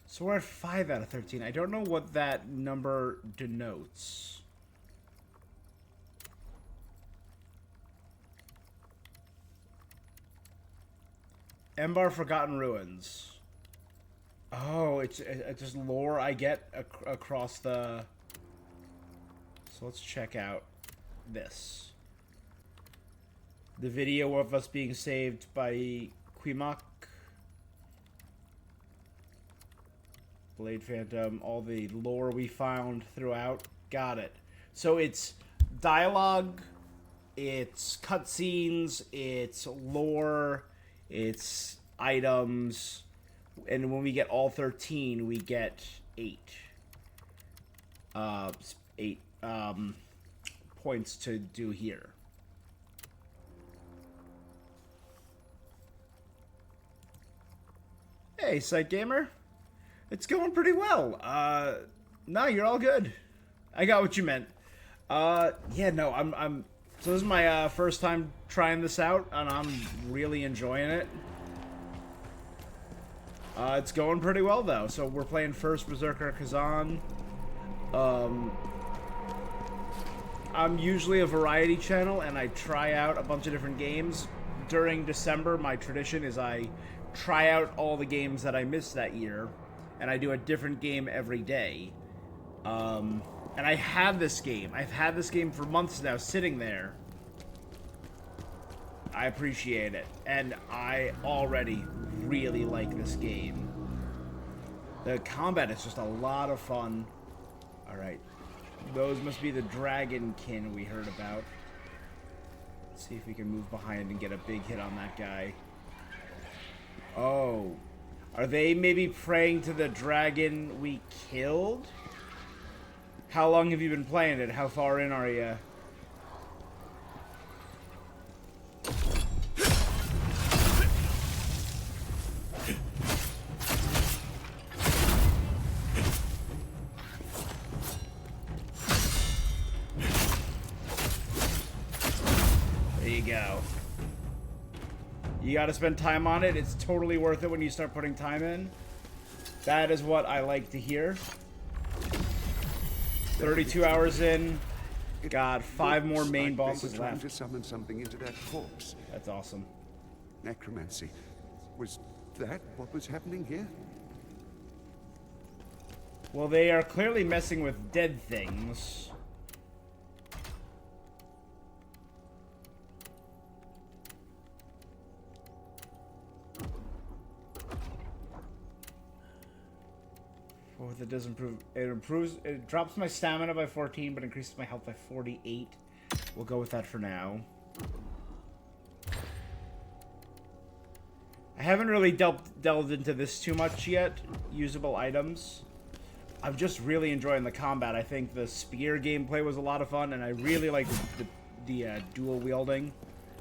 So we're at 5 out of 13. I don't know what that number denotes. Embar Forgotten Ruins. Oh, it's just lore I get across the... So let's check out this. The video of us being saved by Quimak. Blade Phantom, all the lore we found throughout. Got it. So it's dialogue, it's cutscenes, it's lore, it's items, and when we get all 13, we get 8 points to do here. Hey, Sight Gamer. It's going pretty well. No, you're all good. I got what you meant. Yeah, no, I'm So this is my first time trying this out, and I'm really enjoying it. It's going pretty well, though. So we're playing first Berserker Khzan. I'm usually a variety channel, and I try out a bunch of different games. During December, my tradition is I try out all the games that I missed that year, and I do a different game every day. And I have this game. I've had this game for months now, sitting there. I appreciate it, and I already really like this game. The combat is just a lot of fun. Alright. Those must be the dragonkin we heard about. Let's see if we can move behind and get a big hit on that guy. Oh. Are they maybe praying to the dragon we killed? How long have you been playing it? How far in are you? There you go. You gotta spend time on it. It's totally worth it when you start putting time in. That is what I like to hear. 32 hours in. Got 5 more main bosses left. To summon something into that corpse. That's awesome. Necromancy. Was that what was happening here? Well, they are clearly messing with dead things. Fourth, it does improve. It drops my stamina by 14, but increases my health by 48. We'll go with that for now. I haven't really delved into this too much yet. Usable items. I'm just really enjoying the combat. I think the spear gameplay was a lot of fun, and I really like the dual wielding.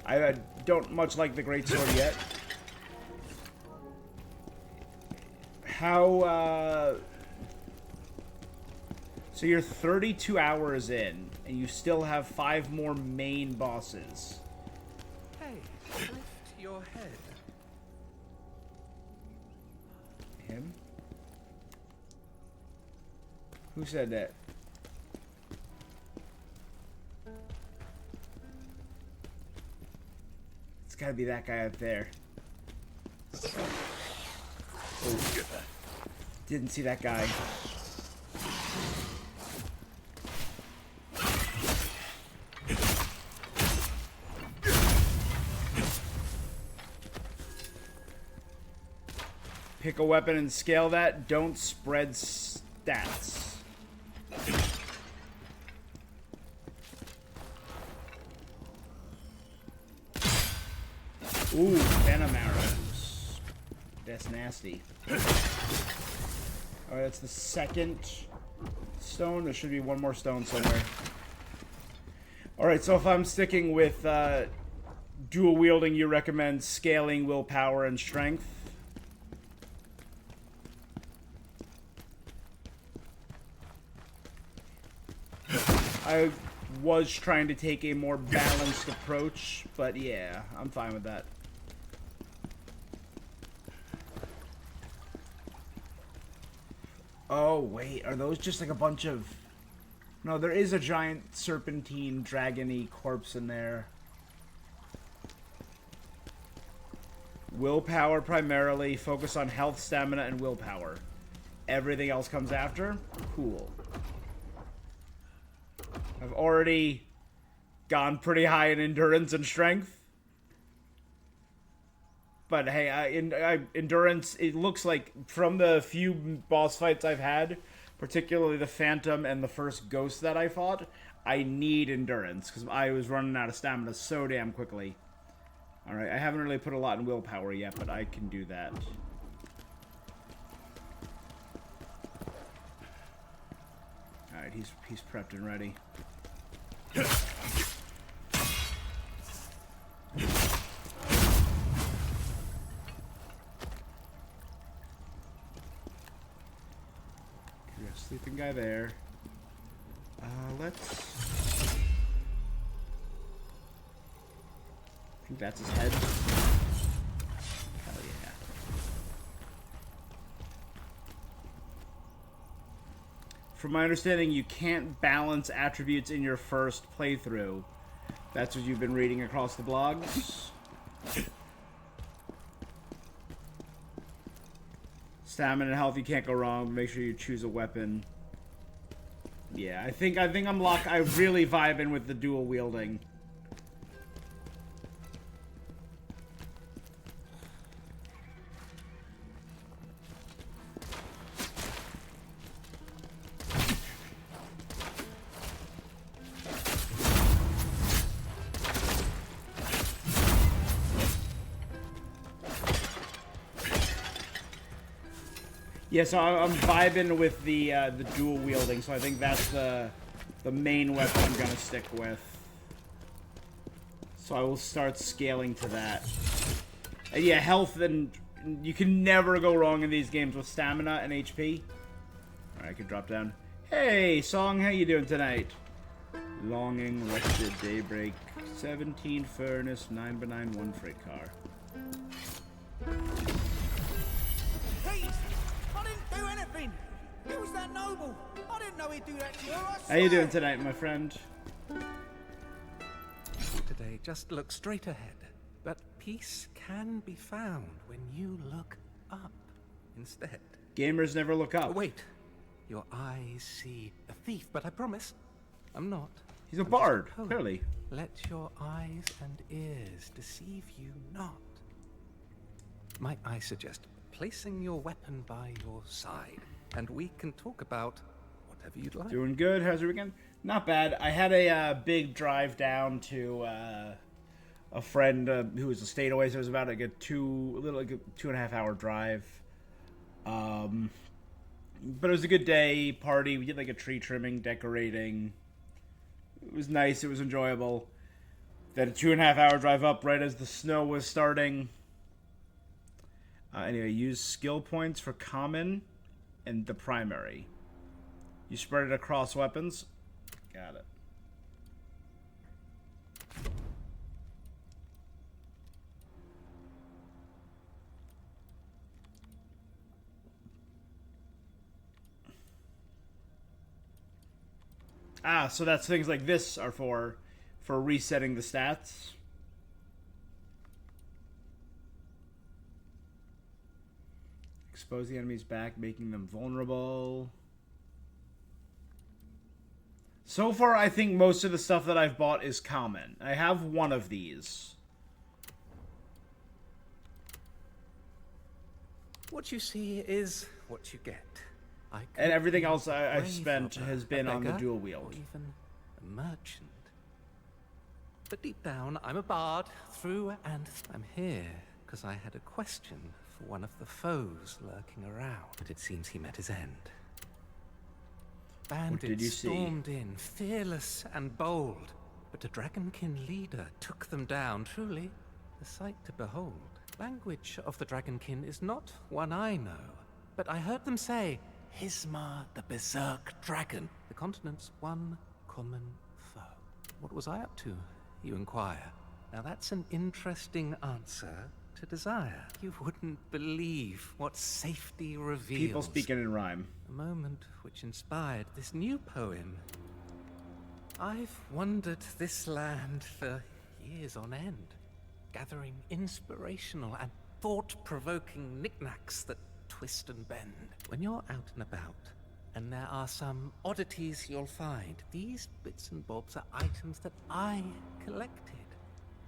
I don't much like the greatsword yet. How, so you're 32 hours in, and you still have 5 more main bosses. Hey, lift your head. Him? Who said that? It's gotta be that guy up there. Oh. Didn't see that guy. Pick a weapon and scale that. Don't spread stats. Ooh, venom arrows. That's nasty. Alright, that's the second stone. There should be one more stone somewhere. Alright, so if I'm sticking with dual wielding, you recommend scaling willpower and strength. I was trying to take a more balanced approach, but yeah, I'm fine with that. Oh, wait, are those just like a bunch of... No, there is a giant serpentine, dragon-y corpse in there. Willpower primarily, focus on health, stamina, and willpower. Everything else comes after? Cool. I've already gone pretty high in endurance and strength. But hey, endurance, it looks like from the few boss fights I've had, particularly the Phantom and the first Ghost that I fought, I need endurance because I was running out of stamina so damn quickly. Alright, I haven't really put a lot in willpower yet, but I can do that. Alright, he's prepped and ready. Sleeping guy there. Let's... I think that's his head. Hell yeah. From my understanding, you can't balance attributes in your first playthrough. That's what you've been reading across the blogs. Stamina and health, you can't go wrong. Make sure you choose a weapon. Yeah, I think I'm locked. I really vibing with the dual wielding. Yeah, so I'm vibing with the dual wielding, so I think that's the main weapon I'm gonna stick with. So I will start scaling to that. And yeah, health, and you can never go wrong in these games with stamina and HP. Alright, I can drop down. Hey, Song, how you doing tonight? Longing, rested, daybreak, 17 furnace, 9x9, 1 freight car. Please! I didn't do anything! It was that noble! I didn't know he'd do that to her, I How you swear. doing tonight, my friend? Today, just look straight ahead. But peace can be found when you look up instead. Gamers never look up. Wait. Your eyes see a thief, but I promise, I'm not. He's a I'm bard, just a poet. clearly. Let your eyes and ears deceive you not. Might I suggest placing your weapon by your side, and we can talk about whatever you'd like. Doing good. How's your weekend? Not bad. I had a big drive down to a friend who was a state away, so it was about like a 2.5 hour drive. But it was a good day, party. We did like a tree trimming, decorating. It was nice. It was enjoyable. Then a 2.5 hour drive up right as the snow was starting. Anyway, use skill points for common and the primary. You spread it across weapons. Got it. Ah, so that's things like this are for resetting the stats. Expose the enemy's back, making them vulnerable. So far, I think most of the stuff that I've bought is common. I have one of these. What you see is what you get. And everything else I've spent has been on the dual wield. Or even a merchant. But deep down, I'm a bard through and I'm here because I had a question for one of the foes lurking around. But it seems he met his end. Bandits stormed in, fearless and bold. But a dragonkin leader took them down. Truly, a sight to behold. Language of the dragonkin is not one I know. But I heard them say, Hismar the Berserk Dragon. The continent's one common foe. What was I up to, you inquire? Now that's an interesting answer to desire. You wouldn't believe what safety reveals. People speaking in rhyme. A moment which inspired this new poem. I've wandered this land for years on end, gathering inspirational and thought-provoking knickknacks that twist and bend. When you're out and about, and there are some oddities you'll find, these bits and bobs are items that I collected.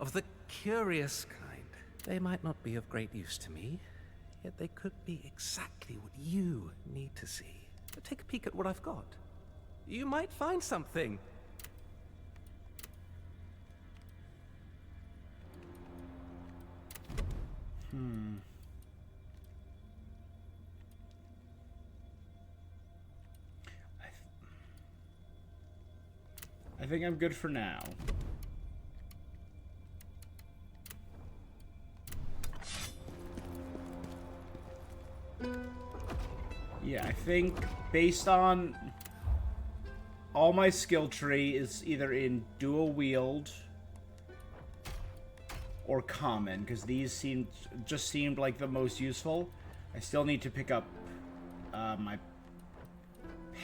Of the curious kind. They might not be of great use to me, yet they could be exactly what you need to see. But take a peek at what I've got. You might find something. I think I'm good for now. Yeah, I think based on all my skill tree is either in dual wield or common, because these seemed like the most useful. I still need to pick up my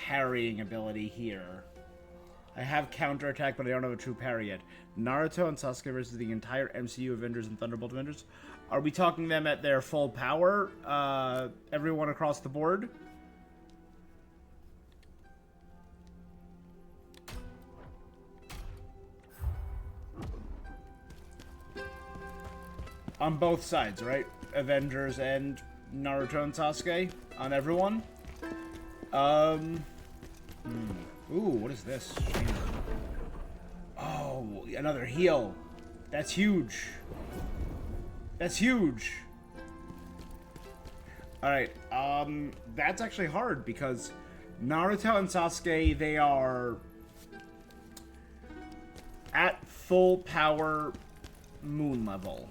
parrying ability here. I have counterattack, but I don't have a true parry yet. Naruto and Sasuke versus the entire MCU Avengers and Thunderbolt Avengers. Are we talking them at their full power? Everyone across the board? On both sides, right? Avengers and Naruto and Sasuke? On everyone? Ooh, what is this? Oh, another heal. That's huge. That's huge. Alright, that's actually hard because Naruto and Sasuke, they are at full power moon level.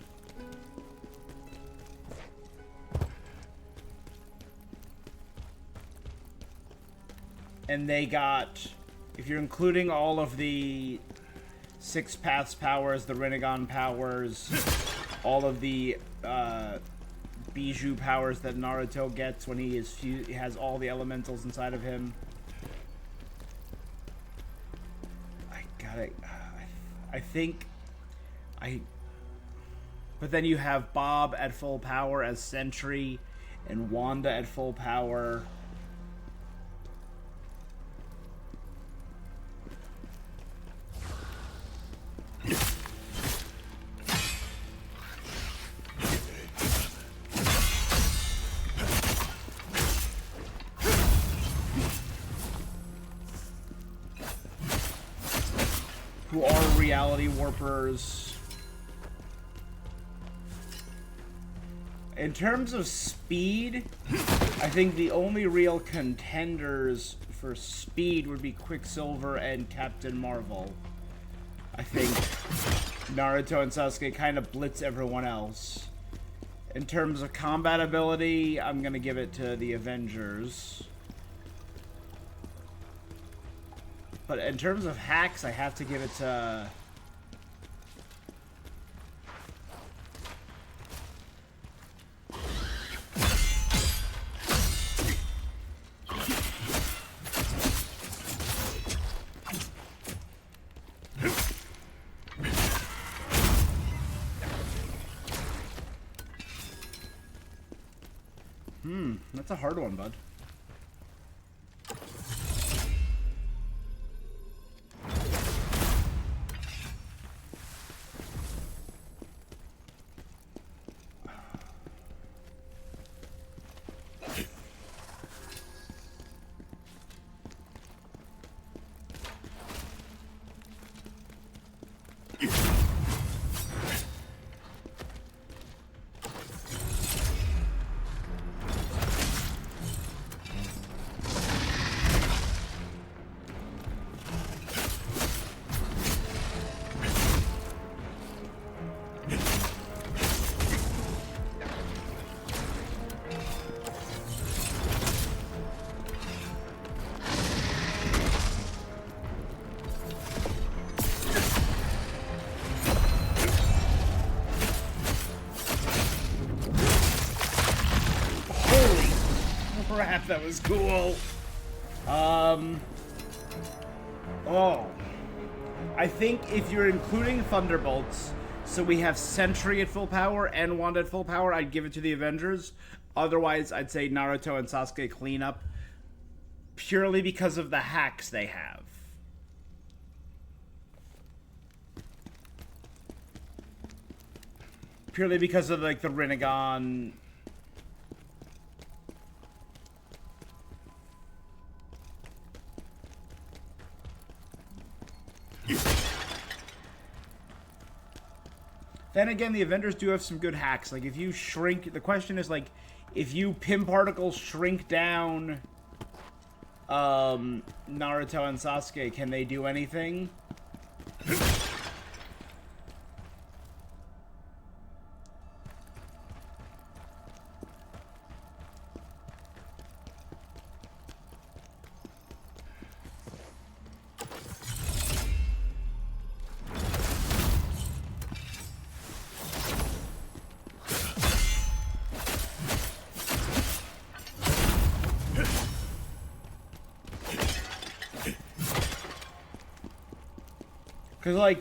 And they got, if you're including all of the Six Paths powers, the Rinnegan powers, all of the Bijou powers that Naruto gets when he has all the elementals inside of him. But then you have Bob at full power as Sentry, and Wanda at full power. Who are reality warpers. In terms of speed, I think the only real contenders for speed would be Quicksilver and Captain Marvel. I think Naruto and Sasuke kind of blitz everyone else. In terms of combat ability, I'm gonna give it to the Avengers. But in terms of hacks, I have to give it to... That's a hard one, bud. Crap, that was cool. Oh. I think if you're including Thunderbolts, so we have Sentry at full power and Wanda at full power, I'd give it to the Avengers. Otherwise, I'd say Naruto and Sasuke clean up purely because of the hacks they have. Purely because of, like, the Rinnegan... Then again, the Avengers do have some good hacks. Like, if you shrink... The question is, like, if you Pim Particles shrink down Naruto and Sasuke, can they do anything? Because, like,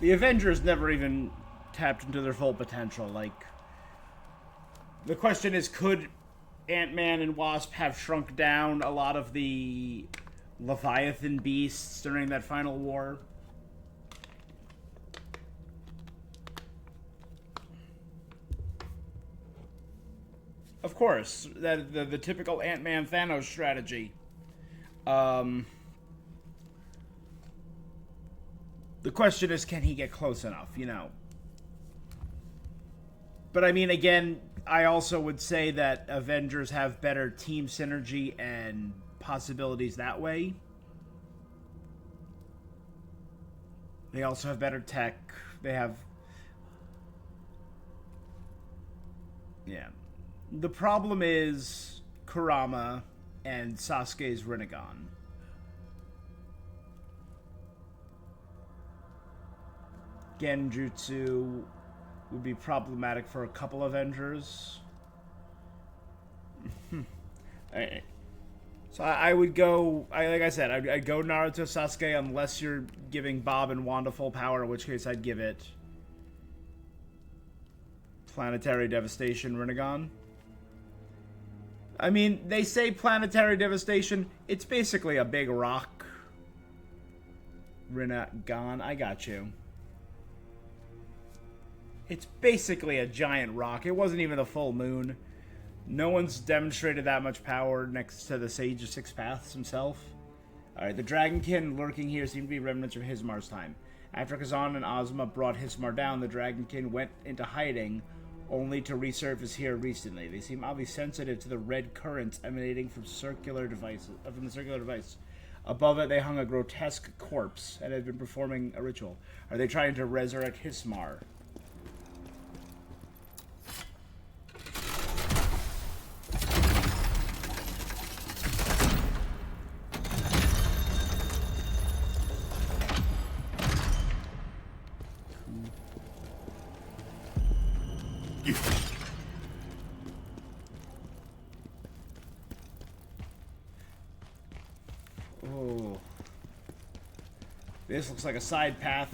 the Avengers never even tapped into their full potential. Like, the question is, could Ant-Man and Wasp have shrunk down a lot of the Leviathan beasts during that final war? Of course, that the typical Ant-Man Thanos strategy. The question is, can he get close enough, you know? But I mean, again, I also would say that Avengers have better team synergy and possibilities that way. They also have better tech. They have... Yeah. The problem is Kurama and Sasuke's Rinnegan. Genjutsu would be problematic for a couple Avengers. So I would go... like I said, I'd go Naruto Sasuke unless you're giving Bob and Wanda full power, in which case I'd give it Planetary Devastation Rinnegan. I mean, they say Planetary Devastation. It's basically a big rock. Rinnegan, I got you. It's basically a giant rock. It wasn't even the full moon. No one's demonstrated that much power next to the Sage of Six Paths himself. Alright, the Dragonkin lurking here seem to be remnants of Hismar's time. After Khzan and Ozma brought Hismar down, the Dragonkin went into hiding, only to resurface here recently. They seem oddly sensitive to the red currents emanating from the circular device. Above it, they hung a grotesque corpse and had been performing a ritual. Are they trying to resurrect Hismar? Oh. This looks like a side path.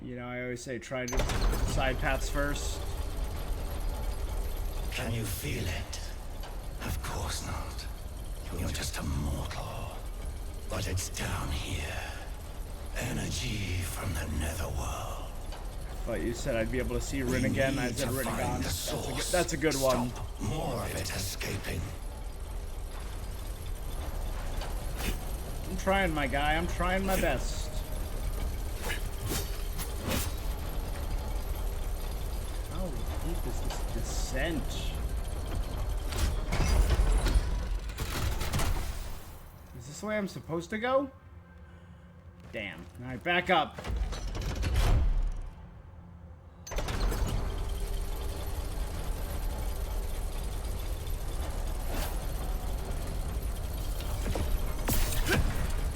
You know, I always say try to side paths first. Can you feel it? Of course not. You're just a mortal. But it's down here. Energy from the netherworld. But you said I'd be able to see Rin again. I said Rinnegan. That's a good one. More of it escaping. I'm trying, my guy. I'm trying my best. How deep is this descent? Is this the way I'm supposed to go? Damn. Alright, back up.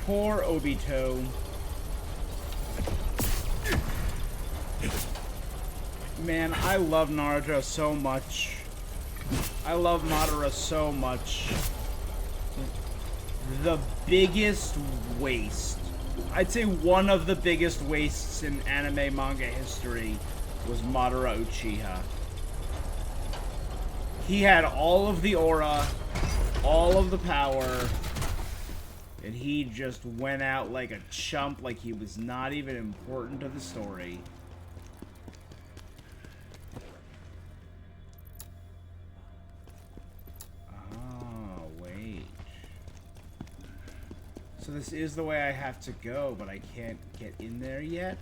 Poor Obito. Man, I love Naruto so much. I love Madara so much. The biggest waste. I'd say one of the biggest wastes in anime manga history was Madara Uchiha. He had all of the aura, all of the power, and he just went out like a chump, like he was not even important to the story. Oh, wait. So this is the way I have to go, but I can't get in there yet?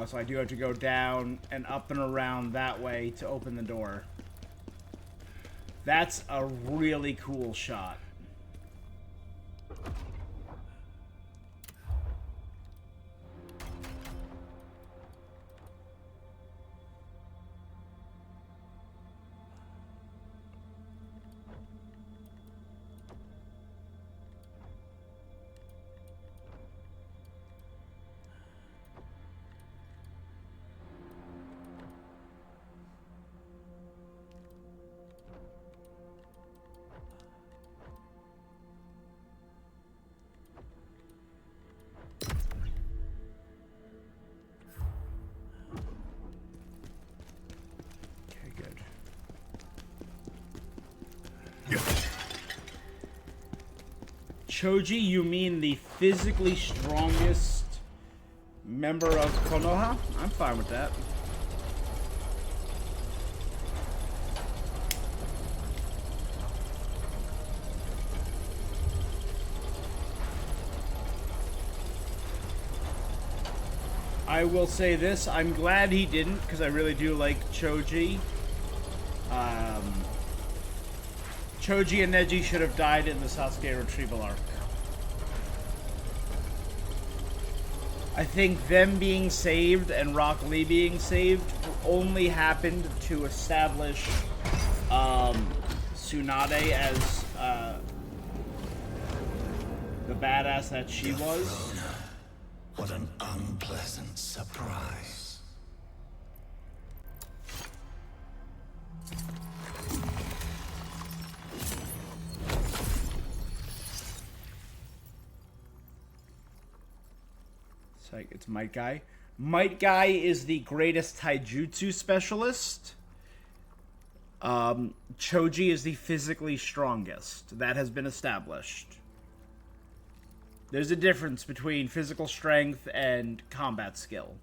So I do have to go down and up and around that way to open the door. That's a really cool shot. Choji, you mean the physically strongest member of Konoha? I'm fine with that. I will say this, I'm glad he didn't, because I really do like Choji. Choji and Neji should have died in the Sasuke retrieval arc. I think them being saved and Rock Lee being saved only happened to establish Tsunade as the badass that she was. What an unpleasant surprise. It's Might Guy. Might Guy is the greatest taijutsu specialist. Choji is the physically strongest. That has been established. There's a difference between physical strength and combat skill.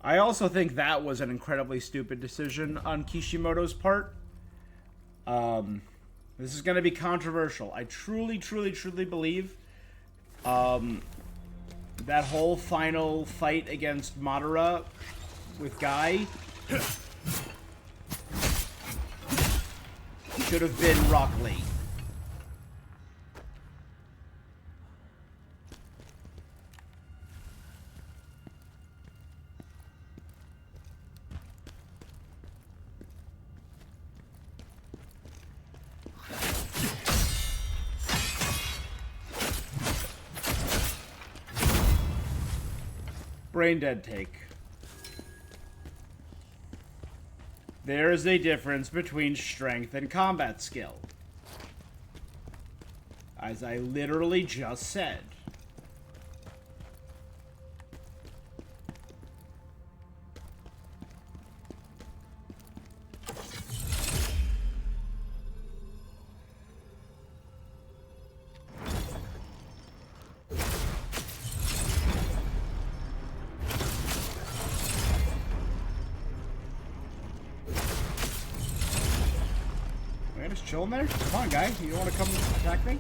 I also think that was an incredibly stupid decision on Kishimoto's part. This is going to be controversial. I truly, truly, truly believe that whole final fight against Madara with Guy should have been Rock Lee. Brain dead take. There is a difference between strength and combat skill. As I literally just said. Chilling there? Come on, guy. You don't want to come attack me?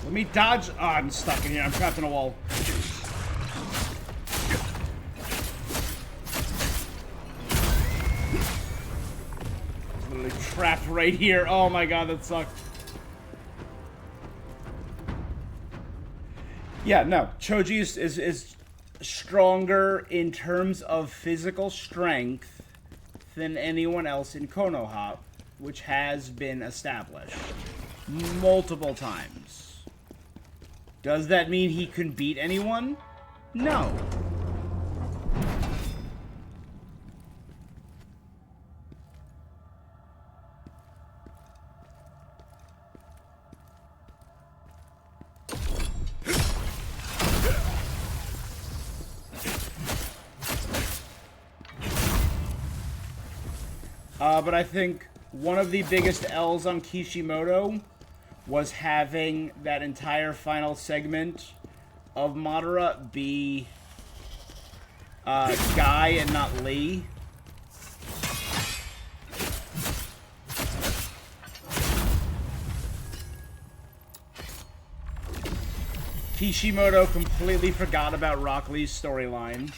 Let me dodge. Oh, I'm stuck in here. I'm trapped in a wall. Trapped right here. Oh my god, that sucked. Yeah, no. Choji is stronger in terms of physical strength than anyone else in Konoha, which has been established multiple times. Does that mean he can beat anyone? No. But I think one of the biggest L's on Kishimoto was having that entire final segment of Madara be Guy and not Lee. Kishimoto completely forgot about Rock Lee's storyline.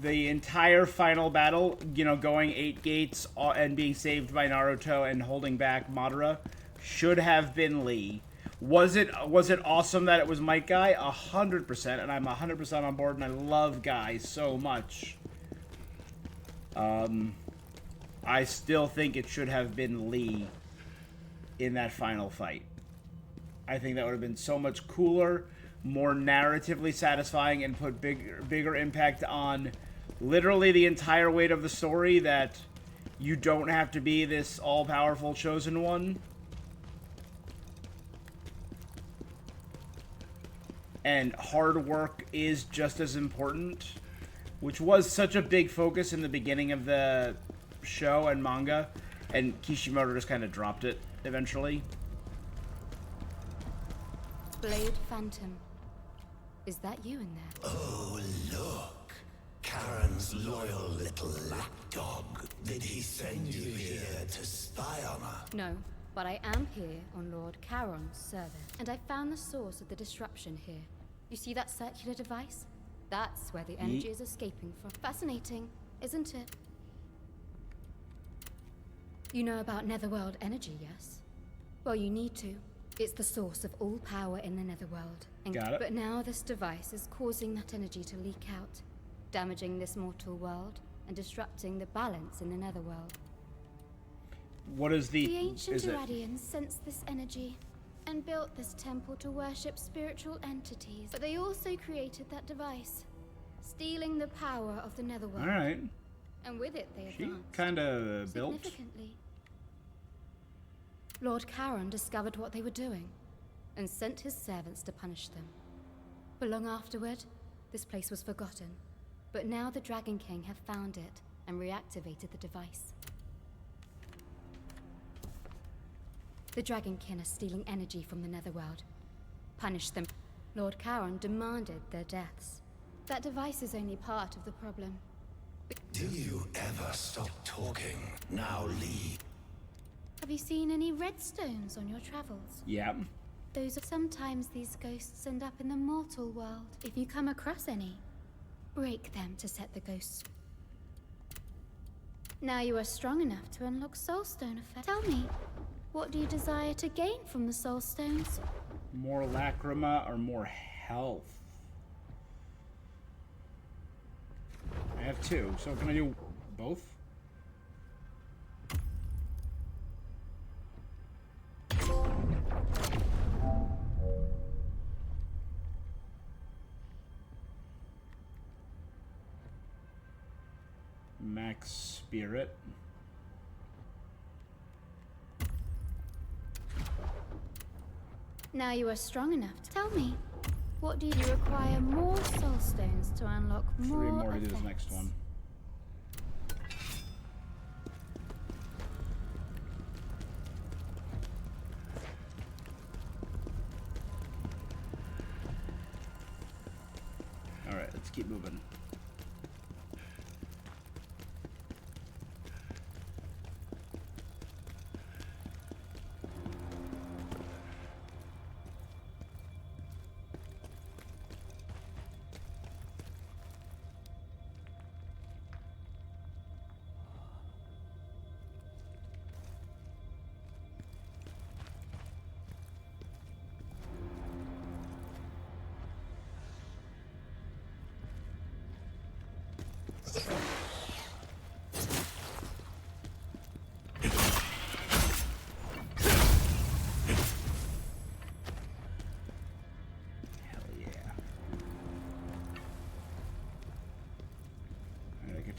The entire final battle, you know, going 8 gates and being saved by Naruto and holding back Madara, should have been Lee. Was it awesome that it was Might Guy? 100%, and I'm 100% on board, and I love Guy so much. I still think it should have been Lee in that final fight. I think that would have been so much cooler, more narratively satisfying, and put bigger impact on literally the entire weight of the story, that you don't have to be this all-powerful chosen one. And hard work is just as important, which was such a big focus in the beginning of the show and manga, and Kishimoto just kind of dropped it eventually. Blade Phantom. Is that you in there? Oh, look. Karen's loyal little lapdog. Did he send you here to spy on her? No, but I am here on Lord Charon's service. And I found the source of the disruption here. You see that circular device? That's where the energy is escaping from. Fascinating, isn't it? You know about Netherworld energy, yes? Well, you need to. It's the source of all power in the Netherworld. Got it. But now this device is causing that energy to leak out, damaging this mortal world and disrupting the balance in the Netherworld. What is the... The ancient is it? Irradians sensed this energy and built this temple to worship spiritual entities. But they also created that device, stealing the power of the Netherworld. Alright. And with it they She advanced kind of built. significantly. Lord Charon discovered what they were doing and sent his servants to punish them. But long afterward, this place was forgotten. But now the Dragon King have found it and reactivated the device. The Dragon King are stealing energy from the Netherworld. Punish them. Lord Charon demanded their deaths. That device is only part of the problem. Do you ever stop talking? Now leave. Have you seen any redstones on your travels? Yeah. Those are sometimes these ghosts end up in the mortal world. If you come across any, break them to set the ghosts. Now you are strong enough to unlock soulstone effect. Tell me, what do you desire to gain from the soulstones? More lacrima or more health? I have two, so can I do both? Max Spirit. Now you are strong enough to tell me, what do you require more soulstones to unlock more? 3 more to do this effects? next one. Alright, let's keep moving.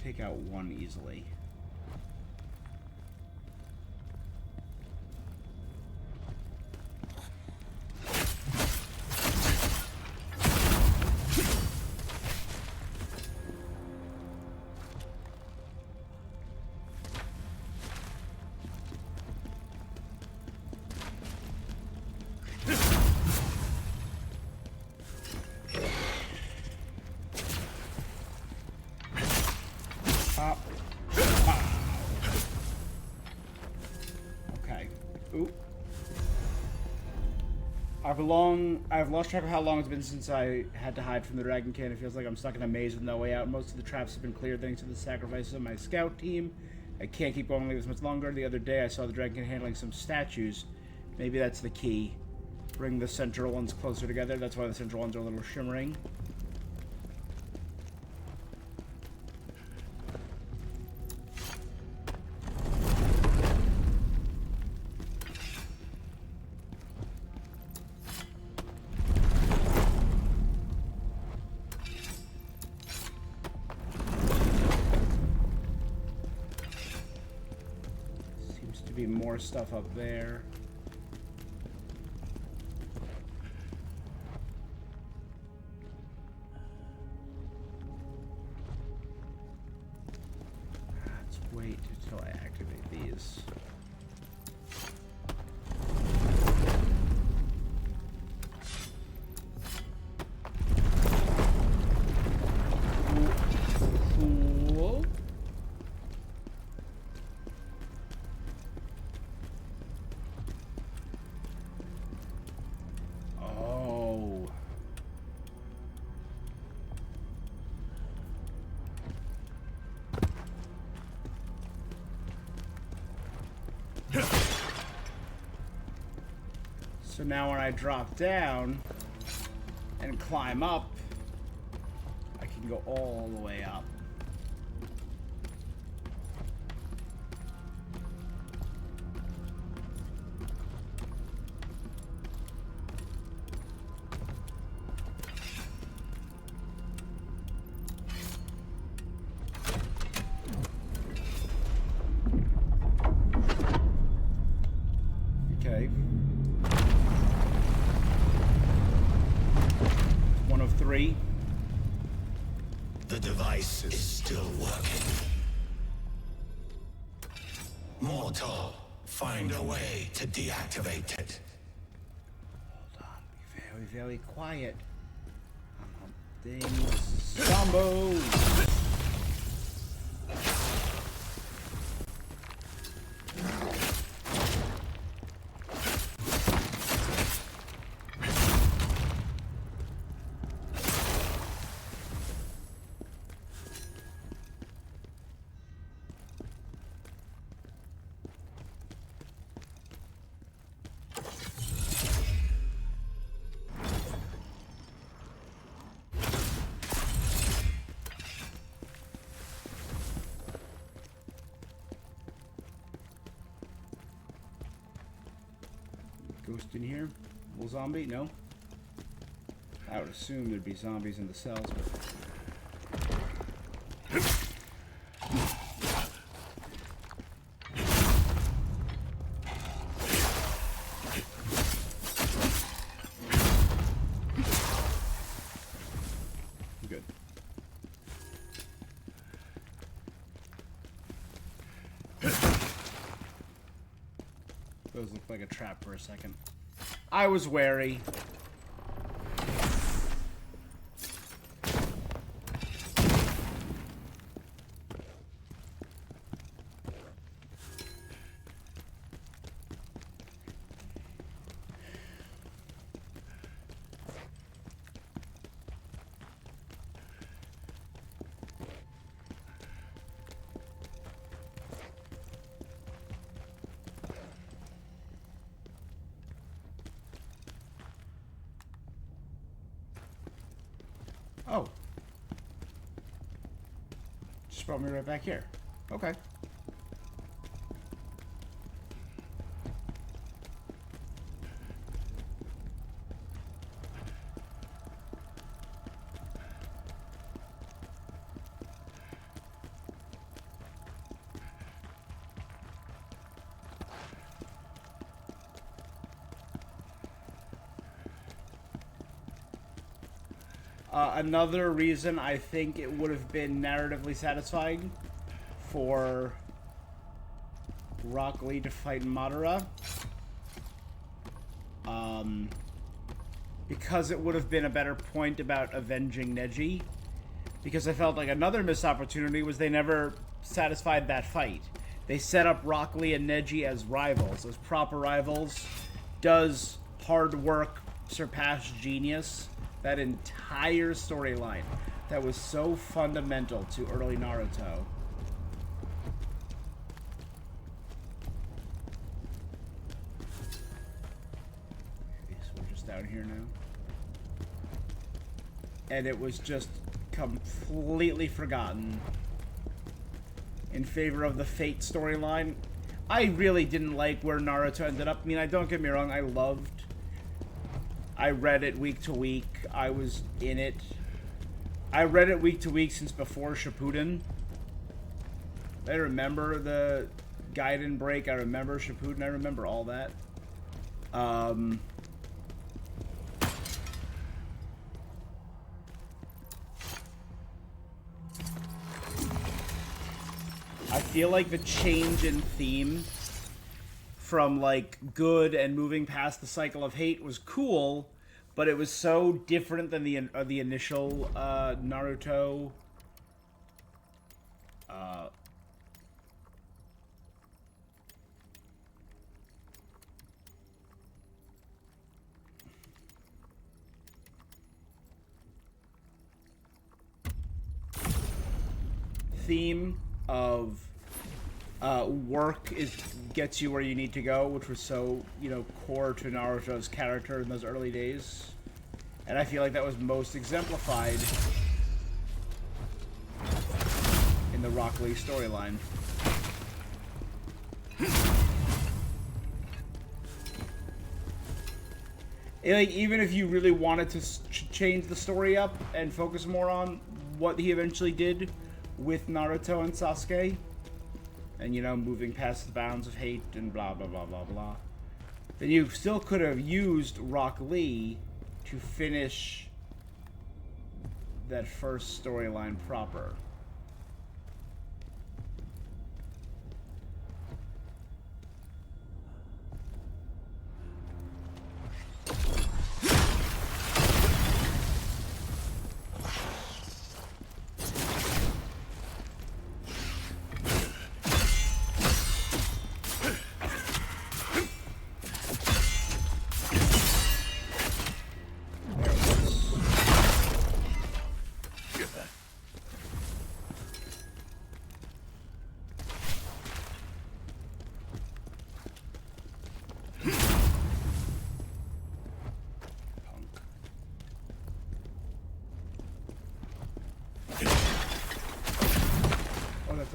Take out one easily. Okay. Oop. I've lost track of how long it's been since I had to hide from the Dragon King. It feels like I'm stuck in a maze with no way out. Most of the traps have been cleared thanks to the sacrifices of my scout team. I can't keep going like this much longer. The other day I saw the Dragon King handling some statues. Maybe that's the key. Bring the central ones closer together. That's why the central ones are a little shimmering. Seems to be more stuff up there. Wait until I activate these. Cool. Oh. So now when I drop down and climb up, I can go all the way up. Okay. One of three. The device is still working. Mortal, find a way to deactivate it. Hold on, be very, very quiet. I'm things. Combo! Ghost in here? Little zombie? No? I would assume there'd be zombies in the cells, but... Good. Those look like a trap for a second. I was wary. Oh. Just brought me right back here. Okay. Another reason I think it would have been narratively satisfying for Rock Lee to fight Madara, because it would have been a better point about avenging Neji, because I felt like another missed opportunity was they never satisfied that fight. They set up Rock Lee and Neji as rivals, as proper rivals. Does hard work surpass genius? That entire storyline that was so fundamental to early Naruto. down here now. And it was just completely forgotten in favor of the Fate storyline. I really didn't like where Naruto ended up. I mean, don't get me wrong, I read it week to week. I was in it. I read it week to week since before Shippuden. I remember the Gaiden break. I remember Shippuden. I remember all that. I feel like the change in theme from like good and moving past the cycle of hate was cool, but it was so different than the initial Naruto theme of work gets you where you need to go, which was so, you know, core to Naruto's character in those early days. And I feel like that was most exemplified in the Rock Lee storyline. Like, even if you really wanted to change the story up and focus more on what he eventually did with Naruto and Sasuke, and, you know, moving past the bounds of hate and blah, blah, blah, blah, blah, then you still could have used Rock Lee to finish that first storyline proper.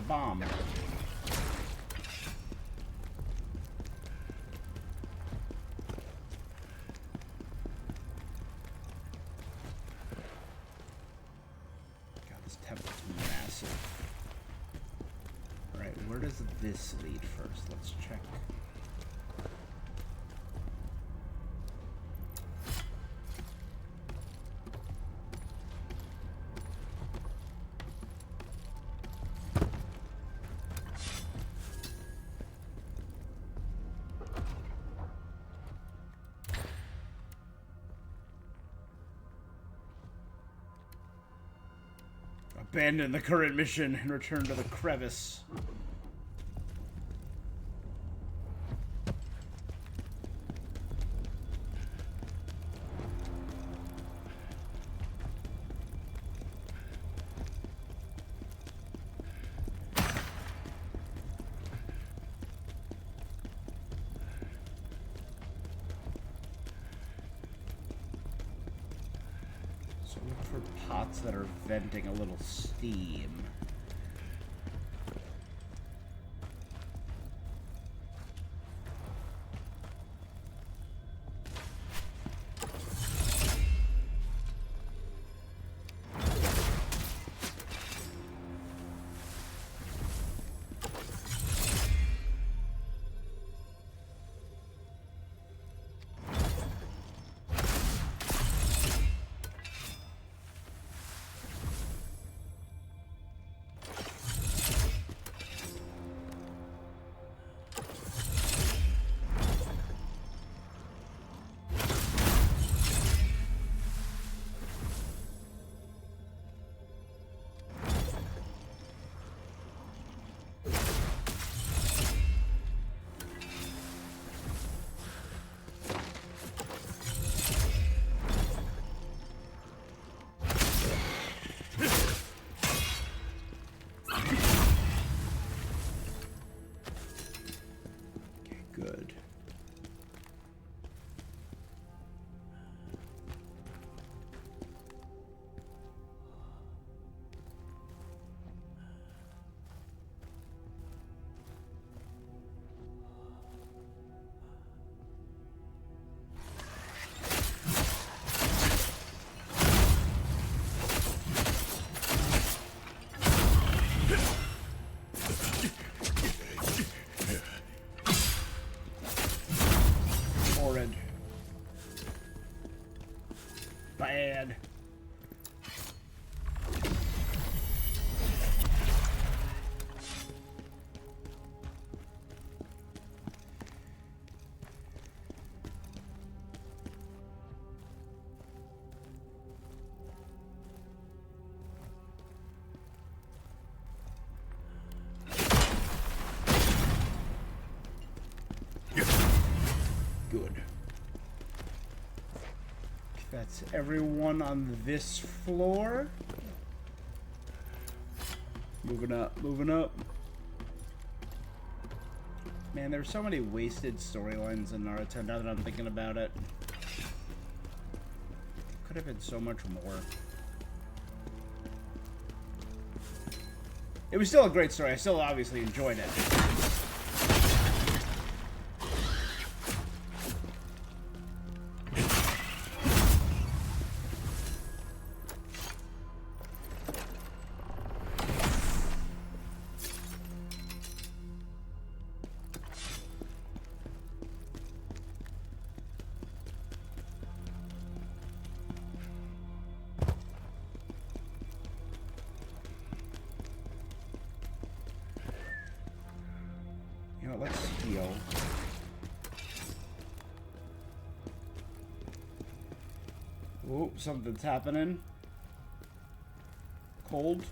Bomb. God, this temple's massive. Alright, where does this lead first? Let's check. Abandon the current mission and return to the crevice. So look for pots that are venting a little steam. That's everyone on this floor. Moving up, moving up. Man, there's so many wasted storylines in Naruto now that I'm thinking about it. Could have been so much more. It was still a great story. I still obviously enjoyed it. You know, let's heal. Oh, something's happening. Cold.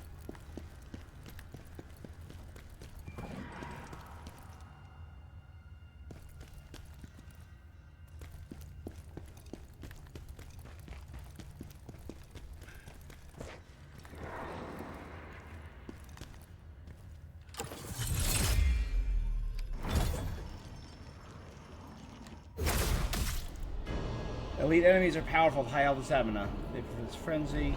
Elite enemies are powerful with high health and stamina. They produce frenzy.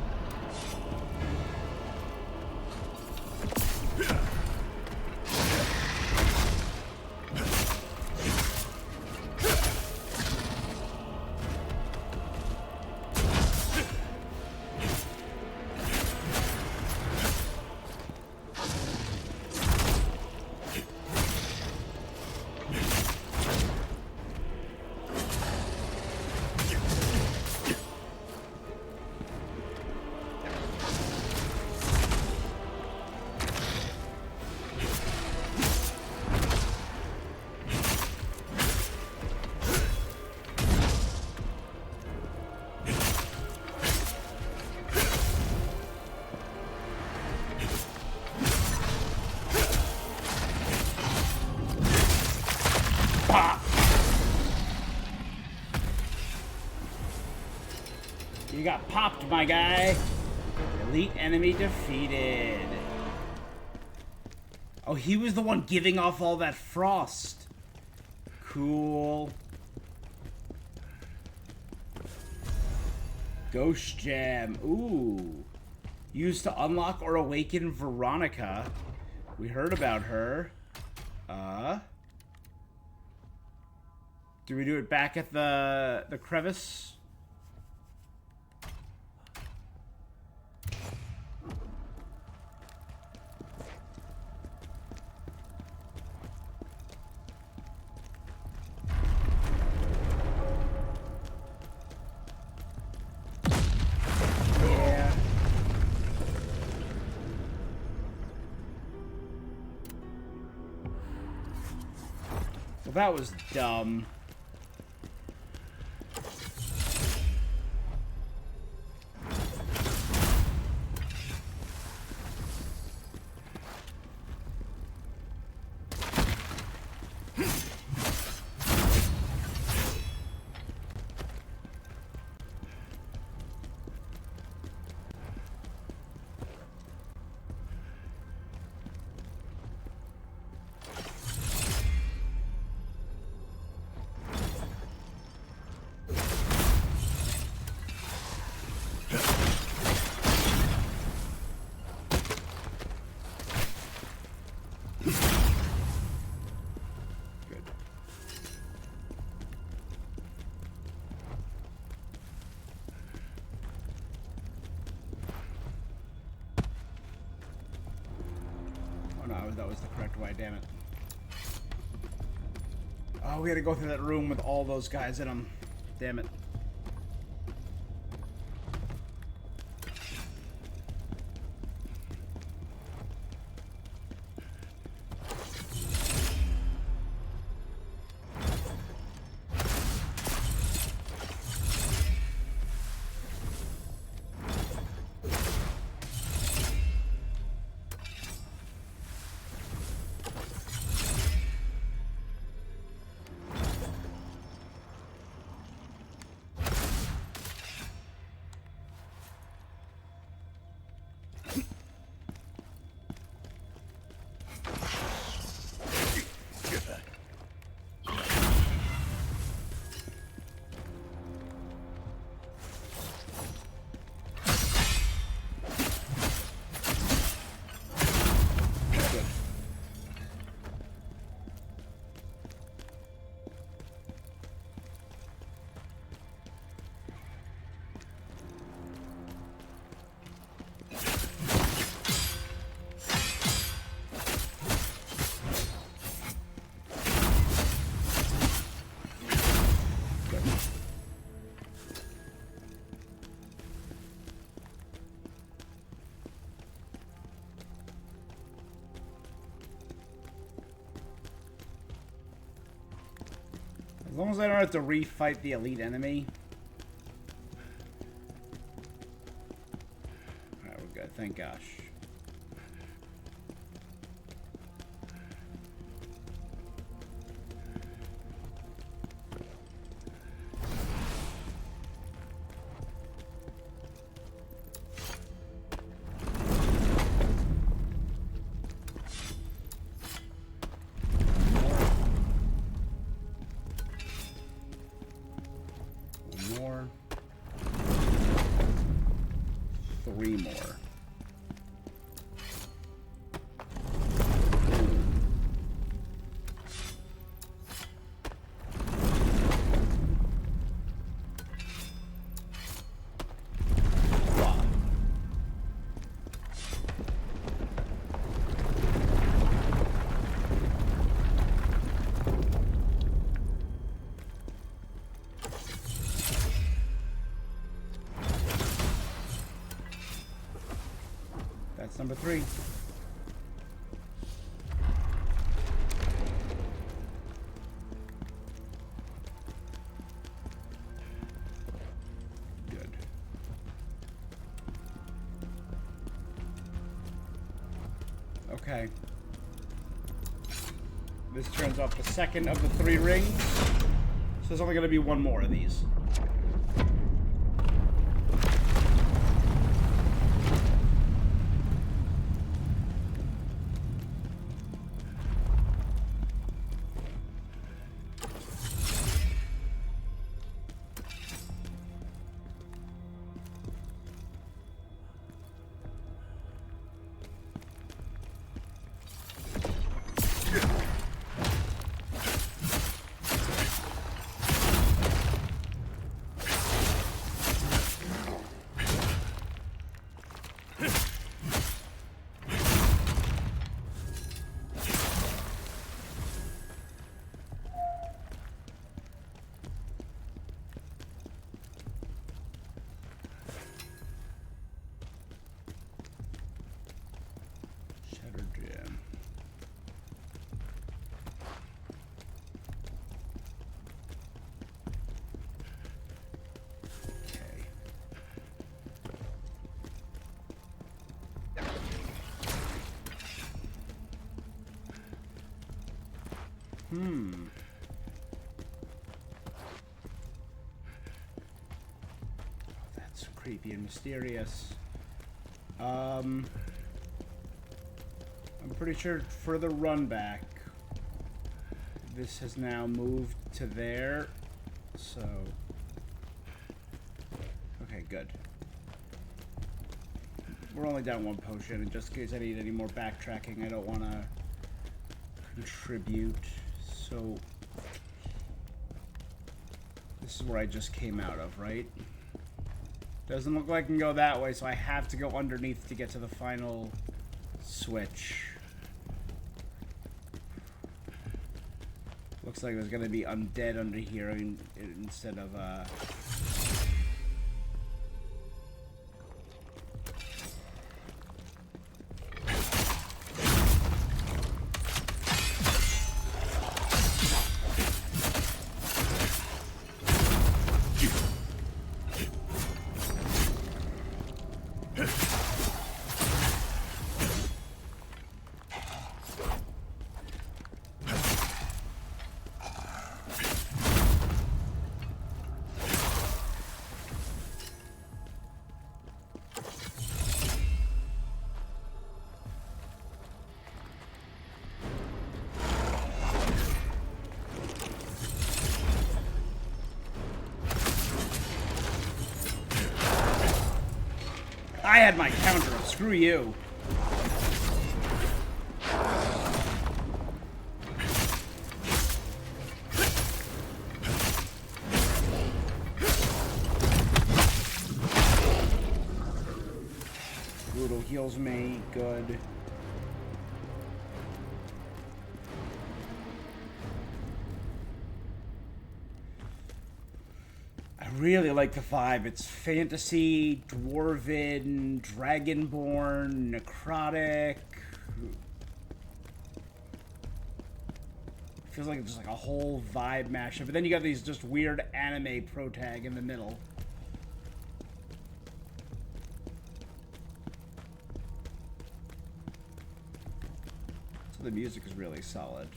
You got popped, my guy. Elite enemy defeated. Oh, he was the one giving off all that frost. Cool. Ghost Gem. Ooh. Used to unlock or awaken Veronica. We heard about her. Do we do it back at the crevice? Well, that was dumb. That was the correct way, damn it. Oh, we had to go through that room with all those guys in them. Damn it. As long as I don't have to refight the elite enemy. Alright, we're good. Thank gosh. Three more. Wow. That's number 3. Good. Okay. This turns off the second of the 3 rings. So there's only going to be one more of these. That's creepy and mysterious. I'm pretty sure for the run back, this has now moved to there, so... Okay, good. We're only down 1 potion, and just in case I need any more backtracking, I don't want to contribute. So, this is where I just came out of, right? Doesn't look like I can go that way, so I have to go underneath to get to the final switch. Looks like there's gonna be undead under here instead of, I had my counter up. Screw you. Brutal heals me. Good. I really like the vibe. It's fantasy, dwarven, dragonborn, necrotic. feels like it's just like a whole vibe mashup. But then you got these just weird anime protag in the middle. So the music is really solid.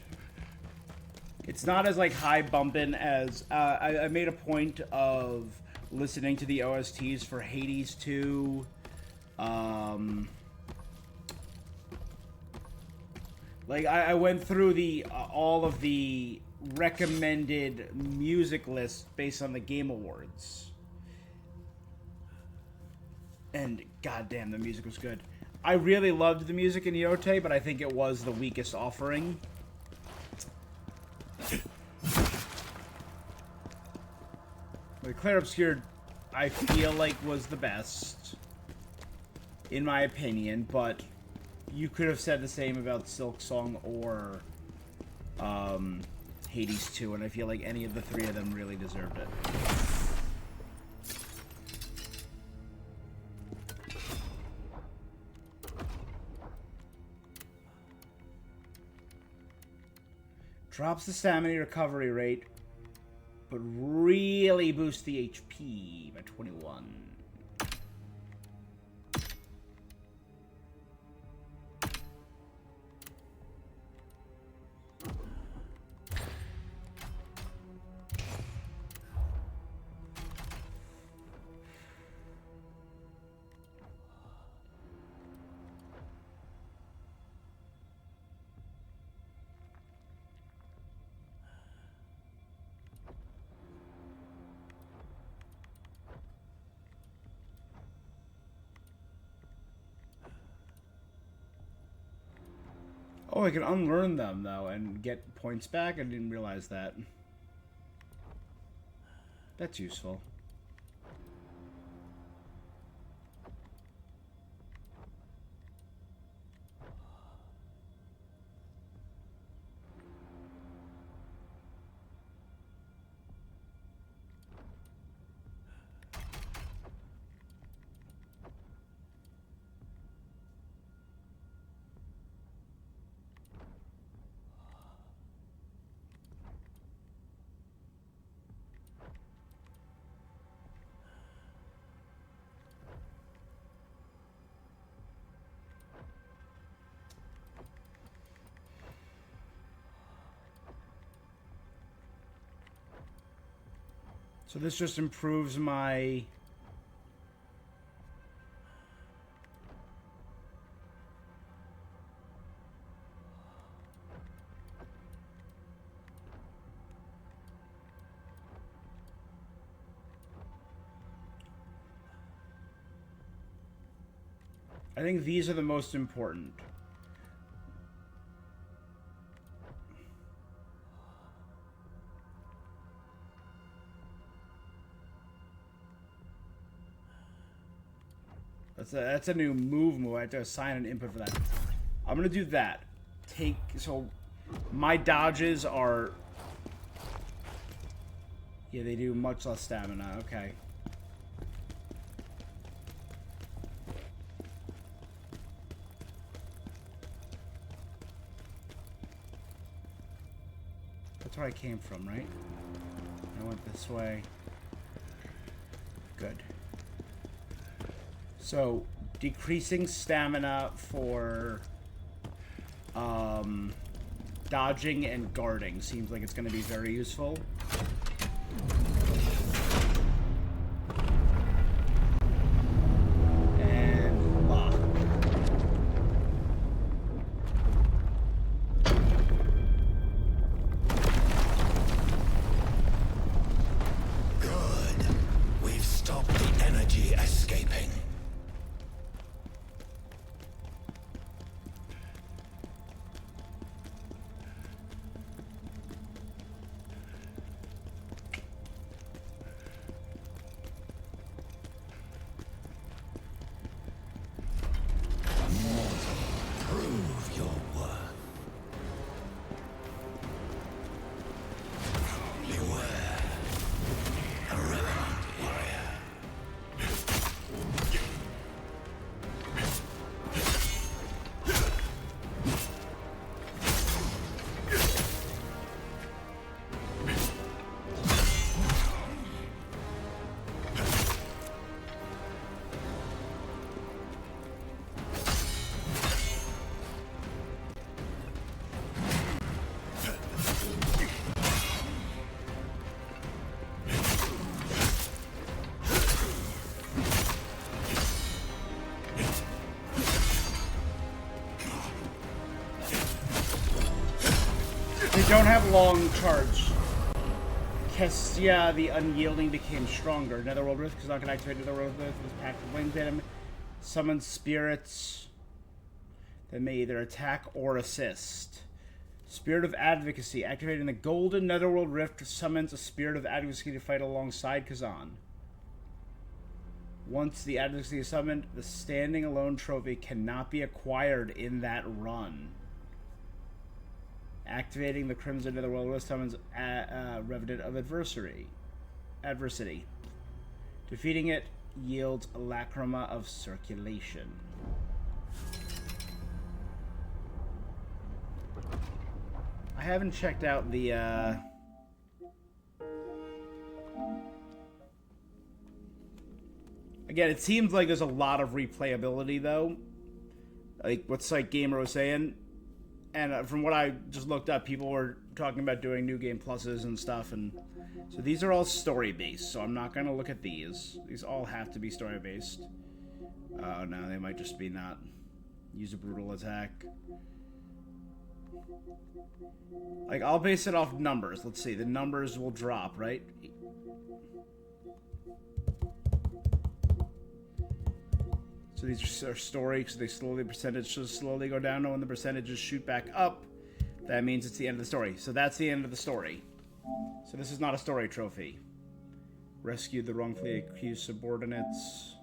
It's not as like high bumping as I made a point of listening to the OSTs for Hades 2. Like I went through the all of the recommended music lists based on the Game Awards, and goddamn, the music was good. I really loved the music in Yote, but I think it was the weakest offering. The Clair Obscure, I feel like, was the best, in my opinion, but you could have said the same about Silk Song or Hades 2, and I feel like any of the three of them really deserved it. Drops the stamina recovery rate, but really boosts the HP by 21. Oh, I can unlearn them, though, and get points back? I didn't realize that. That's useful. So this just improves my... I think these are the most important. That's a new move. I have to assign an input for that. I'm gonna do that. So my dodges are... Yeah, they do much less stamina. Okay. That's where I came from, right? I went this way. Good. So, decreasing stamina for dodging and guarding seems like it's going to be very useful. And lock. Good. We've stopped the energy escaping. They don't have long charge. Kestia the Unyielding became stronger. Netherworld Rift, because not can activate Netherworld Rift with packed with beatem. Summon spirits that may either attack or assist. Spirit of Advocacy. Activating the Golden Netherworld Rift summons a Spirit of Advocacy to fight alongside Khzan. Once the Advocacy is summoned, the Standing Alone trophy cannot be acquired in that run. Activating the Crimson Netherworld Rift summons Revenant of Adversity. Defeating it yields a Lacrima of Circulation. I haven't checked out the again, it seems like there's a lot of replayability though. Like what Psych Gamer was saying. And from what I just looked up, people were talking about doing new game pluses and stuff, and so these are all story-based, so I'm not going to look at these. These all have to be story-based. Oh, no, they might just be not. Use a brutal attack. Like, I'll base it off numbers. Let's see, the numbers will drop, right? So these are story, because the percentages slowly go down, and when the percentages shoot back up, that means it's the end of the story. So that's the end of the story. So this is not a story trophy. Rescued the wrongfully accused subordinates.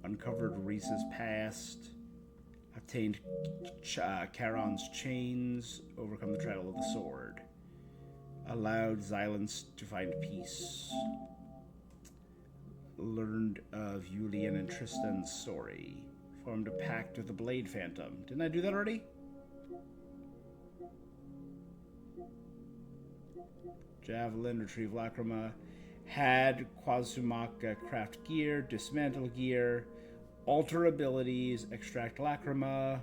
Uncovered Reese's past. Obtained Charon's chains. Overcome the trial of the sword. Allowed Xylence to find peace. Learned of Julian and Tristan's story. Formed a pact with the Blade Phantom. Didn't I do that already? Javelin, retrieve Lacrima. Had Quasumaka craft gear, dismantle gear, alter abilities, extract Lacrima,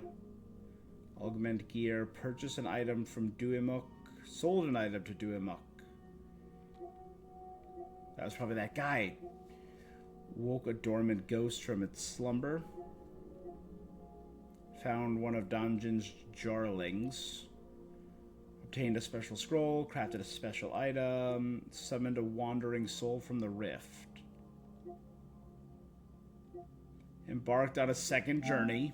augment gear, purchase an item from Duimuk, sold an item to Duimuk. That was probably that guy. Woke a dormant ghost from its slumber. Found one of Donjin's jarlings. Obtained a special scroll, crafted a special item, summoned a wandering soul from the rift. Embarked on a second journey.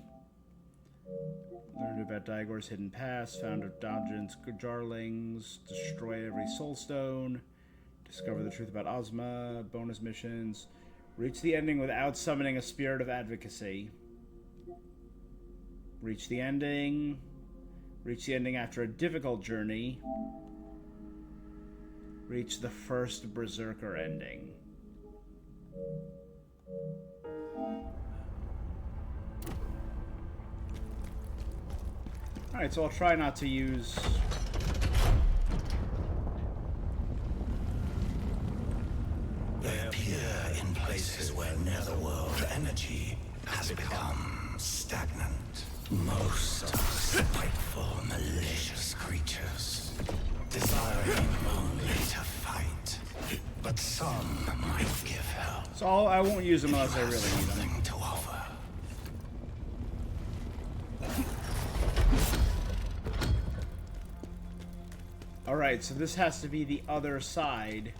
Learned about Daigor's hidden past, found of Donjin's jarlings, destroy every soulstone, discover the truth about Ozma, bonus missions. Reach the ending without summoning a Spirit of Advocacy. Reach the ending. Reach the ending after a difficult journey. Reach the first Berserker ending. Alright, so I'll try not to use... They appear in places where netherworld energy has become stagnant. Most are spiteful, malicious creatures, desiring only to fight. But some might give help. So I won't use them unless I really need them. To offer. Alright, so this has to be the other side.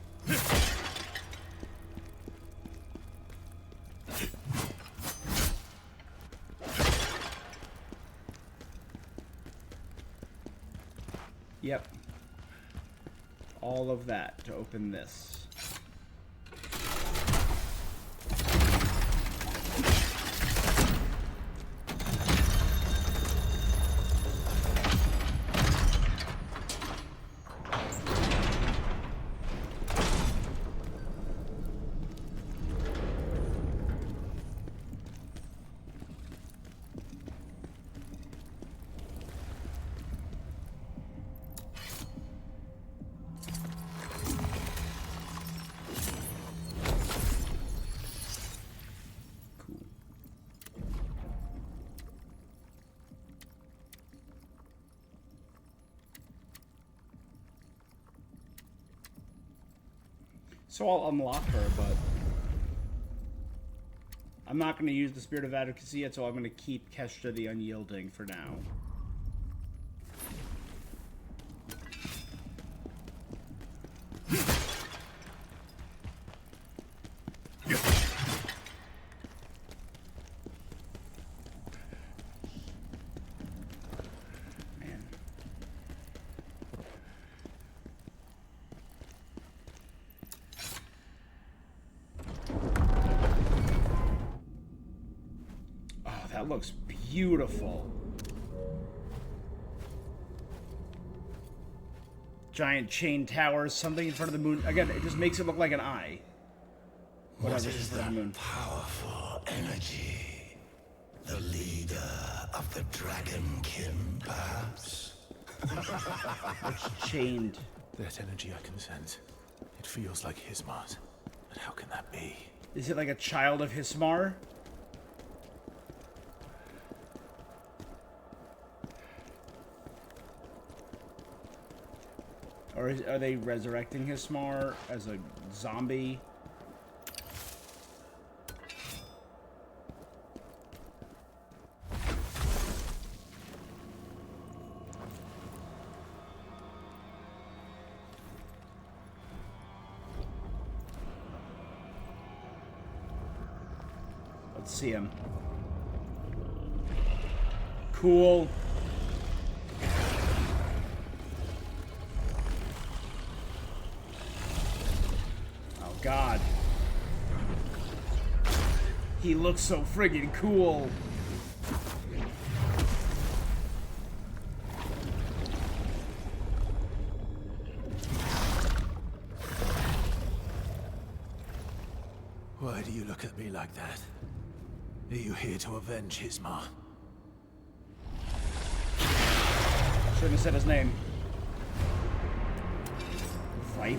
Yep. All of that to open this. So I'll unlock her, but I'm not going to use the Spirit of Advocacy yet, so I'm going to keep Kestia the Unyielding for now. That looks beautiful. Giant chain towers, something in front of the moon. Again, it just makes it look like an eye. What is that powerful energy? The leader of the Dragonkin, perhaps? It's chained. That energy I can sense. It feels like Hismar's. But how can that be? Is it like a child of Hismar? Or are they resurrecting Hismar as a zombie? Let's see him. Cool. God. He looks so friggin' cool. Why do you look at me like that? Are you here to avenge Hismar? Shouldn't have said his name. Fight.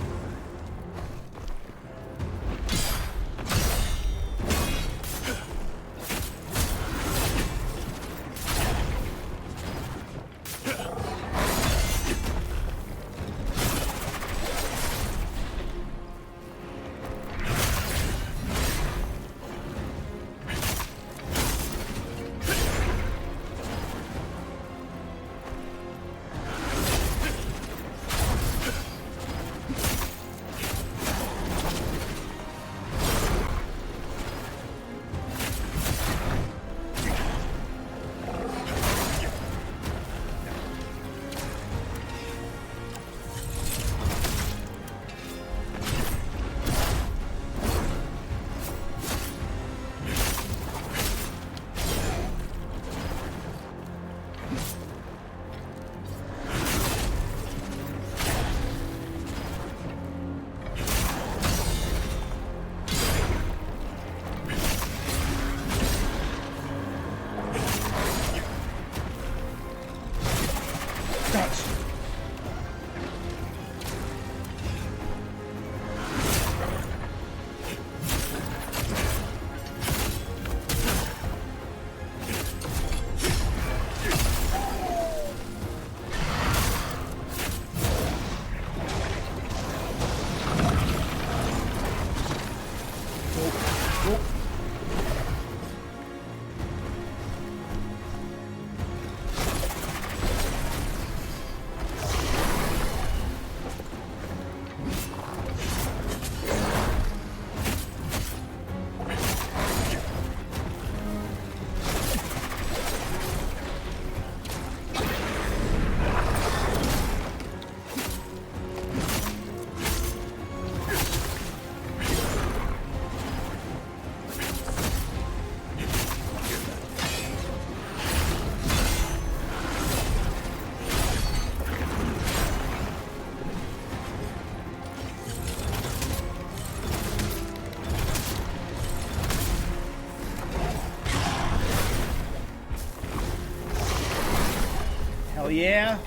Hell yeah.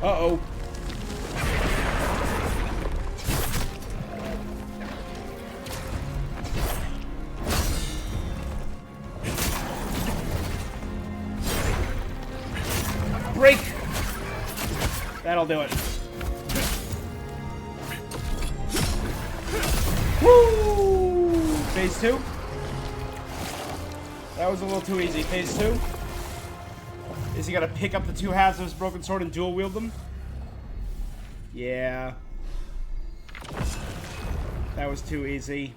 Uh-oh. Break! That'll do it. Woo! Phase 2? That was a little too easy. Phase 2? Is he gonna pick up the two halves of his broken sword and dual wield them? Yeah. That was too easy.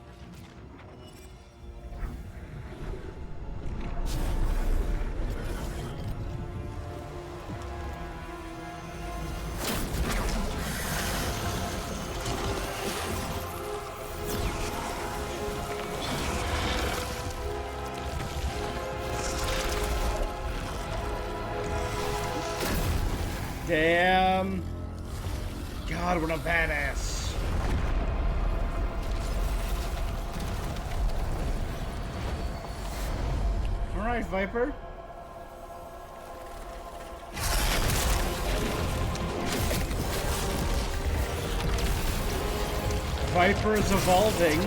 Damn. God, what a badass. Alright, Viper. Viper is evolving.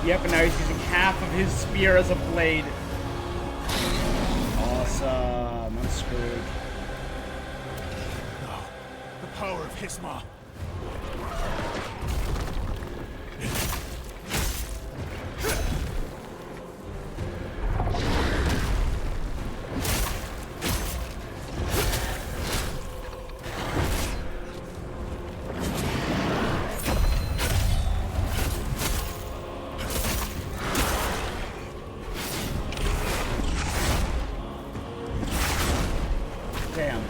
Yep, and now he's using half of his spear as a blade. Awesome. I'm screwed. No. The power of Hisma. Damn.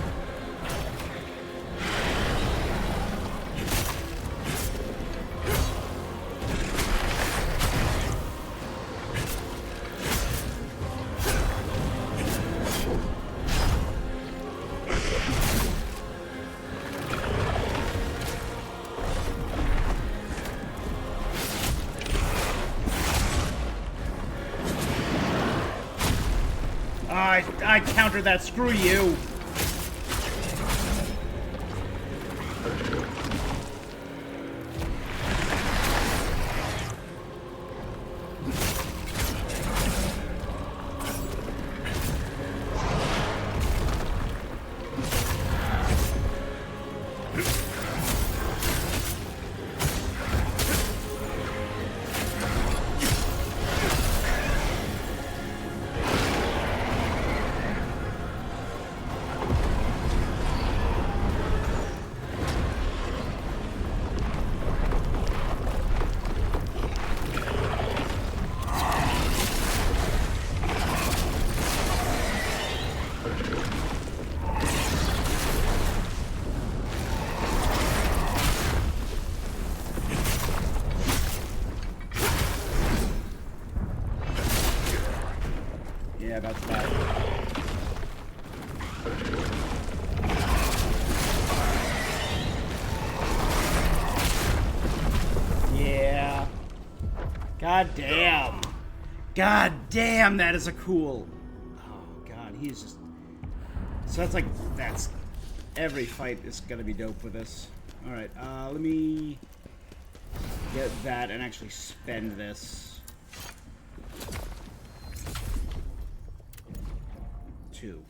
I countered that. Screw you. Yeah, that's bad. Yeah. God damn. God damn, that is a cool. Oh god, he's just. So that's every fight is gonna be dope with this. Alright, let me get that and actually spend this. 2.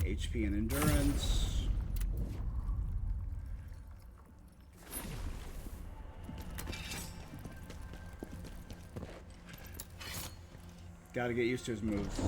HP and endurance. Gotta get used to his moves.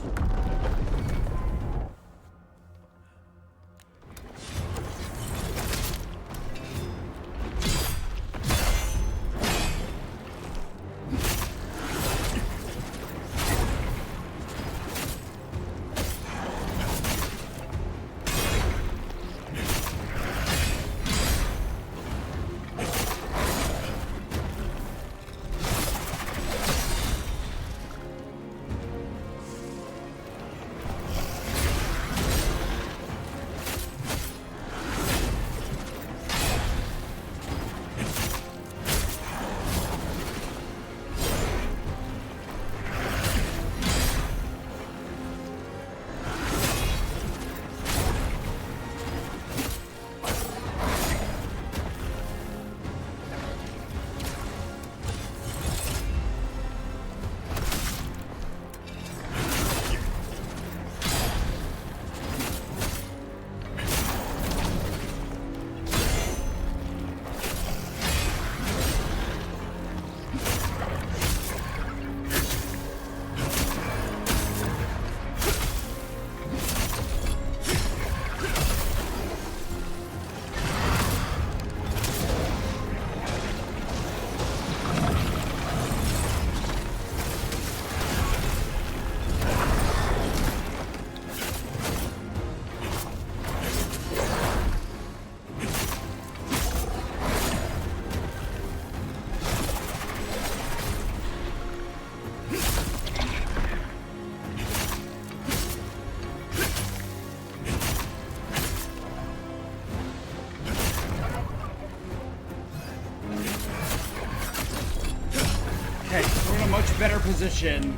position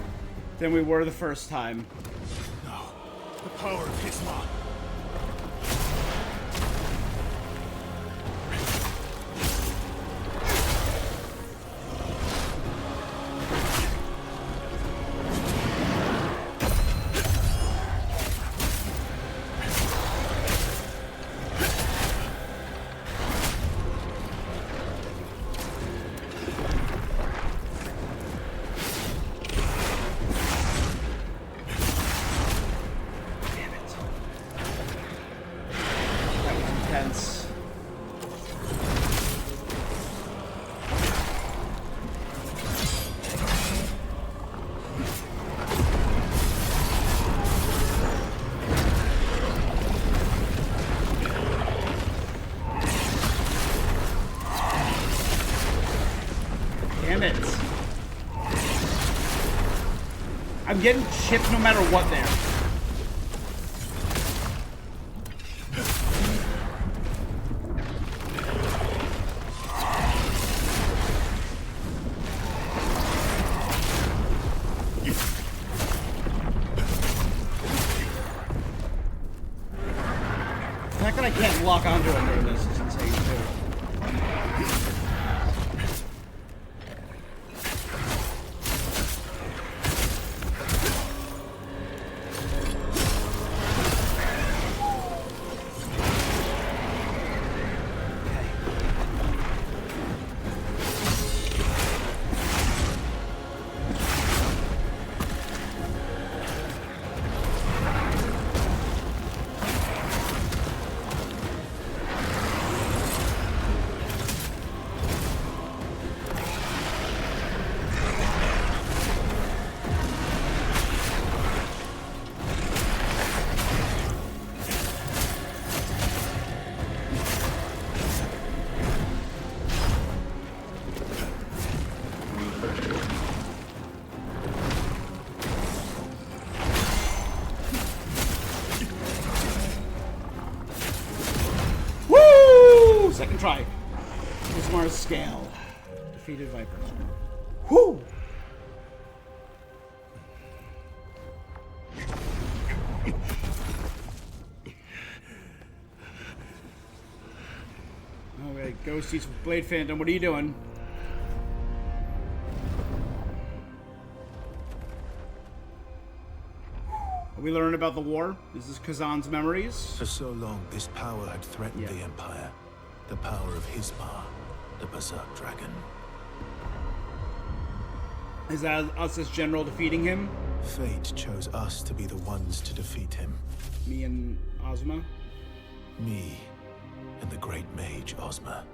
than we were the first time. No. The power of Khzan. I'm getting chipped no matter what there. The fact that I can't lock onto him during this is insane too. Second try. Mars scale. Defeated Viper. Whoo! Alright, Ghosties with Blade Phantom, what are you doing? Are we learning about the war? Is this Khzan's memories? For so long, this power had threatened the Empire. The power of Khzan, the Berserk Dragon. Is that us as General defeating him? Fate chose us to be the ones to defeat him. Me and Ozma? Me and the great mage Ozma.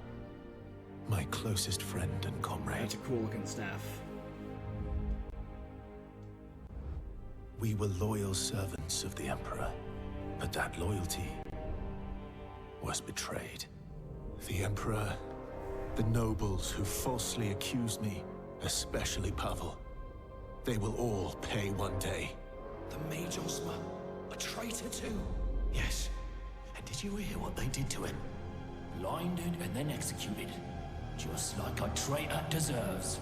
My closest friend and comrade. That's a cool looking staff. We were loyal servants of the Emperor, but that loyalty was betrayed. The Emperor, the nobles who falsely accused me, especially Pavel, they will all pay one day. The Mage Ozma, a traitor too? Yes. And did you hear what they did to him? Blinded and then executed. Just like a traitor deserves.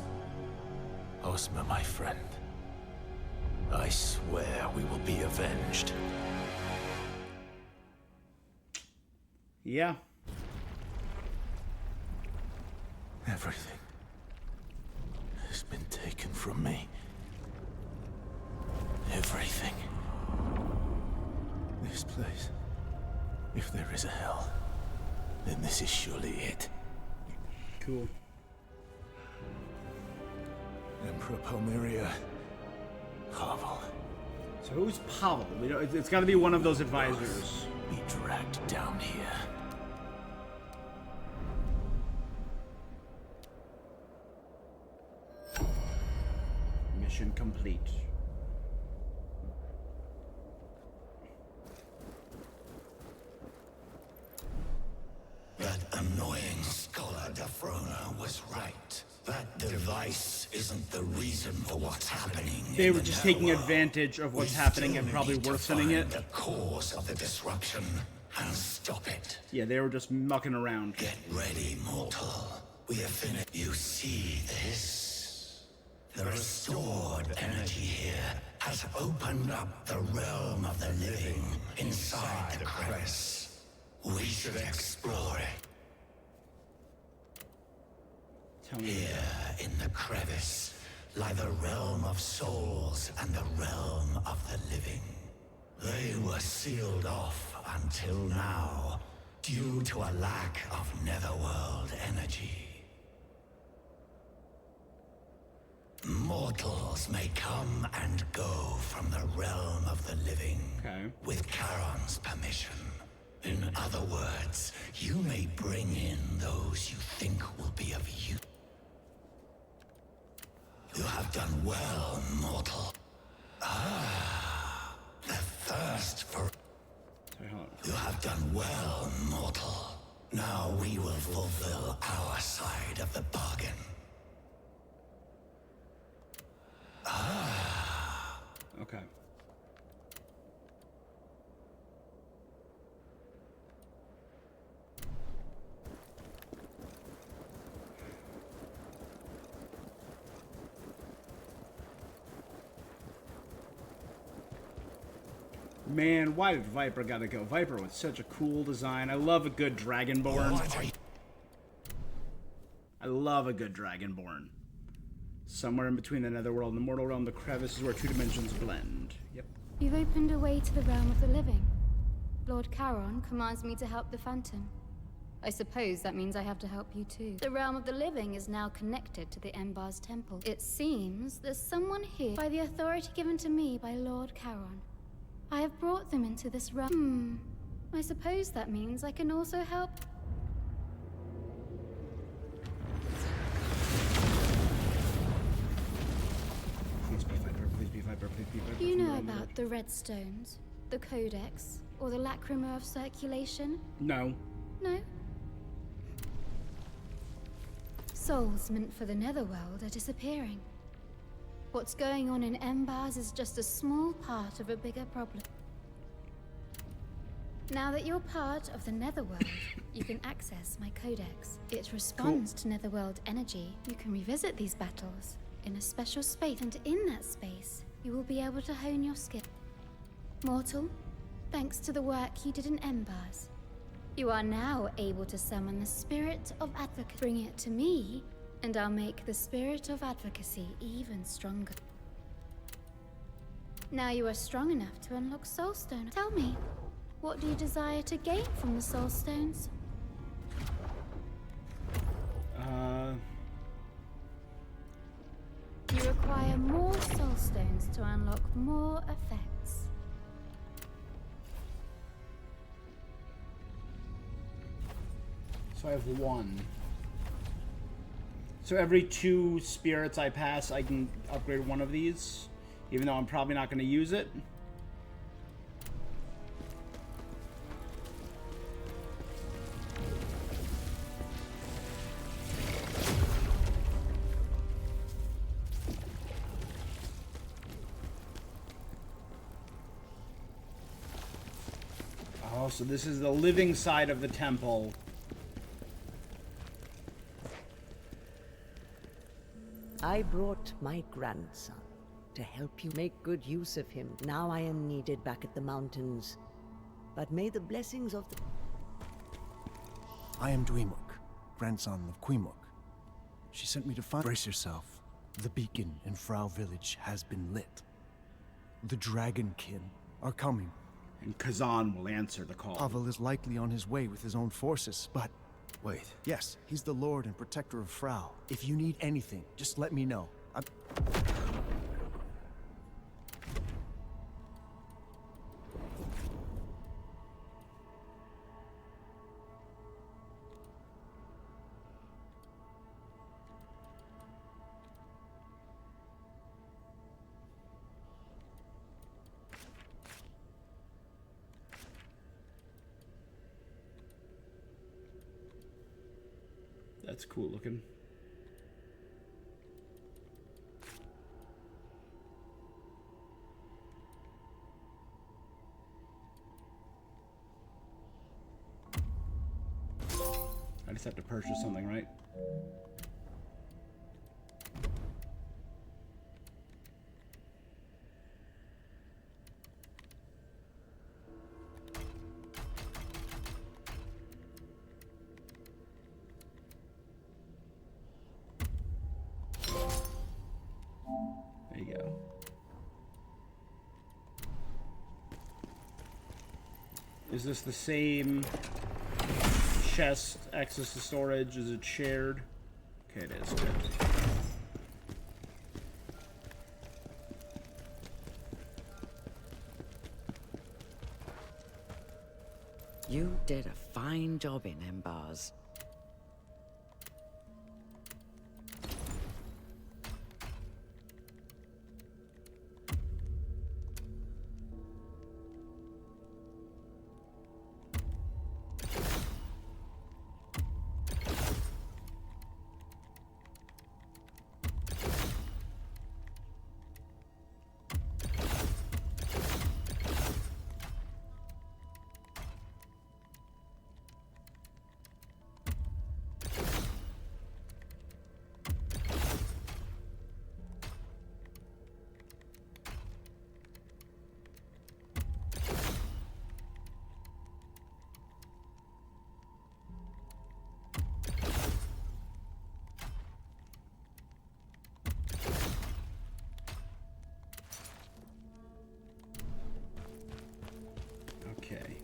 Ozma, my friend, I swear we will be avenged. Yeah. Everything has been taken from me. Everything. This place, if there is a hell, then this is surely it. Cool. Emperor Palmyria, Pavel. So who's Pavel? We don't, it's got to be one of those advisors. Be dragged down here. Mission complete. That annoying scholar Defrona was right. That device isn't the reason for what's happening. They were just taking advantage of what's happening and probably worsening it. The cause of the disruption and stop it. Yeah, they were just mucking around. Get ready, mortal. We have finished. You see this? The restored energy here has opened up the realm of the living inside the crevice. We should explore it. Here in the crevice lie the realm of souls and the realm of the living. They were sealed off until now, due to a lack of netherworld energy. Mortals may come and go from the realm of the living with Charon's permission. In other words, you may bring in those you think will be of use. You have done well, mortal. Ah, the thirst for... You have done well, mortal. Now we will fulfill our side of the bargain. Okay. Man, why did Viper gotta go? Viper was such a cool design. I love a good Dragonborn. I love a good Dragonborn. Somewhere in between the netherworld and the mortal realm, the crevice is where two dimensions blend. Yep. You've opened a way to the realm of the living. Lord Charon commands me to help the Phantom. I suppose that means I have to help you too. The realm of the living is now connected to the Embar's temple. It seems there's someone here by the authority given to me by Lord Charon. I have brought them into this realm. I suppose that means I can also help. Please be Viper, please be Viper, please be Viper. You know about the red stones, the codex, or the lacrima of circulation? No. No? Souls meant for the netherworld are disappearing. What's going on in Embers is just a small part of a bigger problem. Now that you're part of the netherworld, you can access my codex. It responds to netherworld energy. You can revisit these battles in a special space, and in that space, you will be able to hone your skill. Mortal, thanks to the work you did in Embers, you are now able to summon the spirit of advocacy. Bring it to me, and I'll make the spirit of advocacy even stronger. Now you are strong enough to unlock Soulstone. Tell me, what do you desire to gain from the Soulstones? You require more Soulstones to unlock more effects. So I have one. So every 2 spirits I pass, I can upgrade one of these, even though I'm probably not going to use it. Oh, so this is the living side of the temple. I brought my grandson to help you make good use of him. Now I am needed back at the mountains. But may the blessings of the... I am Dweemuk, grandson of Queemuk. She sent me to find... Brace yourself. The beacon in Frau village has been lit. The Dragonkin are coming. And Khzan will answer the call. Pavel is likely on his way with his own forces, but... Wait. Yes, he's the lord and protector of Frau. If you need anything, just let me know. That's cool looking. I just have to purchase something, right? Is this the same chest, access to storage? Is it shared? Okay, it is. Good. You did a fine job in Embers. Okay.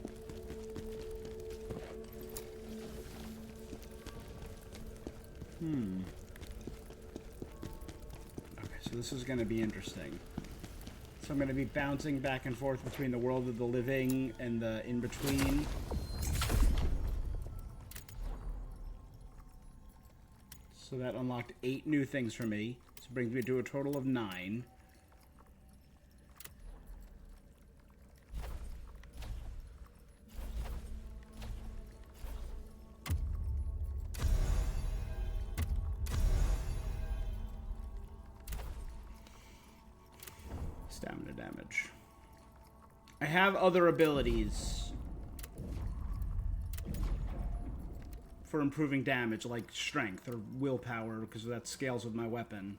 Okay, so this is going to be interesting. So I'm going to be bouncing back and forth between the world of the living and the in-between. So that unlocked 8 new things for me. So it brings me to a total of 9. Stamina damage. I have other abilities for improving damage, like strength or willpower, because that scales with my weapon.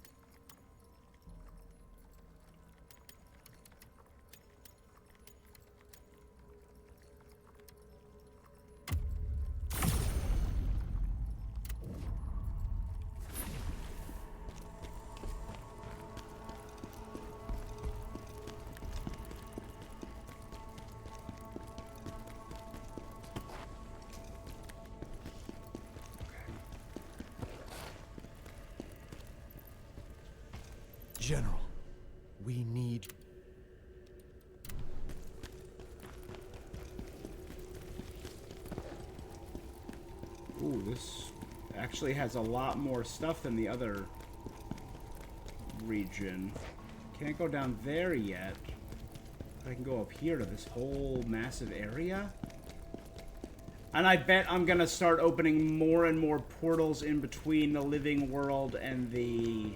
General, we need... Ooh, this actually has a lot more stuff than the other region. Can't go down there yet. But I can go up here to this whole massive area. And I bet I'm gonna start opening more and more portals in between the living world and the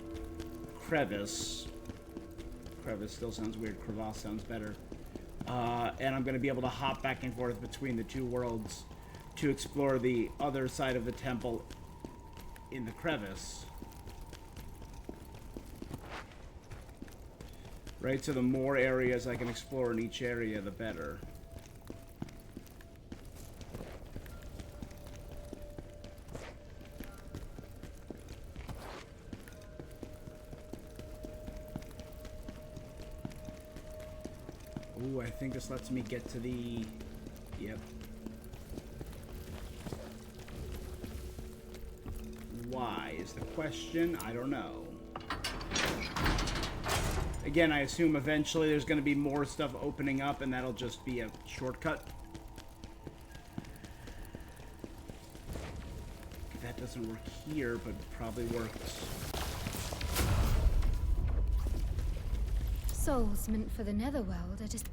crevice. Crevice still sounds weird. Crevasse sounds better. And I'm going to be able to hop back and forth between the two worlds to explore the other side of the temple in the crevice. Right, so the more areas I can explore in each area, the better. Ooh, I think this lets me get to the... Yep. Why is the question? I don't know. Again, I assume eventually there's going to be more stuff opening up and that'll just be a shortcut. That doesn't work here, but it probably works. Souls meant for the netherworld are just...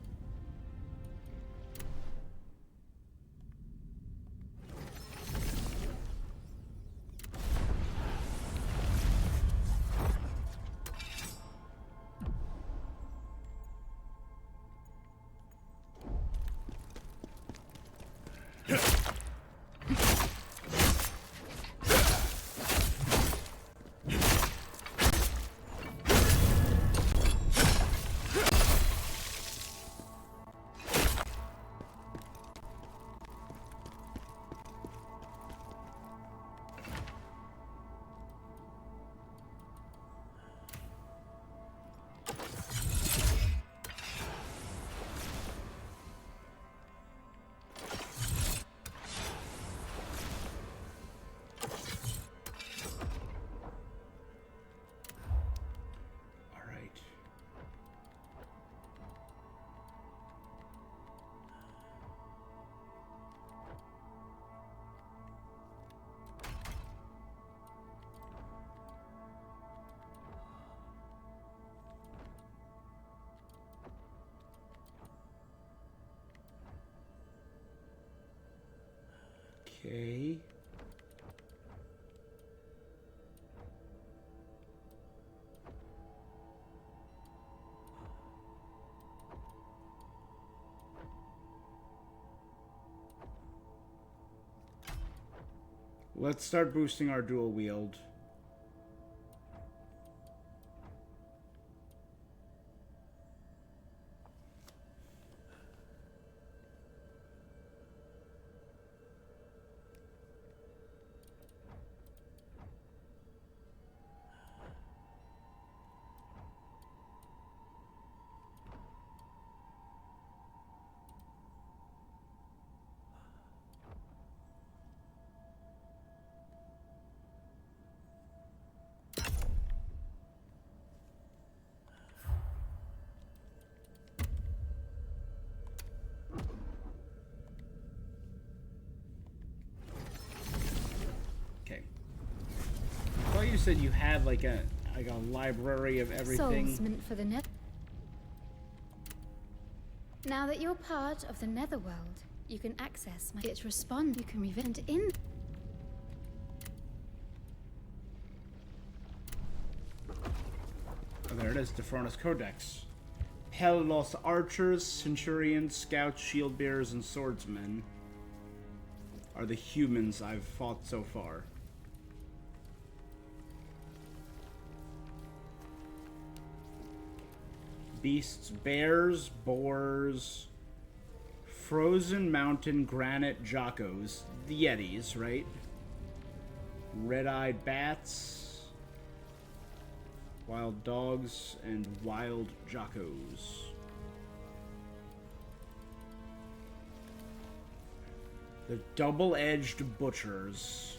Okay. Let's start boosting our dual wield. You said you had like a library of everything. Souls meant for the nether. Now that you're part of the netherworld, you can access my it respond. You can revisit in. Oh, there it is, Defronus Codex. Pelos archers, centurions, scouts, shield bearers, and swordsmen are the humans I've fought so far. Beasts, bears, boars, frozen mountain granite jockos, the yetis, right? Red-eyed bats, wild dogs, and wild jockos. The double-edged butchers.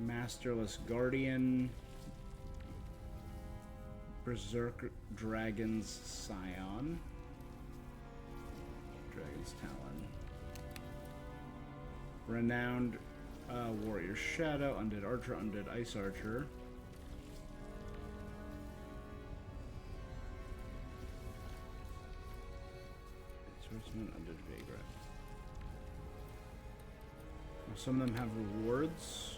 Masterless Guardian, Berserk Dragon's Scion, Dragon's Talon, Renowned Warrior Shadow, Undead Archer, Undead Ice Archer, Swordsman, Undead Vagrant. Some of them have rewards.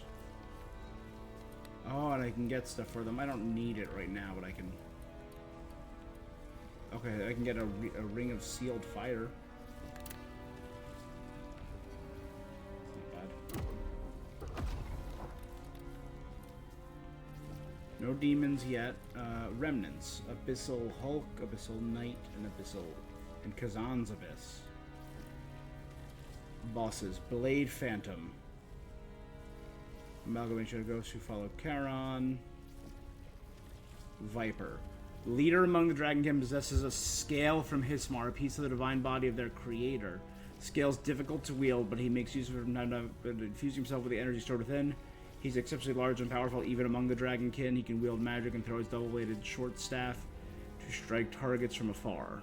Oh, and I can get stuff for them. I don't need it right now, but I can... Okay, I can get a ring of sealed fire. Not bad. No demons yet. Remnants. Abyssal Hulk, Abyssal Knight, and Abyssal... and Khzan's Abyss. Bosses. Blade Phantom. Amalgamation of ghosts who follow Charon. Viper. Leader among the Dragonkin possesses a scale from Hismar, a piece of the divine body of their creator. Scale's difficult to wield, but he makes use of it from time to time to infuse himself with the energy stored within. He's exceptionally large and powerful even among the Dragonkin. He can wield magic and throw his double-bladed short staff to strike targets from afar.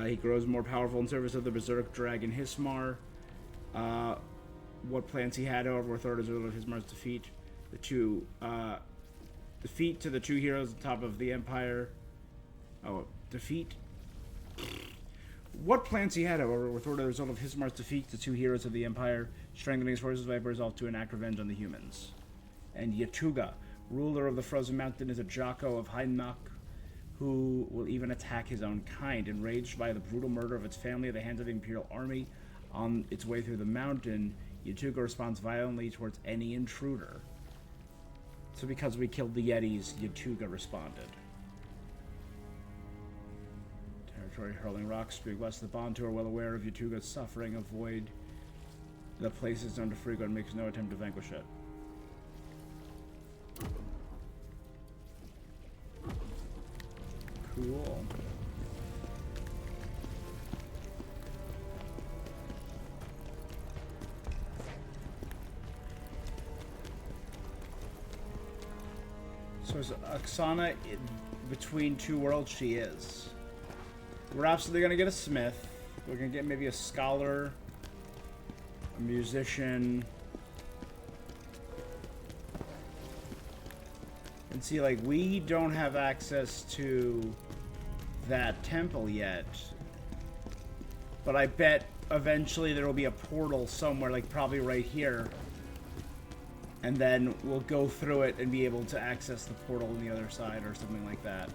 He grows more powerful in service of the Berserk Dragon Hismar. What plans he had, however, were thwarted as a result of Hismar's defeat. Defeat to the two heroes at the top of the Empire. Oh, defeat. What plans he had, however, were thwarted as a result of Hismar's defeat to two heroes of the Empire, strengthening his forces. Viper resolved to enact revenge on the humans. And Yatuga, ruler of the Frozen Mountain, is a Jocko of Heinnach, who will even attack his own kind. Enraged by the brutal murder of its family at the hands of the Imperial Army on its way through the mountain, Yatuga responds violently towards any intruder. So because we killed the Yetis, Yatuga responded. Territory hurling rocks speak west of the Bond, who are well aware of Yatuga's suffering. Avoid the places known to Frigo and makes no attempt to vanquish it. Cool. So is Oksana between two worlds? She is. We're absolutely going to get a smith. We're going to get maybe a scholar, a musician, And see, like, we don't have access to that temple yet. But I bet eventually there will be a portal somewhere, like probably right here. And then we'll go through it and be able to access the portal on the other side or something like that.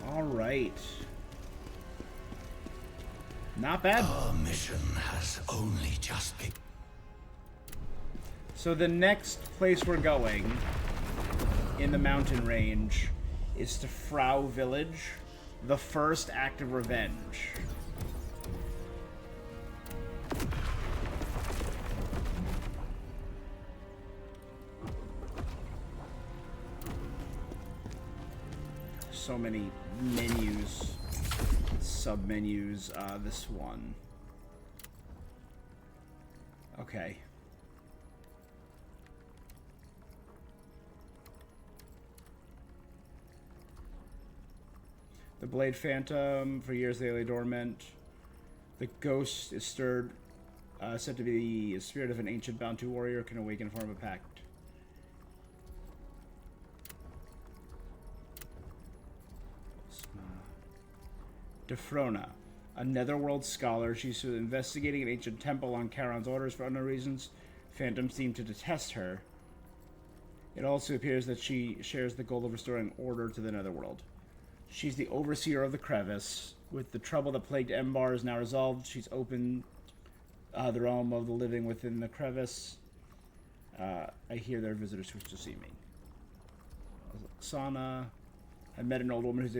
All right. Not bad. Our mission has only just begun. So the next place we're going in the mountain range is to Frau Village, the first act of revenge. So many menus, sub-menus, this one. Okay. The Blade Phantom, for years they lay dormant. The ghost is stirred, said to be the spirit of an ancient Bantu warrior, can awaken and form a pact. Defrona, a netherworld scholar. She's investigating an ancient temple on Charon's orders for unknown reasons. Phantoms seem to detest her. It also appears that she shares the goal of restoring order to the netherworld. She's the overseer of the crevice. With the trouble that plagued Embar is now resolved, she's opened the realm of the living within the crevice. I hear there are visitors who wish to see me. Sana. I met an old woman whose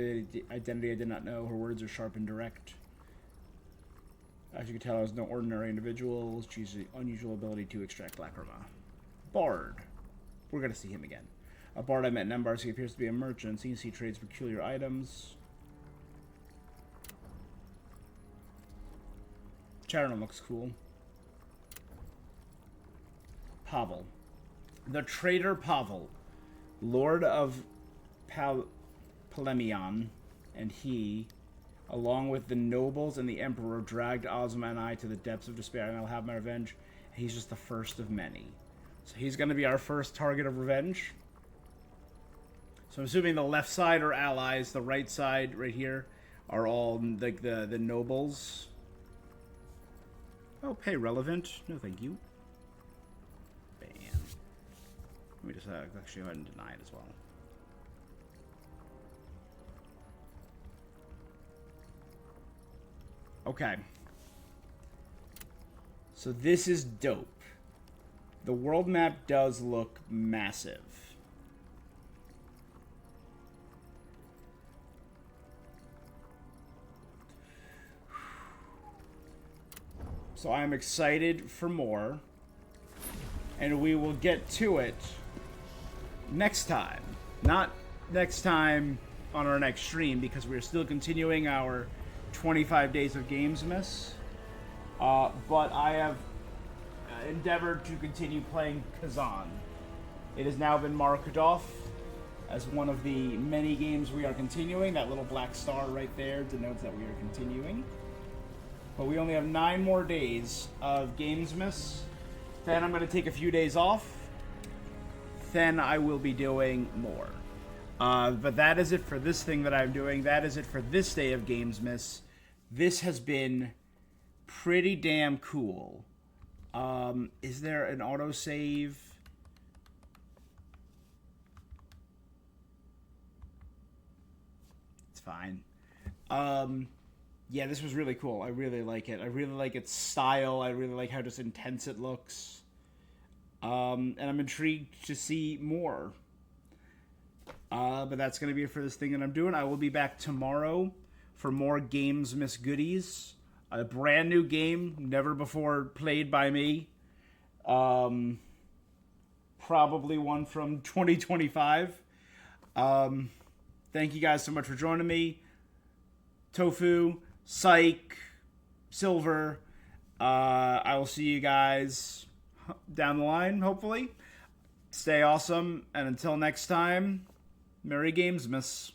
identity I did not know. Her words are sharp and direct. As you can tell, I was no ordinary individual. She's the unusual ability to extract lacrima. Bard. We're going to see him again. A bard I met in Embar, so he appears to be a merchant. Seems he trades peculiar items. Charon looks cool. Pavel. The traitor Pavel, Lord of Polemion, and he, along with the nobles and the emperor, dragged Ozma and I to the depths of despair, and I'll have my revenge. He's just the first of many. So he's going to be our first target of revenge. So I'm assuming the left side are allies, the right side right here are all like the nobles. Oh, pay relevant. No, thank you. Bam. Let me just actually go ahead and deny it as well. Okay. So this is dope. The world map does look massive. So I'm excited for more. And we will get to it next time. Not next time on our next stream, because we're still continuing our 25 days of Gamesmas. But I have endeavored to continue playing Khzan. It has now been marked off as one of the many games we are continuing. That little black star right there denotes that we are continuing. But we only have 9 more days of Gamesmas. Then I'm going to take a few days off. Then I will be doing more. But that is it for this thing that I'm doing. That is it for this day of Gamesmas. This has been pretty damn cool. Is there an autosave? It's fine. Yeah, this was really cool. I really like it. I really like its style. I really like how just intense it looks. And I'm intrigued to see more. But that's going to be it for this thing that I'm doing. I will be back tomorrow for more Gamesmas goodies. A brand new game, never before played by me. Probably one from 2025. Thank you guys so much for joining me. Tofu, Psych, Silver. I will see you guys down the line, hopefully. Stay awesome, and until next time, Merry Gamesmas.